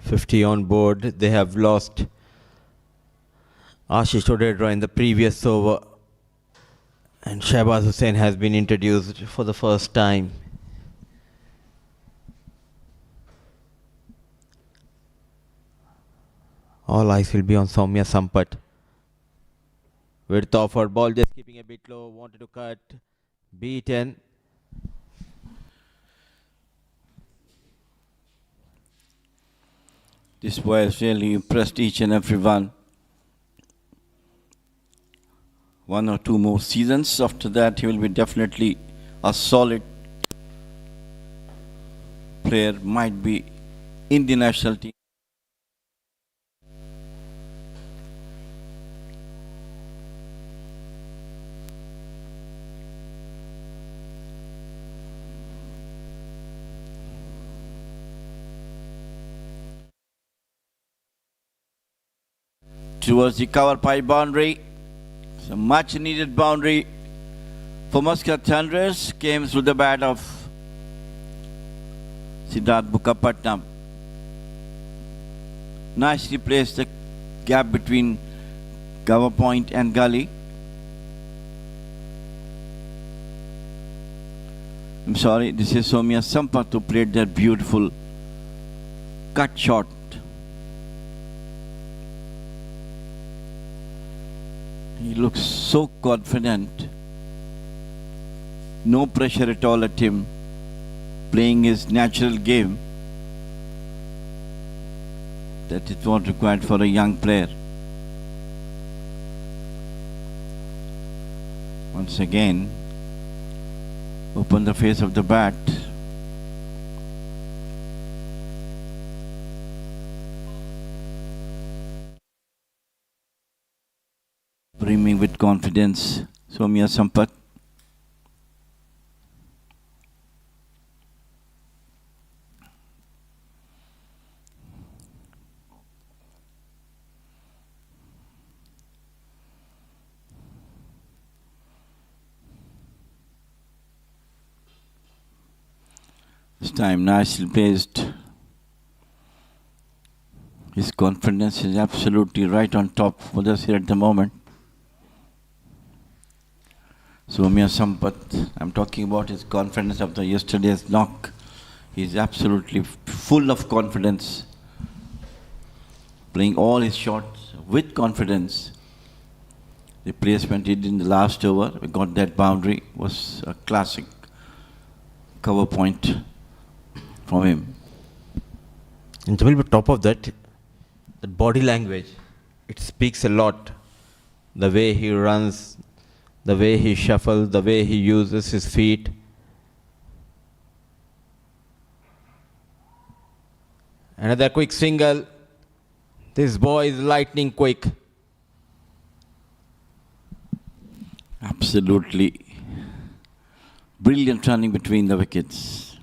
.50 on board. They have lost Ashish Odedra in the previous over. And Shahbaz Hussain has been introduced for the first time. All eyes will be on Soumya Sampat. Width offered, ball just keeping a bit low, wanted to cut, beaten. This boy has really impressed each and every one. 1 or 2 more seasons. After that, he will be definitely a solid player, might be in the national team. Towards the cover pipe boundary. It's a much needed boundary for Muscat Thunders. Came through the bat of Siddharth Bukapatnam. Nicely placed the gap between cover point and gully. I'm sorry, this is Soumya Sampat who played that beautiful cut shot. He looks so confident. No pressure at all at him. Playing his natural game. That is what required for a young player. Once again, open the face of the bat. confidence. Soumya Sampath. This time nicely placed. His confidence is absolutely right on top for us here at the moment. Soumya Sampath, I'm talking about his confidence after yesterday's knock. He's absolutely full of confidence, playing all his shots with confidence. The placement he did in the last over, we got that boundary, was a classic cover point from him. And Jamil, top of that body language, it speaks a lot. The way he runs, the way he shuffles, the way he uses his feet. Another quick single. This boy is lightning quick. Absolutely brilliant running between the wickets.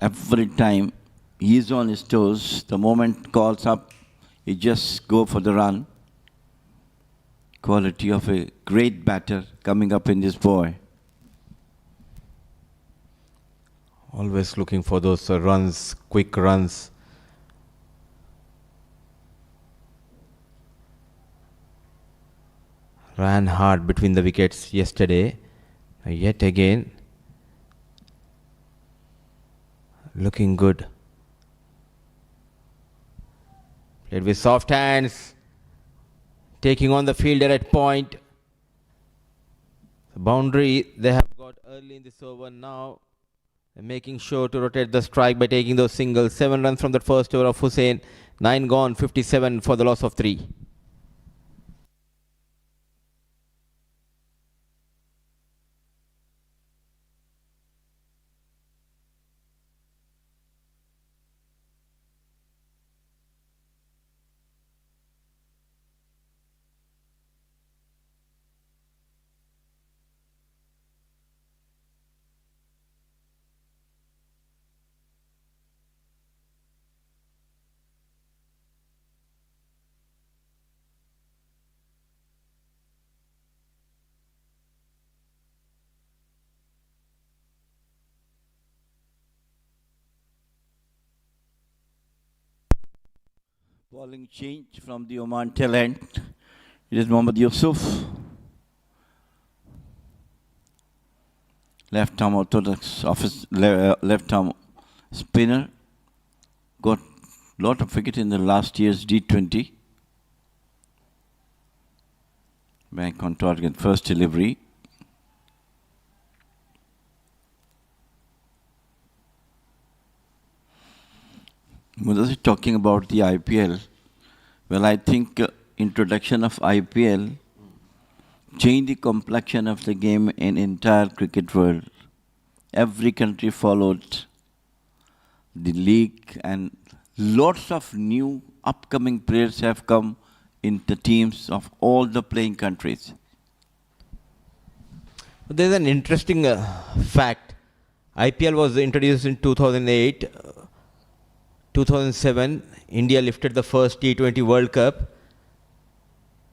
Every time he's on his toes, the moment calls up, he just go for the run. Quality of a great batter coming up in this boy. Always looking for those runs, quick runs. Ran hard between the wickets yesterday. Yet again, looking good. Played with soft hands. Taking on the fielder at point. The boundary they have got early in this over now. They're making sure to rotate the strike by taking those singles. 7 runs from the first over of Hussain. 9 gone, 57 for the loss of 3. Bowling change from the Oman talent. It is Mohammad Yusuf. Left arm orthodox office, left arm spinner. Got lot of wicket in the last year's D20. Bank on target, first delivery. Was talking about the IPL? Well, I think introduction of IPL changed the complexion of the game in entire cricket world. Every country followed the league, and lots of new upcoming players have come in the teams of all the playing countries. There's an interesting fact. IPL was introduced in 2008. 2007, India lifted the first T20 World Cup.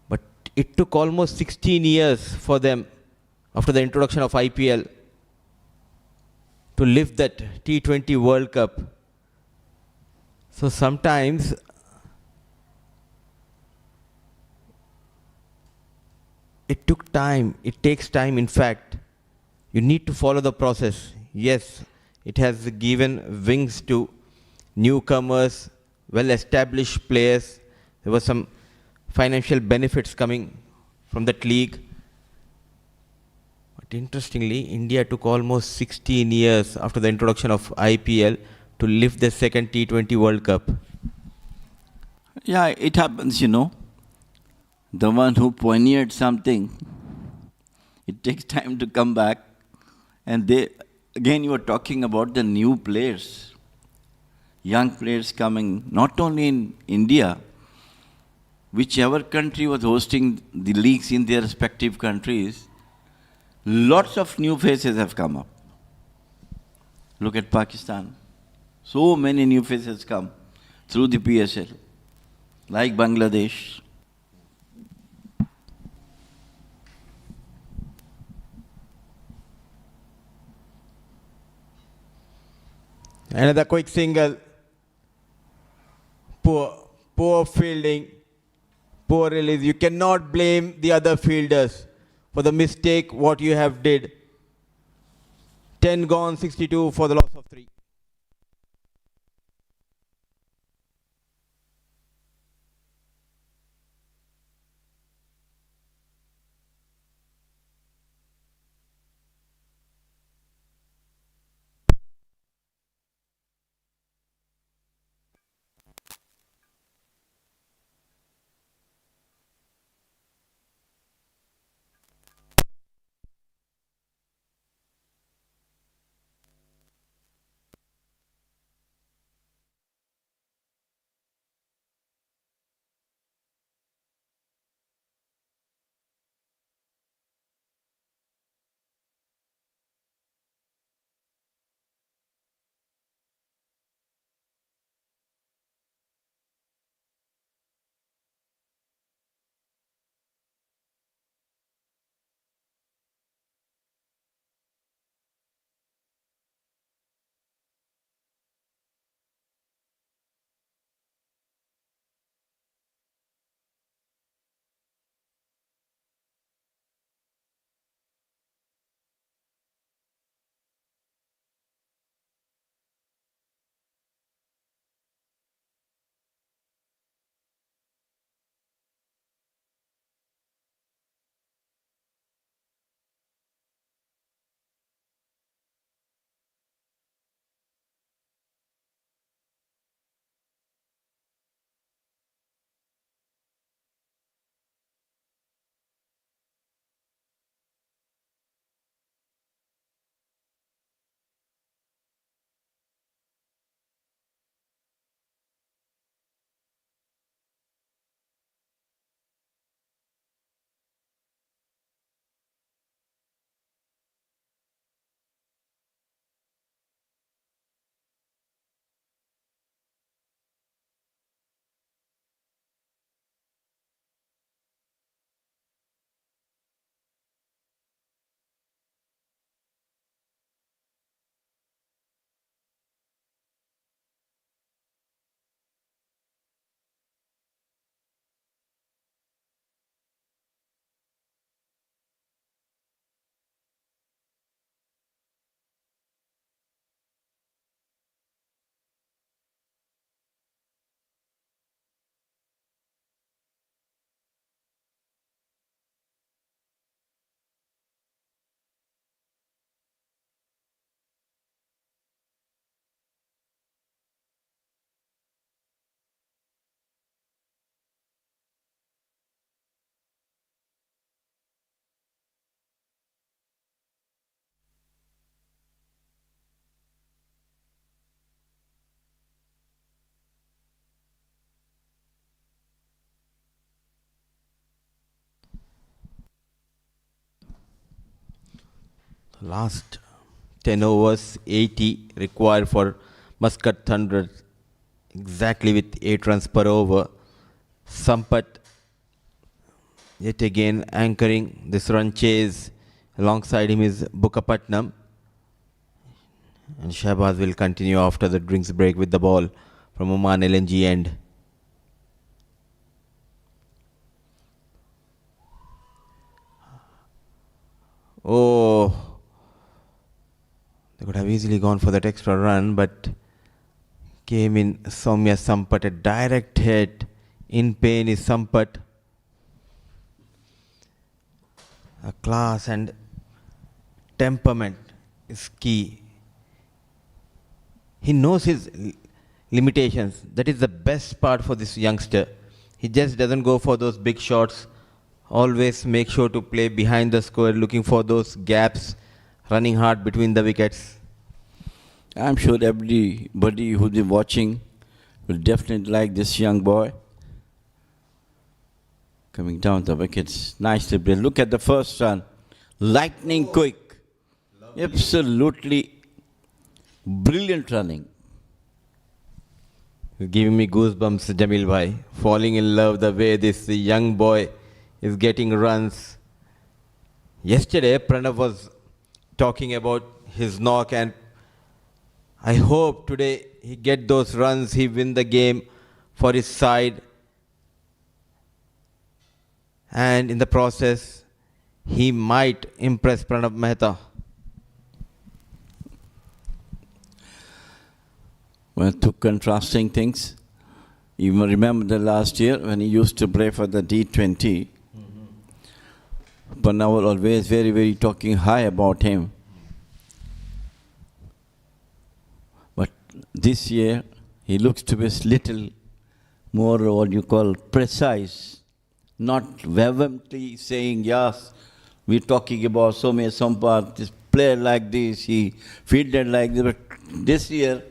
But it took almost 16 years for them, after the introduction of IPL, to lift that T20 World Cup. So sometimes it took time. It takes time, in fact. You need to follow the process. Yes, it has given wings to newcomers, well-established players. There were some financial benefits coming from that league. But interestingly, India took almost 16 years after the introduction of IPL to lift the second T20 World Cup. Yeah, it happens, you know. The one who pioneered something, it takes time to come back. And they, again, you were talking about the new players. Young players coming, not only in India, whichever country was hosting the leagues in their respective countries, lots of new faces have come up. Look at Pakistan. So many new faces come through the PSL, like Bangladesh. Another quick single. Poor fielding, poor release. You cannot blame the other fielders for the mistake what you have did. 10 gone, 62 for the loss of 3. Last 10 overs, 80 required for Muscat Thunders, exactly with 8 runs per over. Sampat yet again anchoring this run chase. Alongside him is Bukapatnam. And Shahbaz will continue after the drinks break with the ball from Oman LNG end. Oh, they could have easily gone for that extra run, but came in Soumya Sampat, a direct hit. In pain is Sampat. A class and temperament is key. He knows his limitations. That is the best part for this youngster. He just doesn't go for those big shots. Always make sure to play behind the square, looking for those gaps, running hard between the wickets. I'm sure everybody who's been watching will definitely like this young boy. Coming down the wickets, nicely played. Look at the first run, lightning quick, absolutely brilliant running. Giving me goosebumps, Jamil bhai. Falling in love the way this young boy is getting runs. Yesterday, Pranav was talking about his knock, and I hope today he get those runs, he win the game for his side. And in the process, he might impress Pranav Mehta. Well, two contrasting things. You may remember the last year when he used to play for the D20. Pranav was always very, very talking high about him. But this year, he looks to be a little more what you call precise. Not vehemently saying, yes, we're talking about so many Sampath, this player like this, he fielded like this. But this year,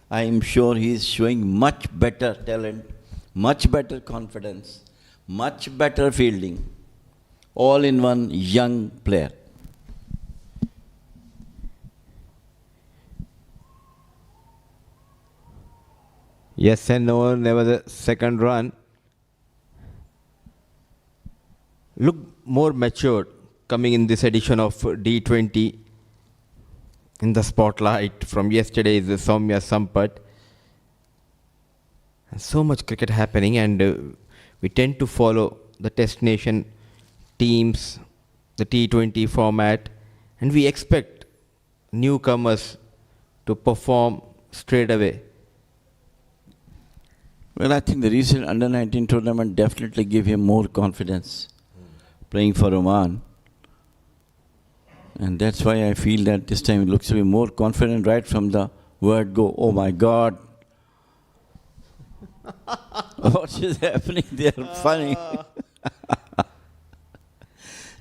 I am sure he is showing much better talent, much better confidence, much better fielding. All in one young player. Yes and no, never the second run. Look more matured coming in this edition of D20 in the spotlight from yesterday's Soumya Sampath. And so much cricket happening, and we tend to follow the Test Nation teams, the T20 format, and we expect newcomers to perform straight away. Well, I think the recent under-19 tournament definitely gave him more confidence playing for Oman. And that's why I feel that this time he looks to be more confident right from the word go. Oh my God. What is happening there? Funny.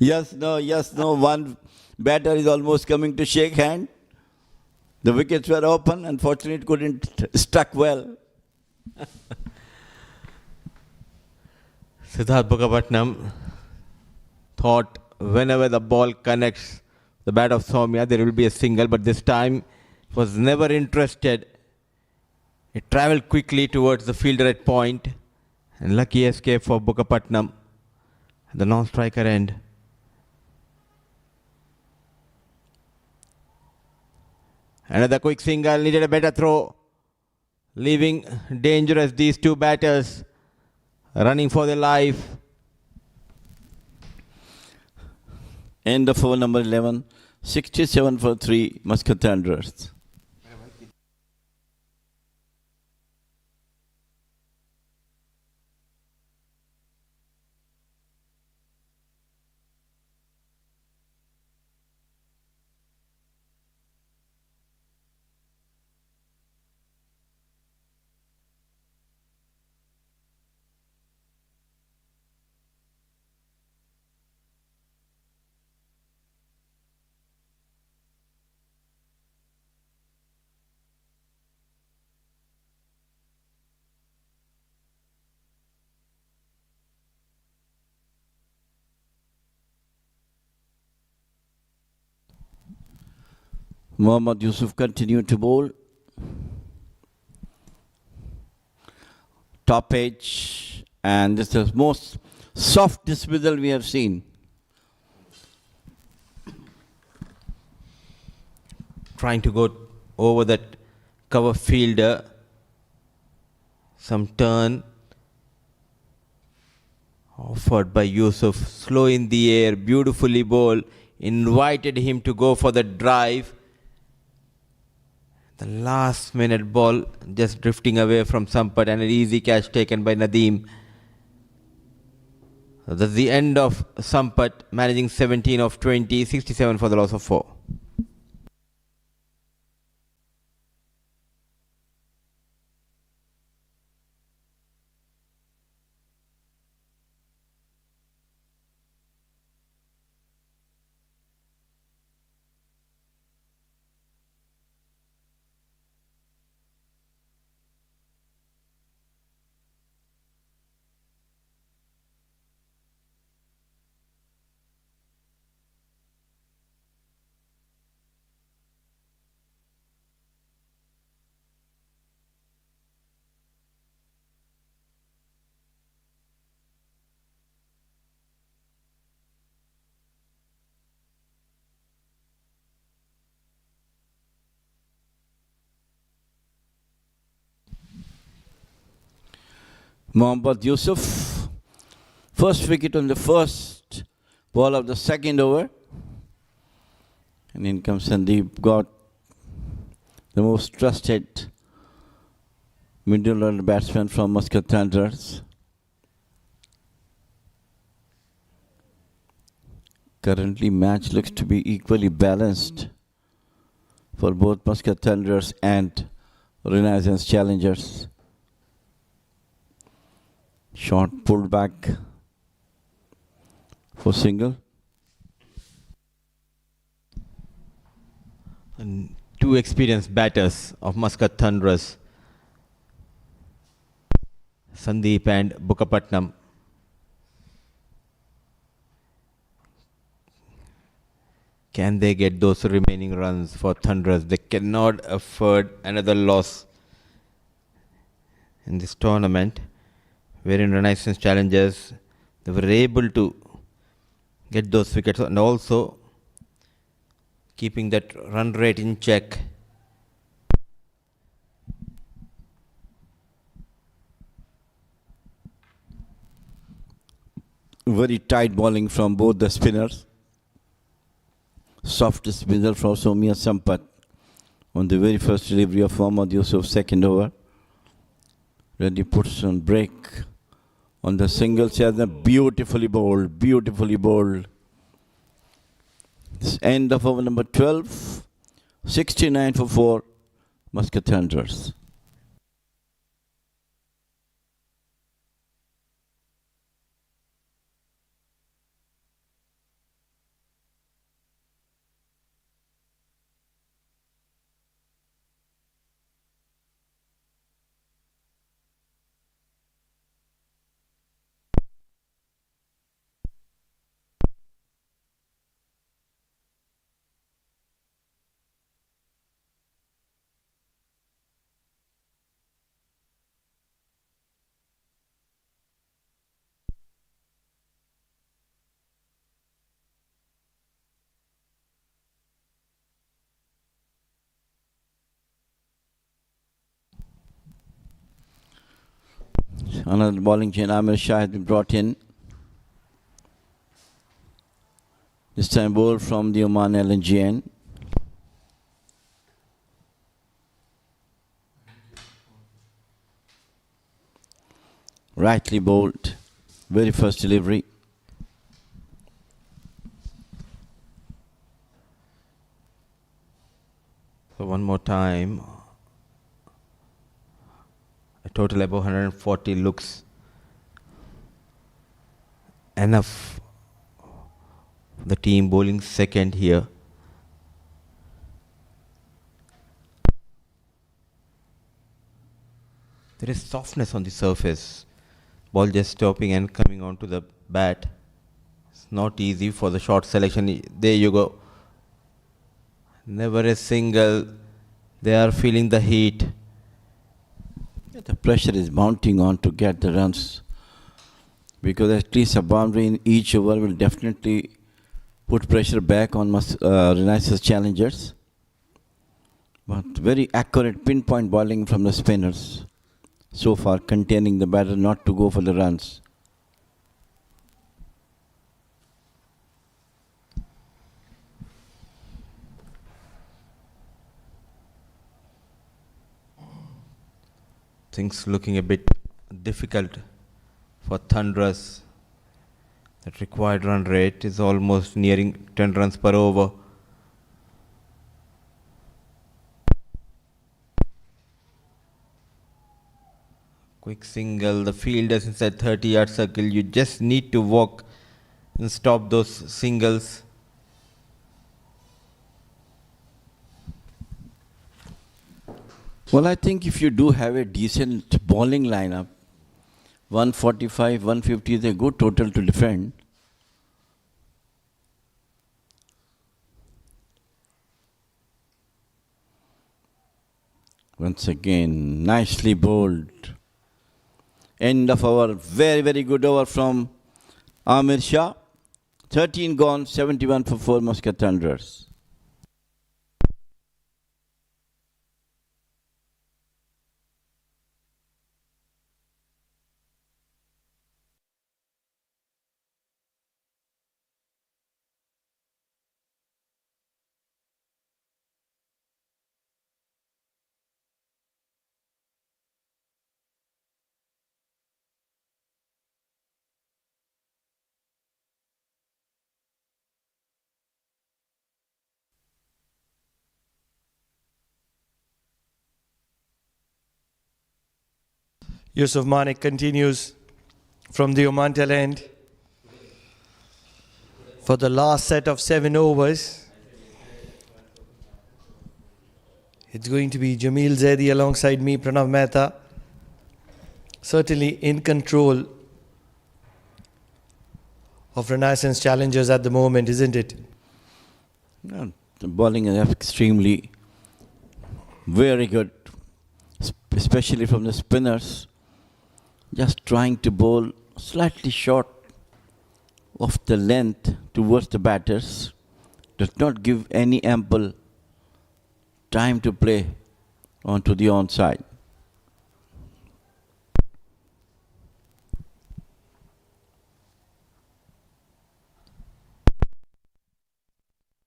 Yes, no. One batter is almost coming to shake hand. The wickets were open. Unfortunately, it couldn't stuck well. Siddharth Bukapatnam thought whenever the ball connects the bat of Soumya, there will be a single, but this time was never interested. It travelled quickly towards the fielder at point, and lucky escape for Bukapatnam at the non-striker end. Another quick single, needed a better throw, leaving dangerous these two batters running for their life. End of over number 11, 67 for 3, Muscat Thunders. Mohammad Yusuf continued to bowl. Top edge, and this is the most soft dismissal we have seen. Trying to go over that cover fielder. Some turn offered by Yusuf. Slow in the air, beautifully bowled. Invited him to go for the drive. The last minute ball just drifting away from Sampath, and an easy catch taken by Nadeem. That's the end of Sampath, managing 17 of 20, 67 for the loss of 4. Mohammad Yusuf. First wicket on the first ball of the second over. And in comes Sandeep, got the most trusted middle order batsman from Muscat Thunders. Currently match looks to be equally balanced for both Muscat Thunders and Renaissance Challengers. Short pulled back for single. And two experienced batters of Muscat Thunders, Sandeep and Bukapatnam. Can they get those remaining runs for Thunders? They cannot afford another loss in this tournament, wherein Renaissance Challengers, they were able to get those wickets and also keeping that run rate in check. Very tight bowling from both the spinners. Soft spinner from Soumya Sampat on the very first delivery of Mohammad Yusuf, second over. Reddy puts on break on the single chance, beautifully bowled, beautifully bowled. It's end of over number 12, 69 for 4, Muscat Thunders. Another bowling chain, Amerat Shah has been brought in. This time bowled from the Oman LNGN. Rightly bowled, very first delivery. So one more time. A total above 140 looks enough. The team bowling second here. There is softness on the surface. Ball just stopping and coming onto the bat. It's not easy for the short selection. There you go. Never a single. They are feeling the heat. The pressure is mounting on to get the runs, because at least a boundary in each over will definitely put pressure back on Renaissance Challengers. But very accurate pinpoint bowling from the spinners so far, containing the batter not to go for the runs. Things looking a bit difficult for Thunders. That required run rate is almost nearing 10 runs per over. Quick single, the fielders inside 30-yard circle. You just need to walk and stop those singles. Well, I think if you do have a decent bowling lineup, 145, 150 is a good total to defend. Once again, nicely bowled. End of our very, very good over from Amerat Shah. 13 gone, 71 for 4 Muscat Thunders. Yusuf Manik continues from the Oman tail end for the last set of 7 overs. It's going to be Jamil Zaidi alongside me, Pranav Mehta. Certainly in control of Renaissance Challengers at the moment, isn't it? No, the bowling is extremely very good, especially from the spinners. Just trying to bowl slightly short of the length towards the batters. Does not give any ample time to play onto the onside.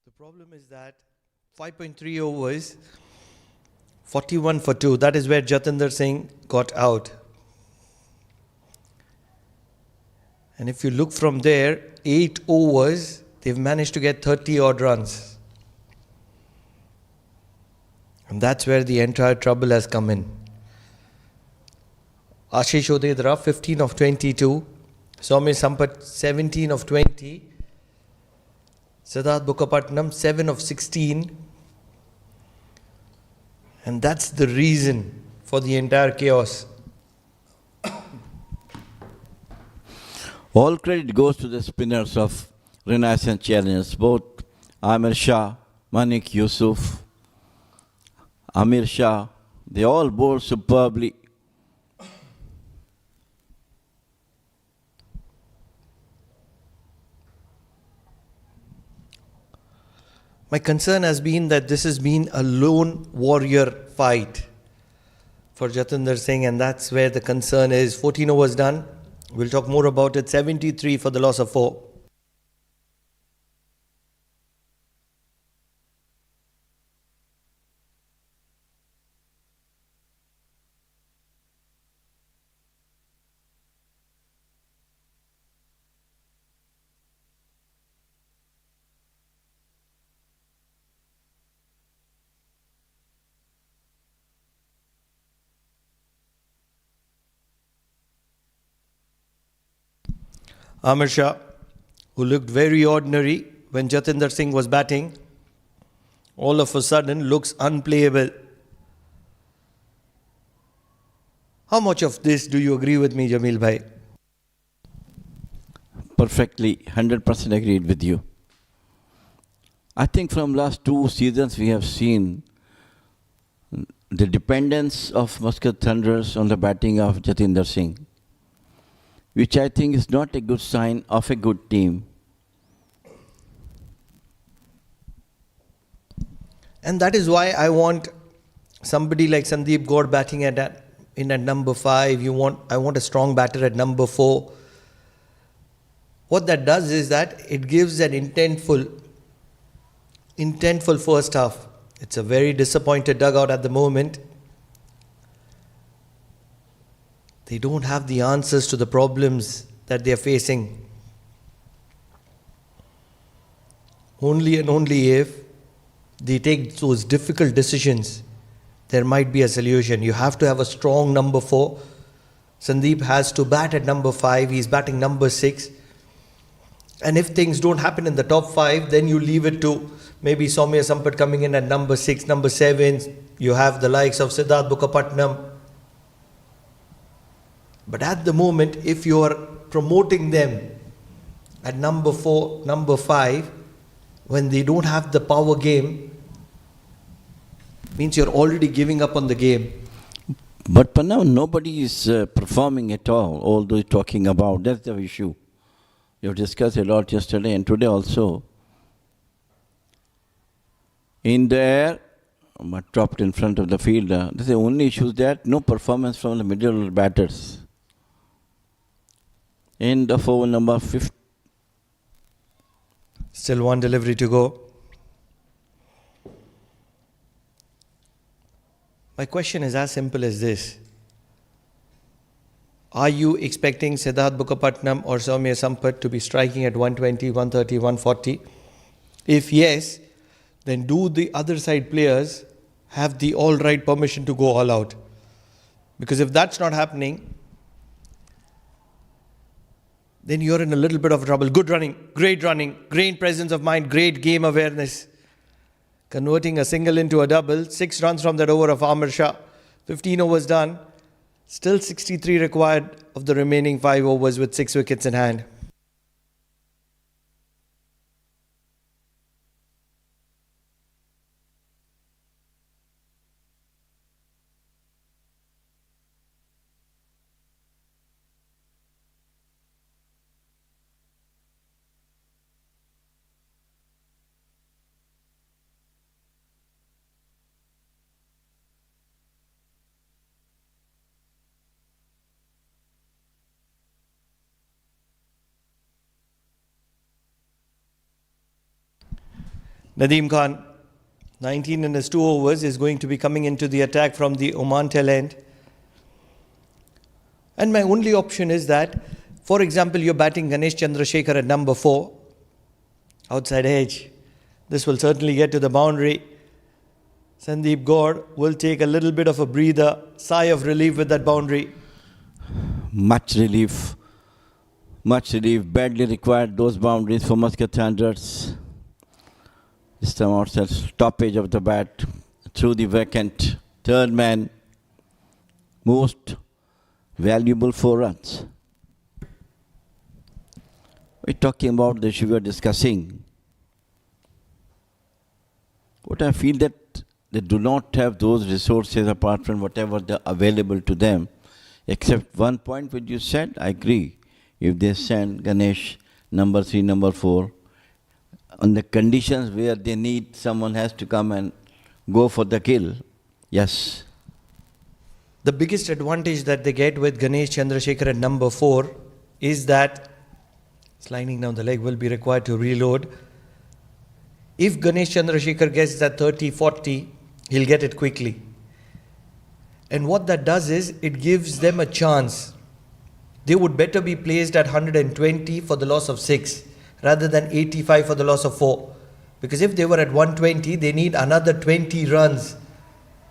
The problem is that 5.3 overs, 41 for 2. That is where Jatinder Singh got out. And if you look from there, 8 overs, they've managed to get 30 odd runs. And that's where the entire trouble has come in. Ashish Odedra, 15 of 22. Soumya Sampath, 17 of 20. Siddharth Bukkapatnam, 7 of 16. And that's the reason for the entire chaos. All credit goes to the spinners of Renaissance Challengers, both Amir Shah, Manik Yusuf, Amir Shah. They all bowled superbly. My concern has been that this has been a lone warrior fight for Jatinder Singh, and that's where the concern is. 14 overs done. We'll talk more about it. 73 for the loss of 4. Amir Shah, who looked very ordinary when Jatinder Singh was batting, all of a sudden looks unplayable. How much of this do you agree with me, Jamil Bhai? Perfectly, 100% agreed with you. I think from last 2 seasons we have seen the dependence of Muscat Thunders on the batting of Jatinder Singh, which I think is not a good sign of a good team. And that is why I want somebody like Sandeep Gaur batting in at number 5. I want a strong batter at number 4. What that does is that it gives an intentful first half. It's a very disappointed dugout at the moment. They don't have the answers to the problems that they are facing. Only and only if they take those difficult decisions, there might be a solution. You have to have a strong number 4. Sandeep has to bat at number 5. He's batting number 6. And if things don't happen in the top 5, then you leave it to maybe Soumya Sampath coming in at number 6, number 7. You have the likes of Siddharth Bukkapatnam. But at the moment, if you are promoting them at number 4, number 5, when they don't have the power game, means you're already giving up on the game. But now nobody is performing at all they're talking about. That's the issue. You've discussed a lot yesterday and today also. In the air, but dropped in front of the fielder. That's the only issue, that no performance from the middle batters. End of over number 5. Still one delivery to go. My question is as simple as this. Are you expecting Siddharth Bukkapatnam or Soumya Sampath to be striking at 120, 130, 140? If yes, then do the other side players have the all right permission to go all out? Because if that's not happening, then you're in a little bit of trouble. Good running, great presence of mind, great game awareness. Converting a single into a double, 6 runs from that over of Amir Shah. 15 overs done. Still 63 required of the remaining 5 overs with 6 wickets in hand. Nadeem Khan, 19 in his 2 overs, is going to be coming into the attack from the Oman tail end. And my only option is that, for example, you're batting Ganesh Chandrasekhar at number 4, outside edge. This will certainly get to the boundary. Sandeep Gaur will take a little bit of a breather, sigh of relief with that boundary. Much relief. Badly required those boundaries for Muscat Thunders. This time outside stoppage of the bat through the vacant third man. Most valuable 4 runs. We're talking about the issue we are discussing. What I feel that they do not have those resources apart from whatever they are available to them. Except one point which you said, I agree. If they send Ganesh number 3, number 4, on the conditions where they need, someone has to come and go for the kill. Yes. The biggest advantage that they get with Ganesh Chandrasekhar at number 4 is that sliding down the leg will be required to reload. If Ganesh Chandrasekhar gets that 30-40, he'll get it quickly. And what that does is, it gives them a chance. They would better be placed at 120 for the loss of 6. Rather than 85 for the loss of 4. Because if they were at 120, they need another 20 runs.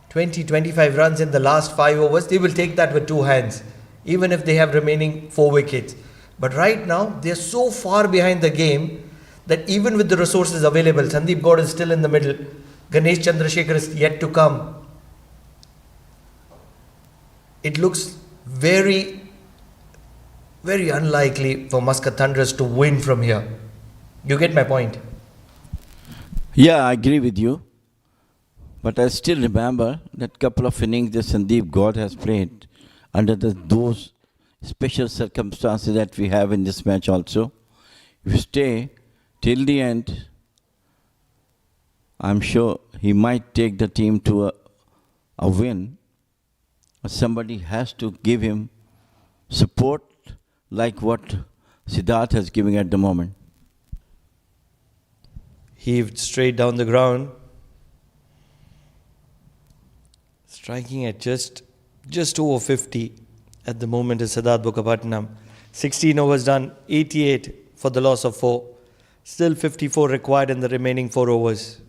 20-25 runs in the last 5 overs. They will take that with 2 hands. Even if they have remaining 4 wickets. But right now, they are so far behind the game that even with the resources available, Sandeep Gaur is still in the middle. Ganesh Chandrasekhar is yet to come. It looks very unlikely for Muscat Thunders to win from here. You get my point? Yeah, I agree with you. But I still remember that couple of innings that Sandeep Gaur has played under those special circumstances that we have in this match also. If you stay till the end, I'm sure he might take the team to a win. Somebody has to give him support like what Siddharth is giving at the moment. Heaved straight down the ground. Striking at just over 50 at the moment is Siddharth Bukapatnam. 16 overs done, 88 for the loss of 4. Still 54 required in the remaining 4 overs.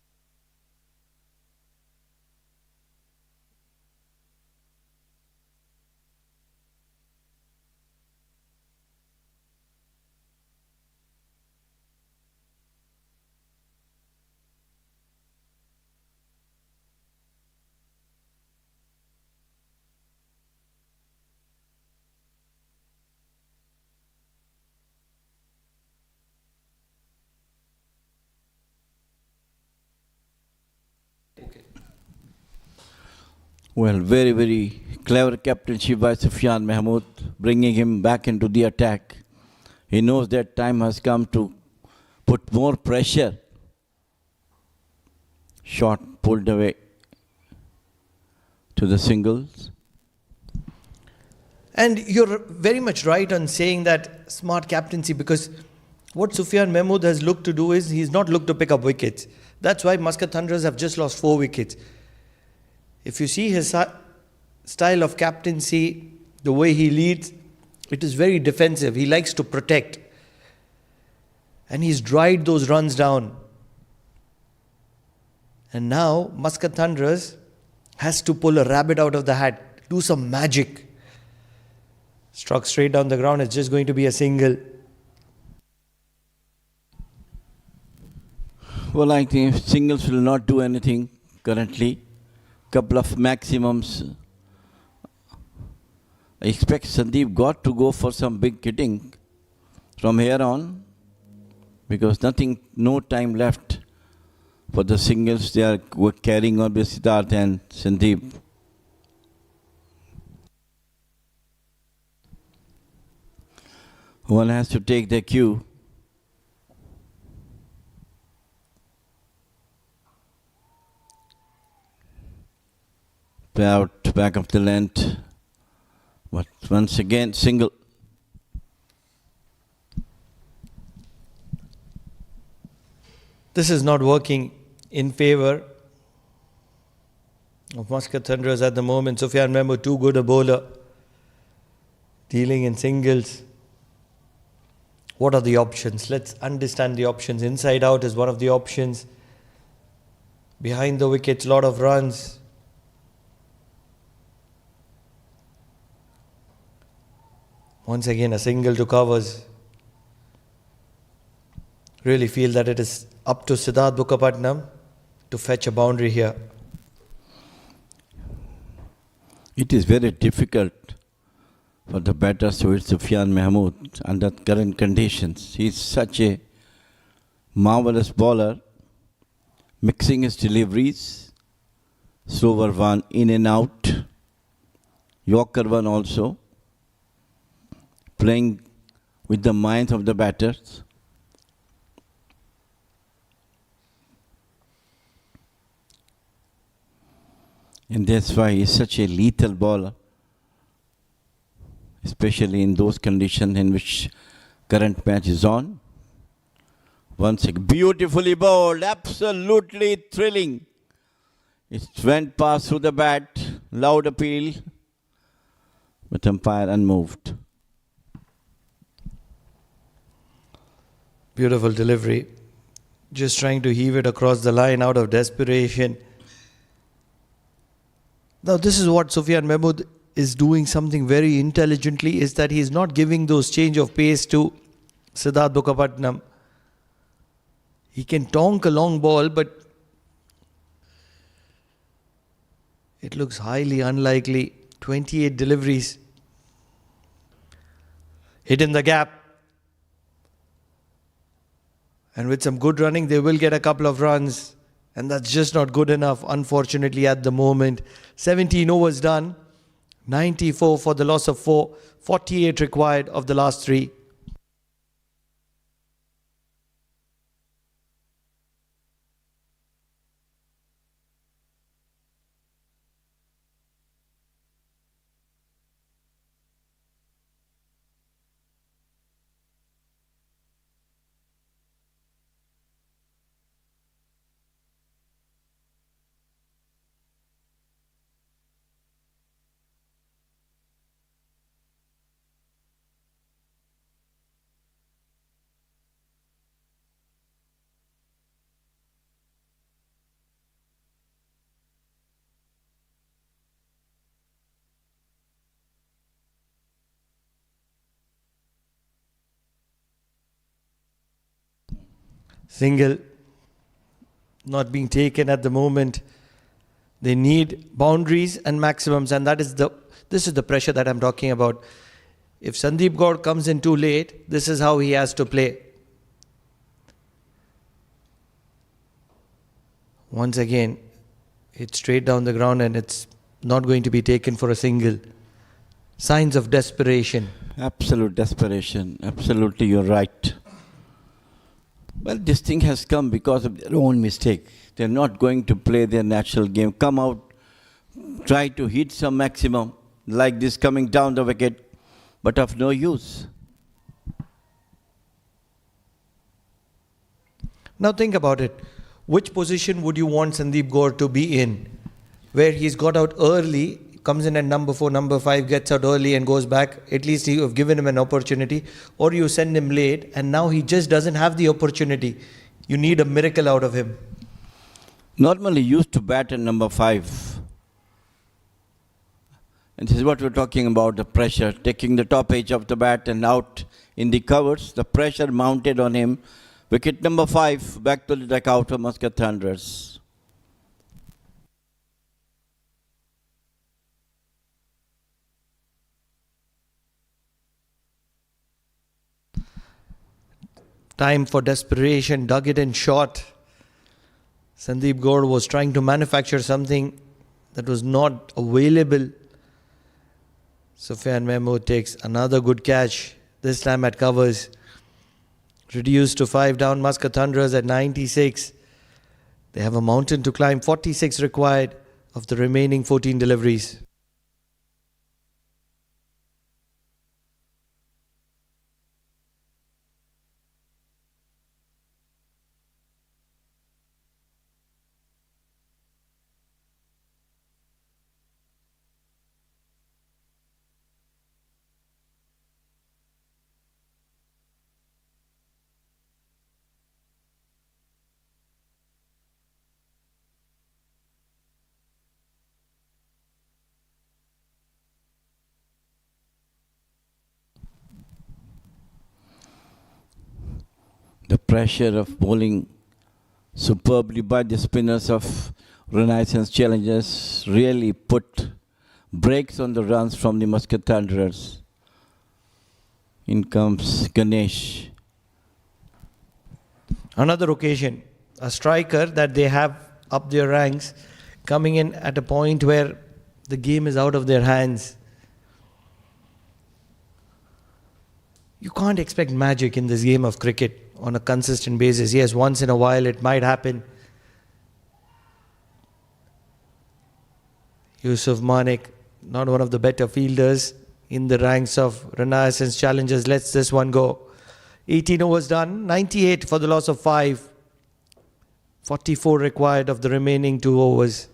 Well, very, very clever captainship by Sufyan Mahmood, bringing him back into the attack. He knows that time has come to put more pressure. Shot pulled away to the singles. And you're very much right on saying that smart captaincy, because what Sufyan Mahmood has looked to do is he's not looked to pick up wickets. That's why Muscat Thunders have just lost 4 wickets. If you see his style of captaincy, the way he leads, it is very defensive. He likes to protect. And he's dried those runs down. And now Muscat Thunders has to pull a rabbit out of the hat, do some magic. Struck straight down the ground, it's just going to be a single. Well, I think singles will not do anything currently. Couple of maximums. I expect Sandeep got to go for some big hitting from here on, because no time left for the singles. They are carrying on with Siddharth and Sandeep. One has to take the cue. Play out back of the length. But once again, single. This is not working in favour of Muscat Thunders at the moment. Sufyan Mahmood, too good a bowler, dealing in singles. What are the options? Let's understand the options. Inside out is one of the options. Behind the wickets, lot of runs. Once again, a single to covers. Really feel that it is up to Siddharth Mukherjee to fetch a boundary here. It is very difficult for the batters to hit Sufyan Mahmood under current conditions. He is such a marvellous bowler, mixing his deliveries, slower one in and out, Yorker one also, playing with the minds of the batters. And that's why he's such a lethal bowler, especially in those conditions in which current match is on. Once again, beautifully bowled, absolutely thrilling. It went past through the bat, loud appeal, but umpire unmoved. Beautiful delivery. Just trying to heave it across the line out of desperation. Now this is what Sufyan Mahmood is doing something very intelligently, is that he is not giving those change of pace to Siddharth Mukherjee. He can tonk a long ball, but it looks highly unlikely. 28 deliveries. Hit in the gap. And with some good running, they will get a couple of runs. And that's just not good enough, unfortunately, at the moment. 17 overs done. 94 for the loss of 4. 48 required of the last 3. Single not being taken at the moment. They need boundaries and maximums, and this is the pressure that I'm talking about. If Sandeep Gaur comes in too late, this is how he has to play. Once again, it's straight down the ground and it's not going to be taken for a single. Signs of desperation. Absolute desperation. Absolutely, you're right. Well, this thing has come because of their own mistake. They're not going to play their natural game. Come out, try to hit some maximum, like this coming down the wicket, but of no use. Now think about it. Which position would you want Sandeep Gaur to be in? Where he's got out early, comes in at number 4, number 5, gets out early and goes back. At least you have given him an opportunity. Or you send him late and now he just doesn't have the opportunity. You need a miracle out of him. Normally used to bat at number 5. And this is what we're talking about, the pressure. Taking the top edge of the bat and out in the covers. The pressure mounted on him Wicket number 5, back to the deck out of Muscat Thunders. Time for desperation, dug it in short. Sandeep Gaur was trying to manufacture something that was not available. Sufyan Mahmood takes another good catch, this time at covers. Reduced to 5 down, Muscat Thunders at 96. They have a mountain to climb, 46 required of the remaining 14 deliveries. The pressure of bowling superbly by the spinners of Renaissance Challengers really put brakes on the runs from the Muscat Thunderers. In comes Ganesh. Another occasion, a striker that they have up their ranks coming in at a point where the game is out of their hands. You can't expect magic in this game of cricket on a consistent basis. Yes, once in a while it might happen. Yusuf Manik, not one of the better fielders in the ranks of Renaissance Challengers, lets this one go. 18 overs done, 98 for the loss of 5. 44 required of the remaining 2 overs.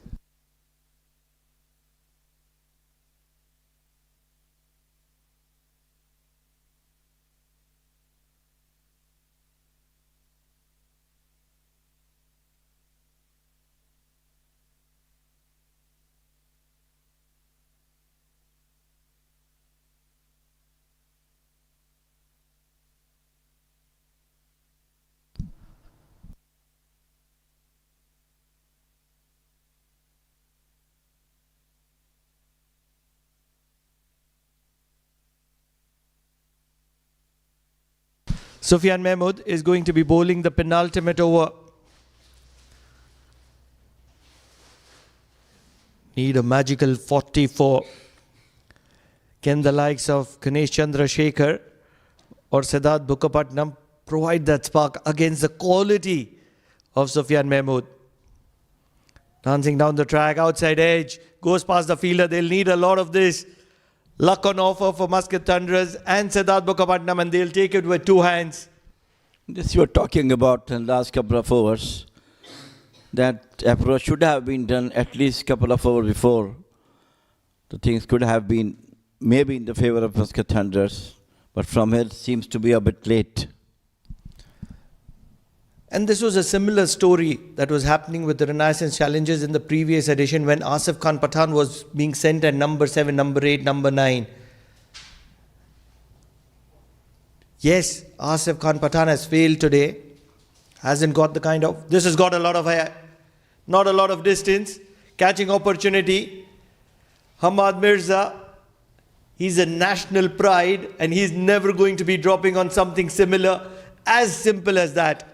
Sufyan Mahmood is going to be bowling the penultimate over. Need a magical 44. Can the likes of Ganesh Chandrasekhar or Siddharth Bukkapatnam provide that spark against the quality of Sufyan Mahmood? Dancing down the track, outside edge, goes past the fielder. They'll need a lot of this. Luck on offer for Muscat Thunders and Siddharth Bukkapatnam, and they'll take it with 2 hands. This you were talking about in the last couple of overs. That approach should have been done at least a couple of overs before. The things could have been maybe in the favour of Muscat Thunders, but from here it seems to be a bit late. And this was a similar story that was happening with the Renaissance Challengers in the previous edition when Asif Khan Pathan was being sent at number 7, number 8, number 9. Yes, Asif Khan Pathan has failed today. Hasn't got the kind of... This has got a lot of... not a lot of distance. Catching opportunity. Hamad Mirza. He's a national pride and he's never going to be dropping on something similar. As simple as that.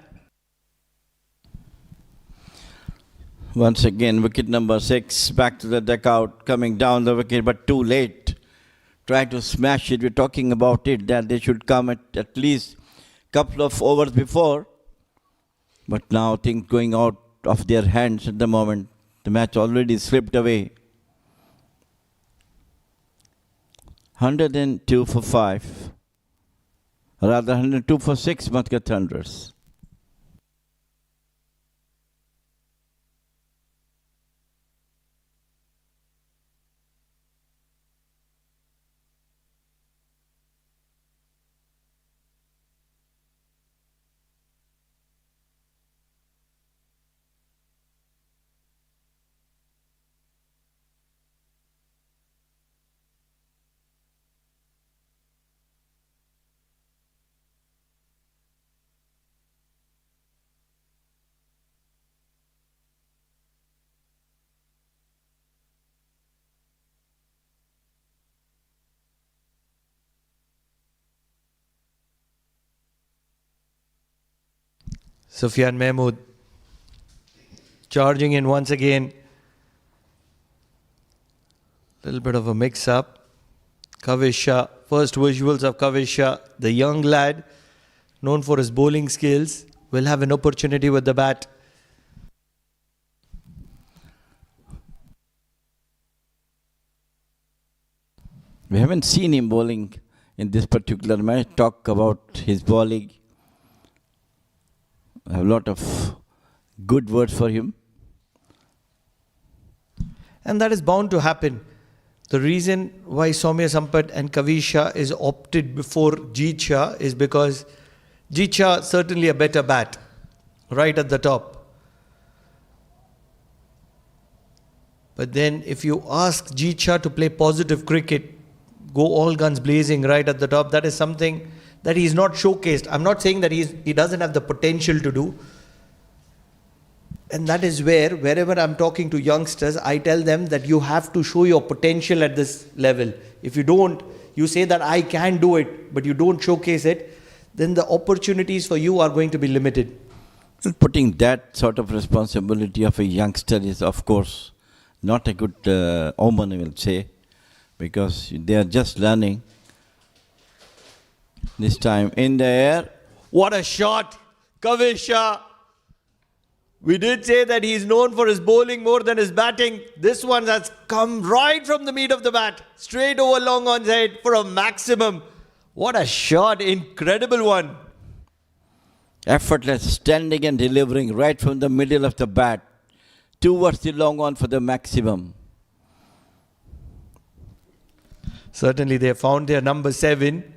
Once again, wicket number 6, back to the deck out, coming down the wicket, but too late. Try to smash it. We're talking about it, that they should come at least a couple of overs before. But now things going out of their hands at the moment. The match already slipped away. 102 for 5. Rather 102 for 6, Muscat Thunders. Sufyan Mahmood charging in once again. Little bit of a mix-up. Kavish Shah, first visuals of Kavish Shah, the young lad, known for his bowling skills, will have an opportunity with the bat. We haven't seen him bowling in this particular match. Talk about his bowling. I have a lot of good words for him. And that is bound to happen. The reason why Soumya Sampat and Kavish Shah is opted before Jeet Shah is because Jeet Shah certainly a better bat, right at the top. But then if you ask Jeet Shah to play positive cricket, go all guns blazing right at the top, that is something that he's not showcased. I'm not saying that he doesn't have the potential to do. And that is where, wherever I'm talking to youngsters, I tell them that you have to show your potential at this level. If you don't, you say that I can do it, but you don't showcase it, then the opportunities for you are going to be limited. Putting that sort of responsibility of a youngster is, of course, not a good omen, I will say, because they are just learning. This time in the air. What a shot! Kavish Shah. We did say that he's known for his bowling more than his batting. This one has come right from the meat of the bat, straight over long on's head for a maximum. What a shot, incredible one. Effortless, standing and delivering right from the middle of the bat towards the long on for the maximum. Certainly they found their number 7.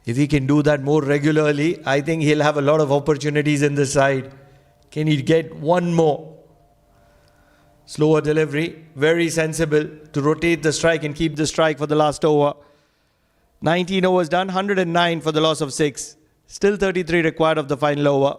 If he can do that more regularly, I think he'll have a lot of opportunities in the side. Can he get one more? Slower delivery, very sensible to rotate the strike and keep the strike for the last over. 19 overs done, 109 for the loss of 6. Still 33 required of the final over.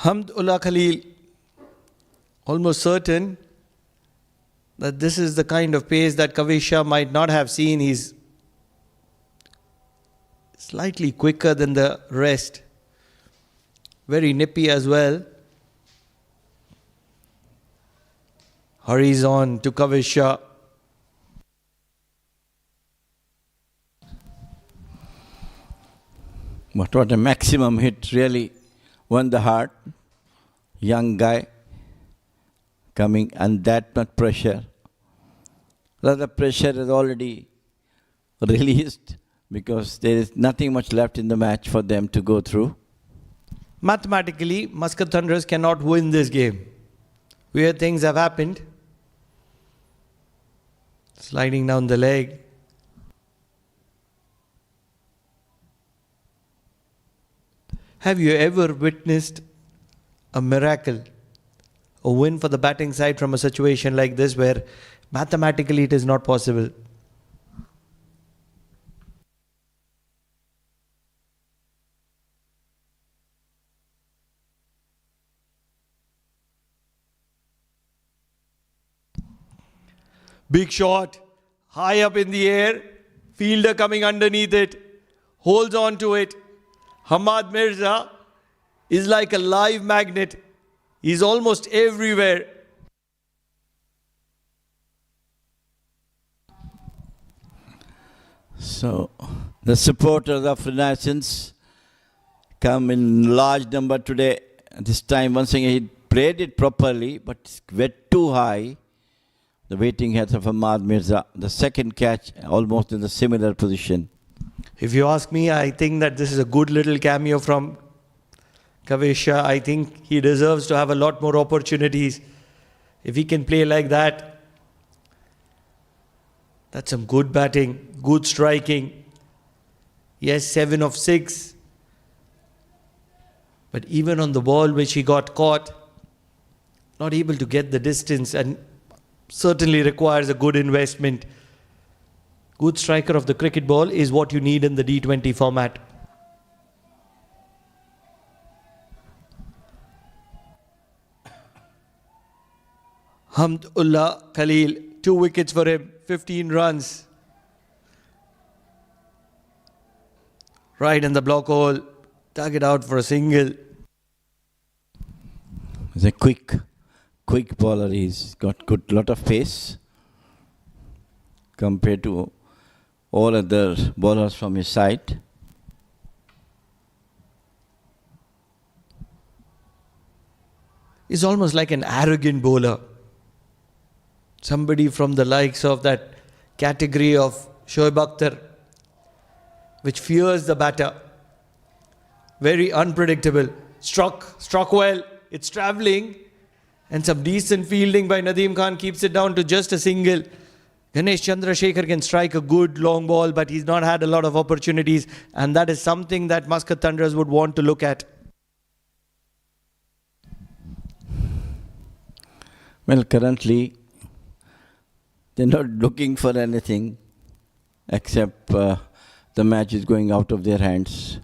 Hamdullah Khalil, almost certain that this is the kind of pace that Kavish Shah might not have seen. He's slightly quicker than the rest. Very nippy as well. Hurries on to Kavish Shah. But what a maximum hit, really won the heart. Young guy coming and that much pressure. The pressure is already released because there is nothing much left in the match for them to go through. Mathematically, Muscat Thunders cannot win this game. Weird things have happened. Sliding down the leg. Have you ever witnessed a miracle, a win for the batting side from a situation like this where mathematically it is not possible? Big shot, high up in the air, fielder coming underneath it, holds on to it. Hamad Mirza is like a live magnet. He's almost everywhere. So the supporters of Renaissance come in large number today. This time once again he played it properly, but it went too high. the waiting heads of Ahmad Mirza. The second catch, almost in a similar position. If you ask me, I think that this is a good little cameo from Kavisha. I think he deserves to have a lot more opportunities. If he can play like that, that's some good batting, good striking. Yes, 7 of 6. But even on the ball which he got caught, not able to get the distance, and certainly requires a good investment. Good striker of the cricket ball is what you need in the D20 format. Hamdullah Khalil, 2 wickets for him, 15 runs. Right in the block hole, dug it out for a single. He's a quick bowler. He's got good lot of pace compared to all other bowlers from his side. He's almost like an arrogant bowler. Somebody from the likes of that category of Shoaib Akhtar, which fears the batter. Very unpredictable. Struck well. It's travelling. And some decent fielding by Nadeem Khan keeps it down to just a single. Ganesh Chandrasekhar can strike a good long ball, but he's not had a lot of opportunities. And that is something that Muscat Thunders would want to look at. Well, currently, they're not looking for anything except the match is going out of their hands.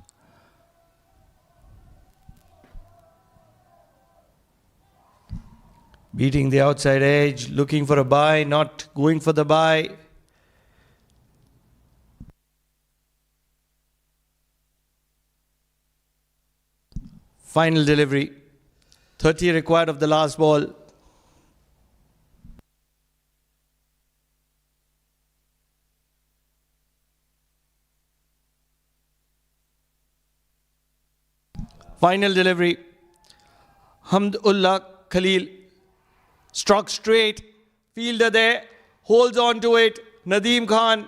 Beating the outside edge, looking for a bye, not going for the bye. Final delivery. 30 required of the last ball. Final delivery. Hamdullah Khalil struck straight. Fielder there. Holds on to it. Nadeem Khan.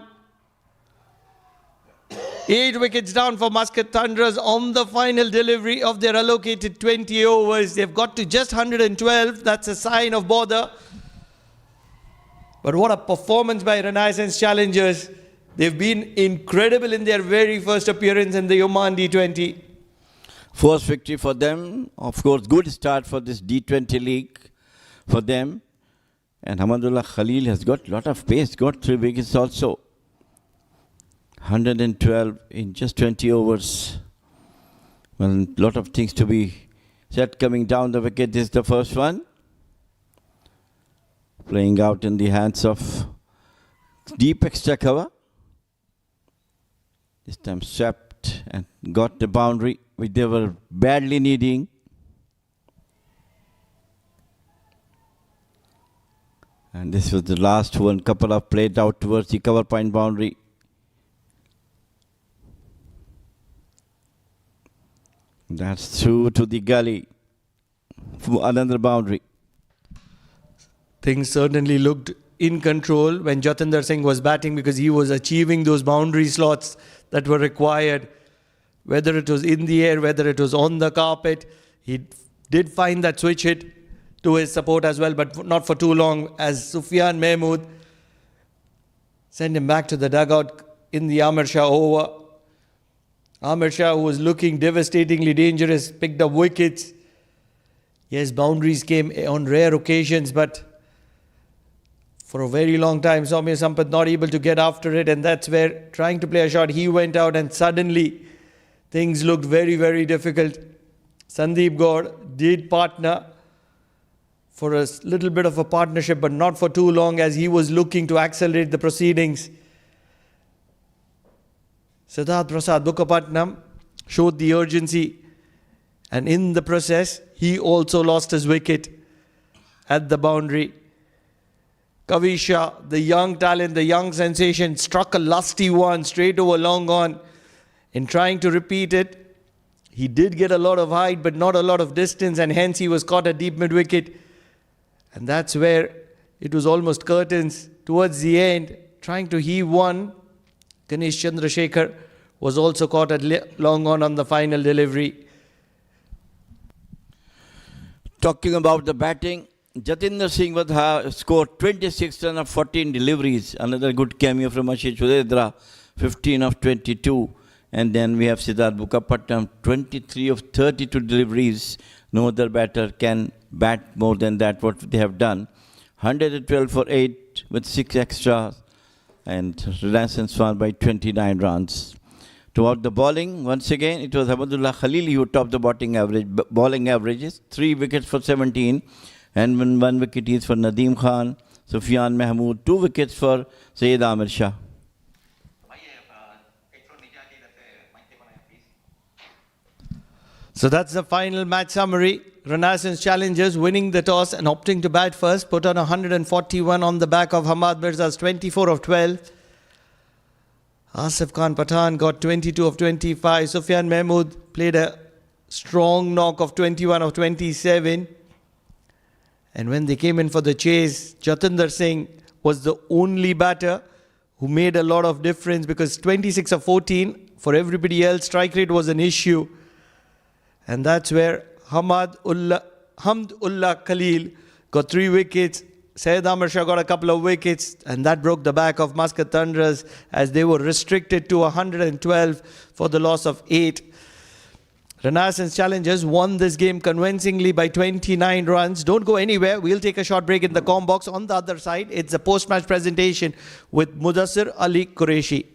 8 wickets down for Muscat Thunders on the final delivery of their allocated 20 overs. They've got to just 112. That's a sign of bother. But what a performance by Renaissance Challengers. They've been incredible in their very first appearance in the Oman D20. First victory for them. Of course, good start for this D20 league for them. And Hamdullah Khalil has got a lot of pace. Got 3 wickets also. 112 in just 20 overs. Well, a lot of things to be said coming down the wicket. This is the first one. Playing out in the hands of deep extra cover. This time swept and got the boundary which they were badly needing. And this was the last one. Couple of played out towards the cover point boundary. That's through to the gully for another boundary. Things certainly looked in control when Jatinder Singh was batting, because he was achieving those boundary slots that were required. Whether it was in the air, whether it was on the carpet, he did find that switch hit to his support as well, but not for too long, as Sufyan Mahmood sent him back to the dugout in the Amir Shah over. Amir Shah, who was looking devastatingly dangerous, picked up wickets. Yes, boundaries came on rare occasions, but for a very long time, Soumya Sampath not able to get after it, and that's where, trying to play a shot, he went out, and suddenly things looked very, very difficult. Sandeep Gaur did partner for a little bit of a partnership, but not for too long, as he was looking to accelerate the proceedings. Siddharth Prasad Bukkapatnam showed the urgency, and in the process, he also lost his wicket at the boundary. Kavisha, the young talent, the young sensation, struck a lusty one straight over long on. In trying to repeat it, he did get a lot of height, but not a lot of distance, and hence he was caught at deep mid-wicket. And that's where It was almost curtains towards the end, trying to heave one. Ganesh Chandrasekhar was also caught at long on the final delivery. Talking about the batting, Jatinder Singh Vadha scored 26 runs of 14 deliveries. Another good cameo from Ashish Udedra, 15 of 22. And then we have Siddharth Bukkapatnam, 23 of 32 deliveries. No other batter can bat more than that, what they have done. 112 for 8 with 6 extras. And Reliance won by 29 runs. Toward the bowling, once again, it was Ahmadullah Khalili who topped the bowling averages. 3 wickets for 17. And 1 wicket is for Nadeem Khan, Sufyan Mahmood. 2 wickets for Syed Amir Shah. So that's the final match summary. Renaissance Challengers winning the toss and opting to bat first, put on 141 on the back of Hamad Mirza's 24 of 12. Asif Khan Pathan got 22 of 25. Sufyan Mahmood played a strong knock of 21 of 27. And when they came in for the chase, Jatinder Singh was the only batter who made a lot of difference, because 26 of 14, for everybody else, strike rate was an issue. And that's where Hamdullah Khalil got 3 wickets. Syed Amir Shah got a couple of wickets, and that broke the back of Muscat Thunders as they were restricted to 112 for the loss of 8. Renaissance Challengers won this game convincingly by 29 runs. Don't go anywhere. We'll take a short break in the comm box. On the other side, it's a post-match presentation with Mudassir Ali Qureshi.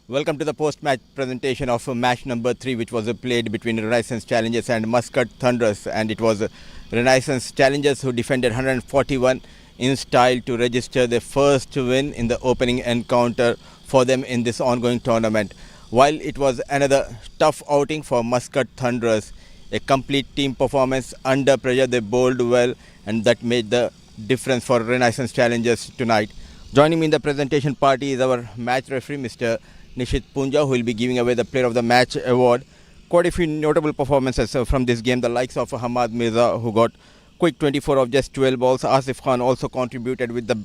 Welcome to the post-match presentation of match number 3, which was played between Renaissance Challengers and Muscat Thunders, and it was Renaissance Challengers who defended 141 in style to register their first win in the opening encounter for them in this ongoing tournament. While it was another tough outing for Muscat Thunders, a complete team performance under pressure, they bowled well, and that made the difference for Renaissance Challengers tonight. Joining me in the presentation party is our match referee, Mr. Nishit Punja, who will be giving away the Player of the Match award. Quite a few notable performances from this game. The likes of Hamad Mirza, who got quick 24 of just 12 balls. Asif Khan also contributed with the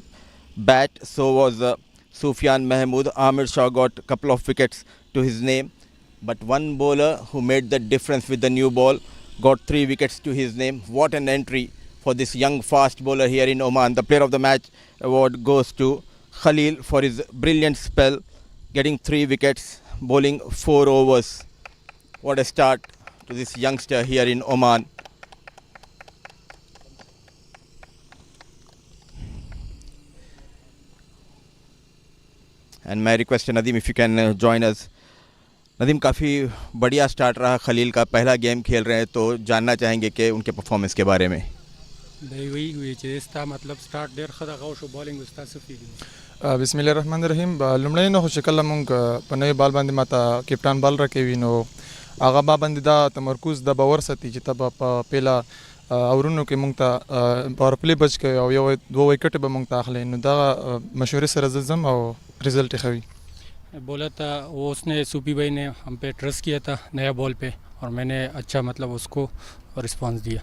bat. So was Sufyan Mahmood. Amir Shah got a couple of wickets to his name. But one bowler who made the difference with the new ball got 3 wickets to his name. What an entry for this young fast bowler here in Oman. The Player of the Match award goes to Khalil for his brilliant spell, getting 3 wickets, bowling 4 overs. What a start to this youngster here in Oman. And my request to Nadeem, if you can join us. Nadeem, काफ़ी बढ़िया start रहा खलील का, पहला game खेल रहे हैं, तो जानना चाहेंगे कि उनके परफॉर्मेंस के बारे में. मतलब स्टार्ट देर खदा गाउशो बॉलिंग उस्ता सफी बिस्मिल्लाहिर्रहमानिर्रहीम लुमړی نو شکل مونږ په نوې بال باندې ماته کپټان بال راکوي نو هغه با باندې دا تمرکز د باور ساتي چې تب په پیلا اورونو کې مونږ ته پاور پلی بچ کوي او یو 2 وکټ به مونږ ته اخلي نو دا مشورې سره زم او رزلټ خوي. बोला था वो उसने सूपी भाई ने हम पे ट्रस्ट किया था नया बॉल पे और मैंने अच्छा मतलब उसको रिस्पांस दिया.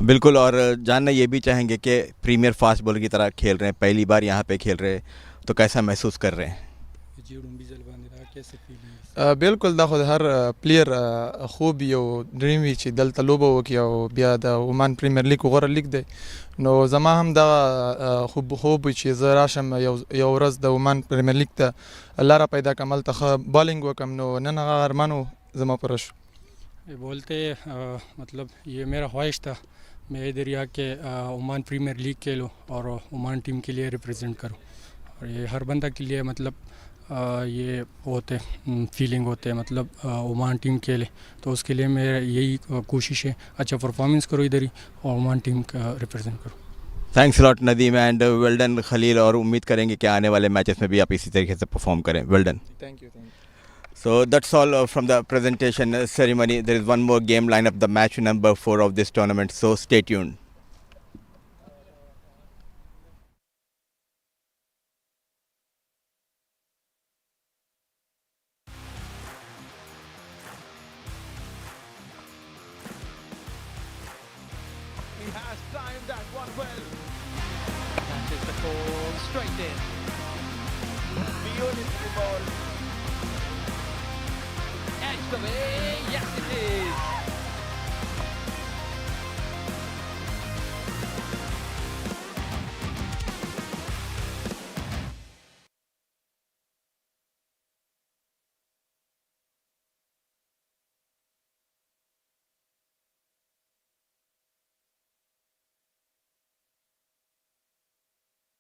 बिल्कुल, और जानना ये भी चाहेंगे कि प्रीमियर फास्ट बॉलर की तरह खेल रहे हैं, पहली बार यहाँ पे खेल रहे हैं, तो कैसा महसूस कर रहे हैं? बिल्कुल دا خو هر پلیر خوب یو ډریم وی چې دلته لوبه وکي او بیا د اومان پریمیر لیګ غوړه لیګ دی نو زما هم دا خوب چې زه راشم یو ورځ د اومان پریمیر لیګ ته لاره پیدا کمل ته بالینګ وکم نو نن هغه ارمانو زما پر شو. बोलते मतलब ये मेरा ख्वाहिश था मैं इधर आके ओमान प्रीमियर लीग खेलूँ और ओमान टीम के लिए रिप्रेजेंट करूँ और ये हर बंदा के लिए मतलब ये होते फीलिंग होते हैं मतलब ओमान टीम खेले तो उसके लिए मेरा यही कोशिश है अच्छा परफॉर्मेंस करो इधर ही और ओमान टीम का रिप्रेजेंट करो. Thanks lot Nadeem and well done Khalil, और उम्मीद करेंगे कि आने वाले मैचेस में भी आप इसी तरीके से परफॉर्म करें. Well done. Thank you. So that's all from the presentation ceremony. There is one more game lined up, the match number 4 of this tournament. So stay tuned. He has timed that one well. That is the call, straight in. Beautiful ball. Edge the way, yes it is.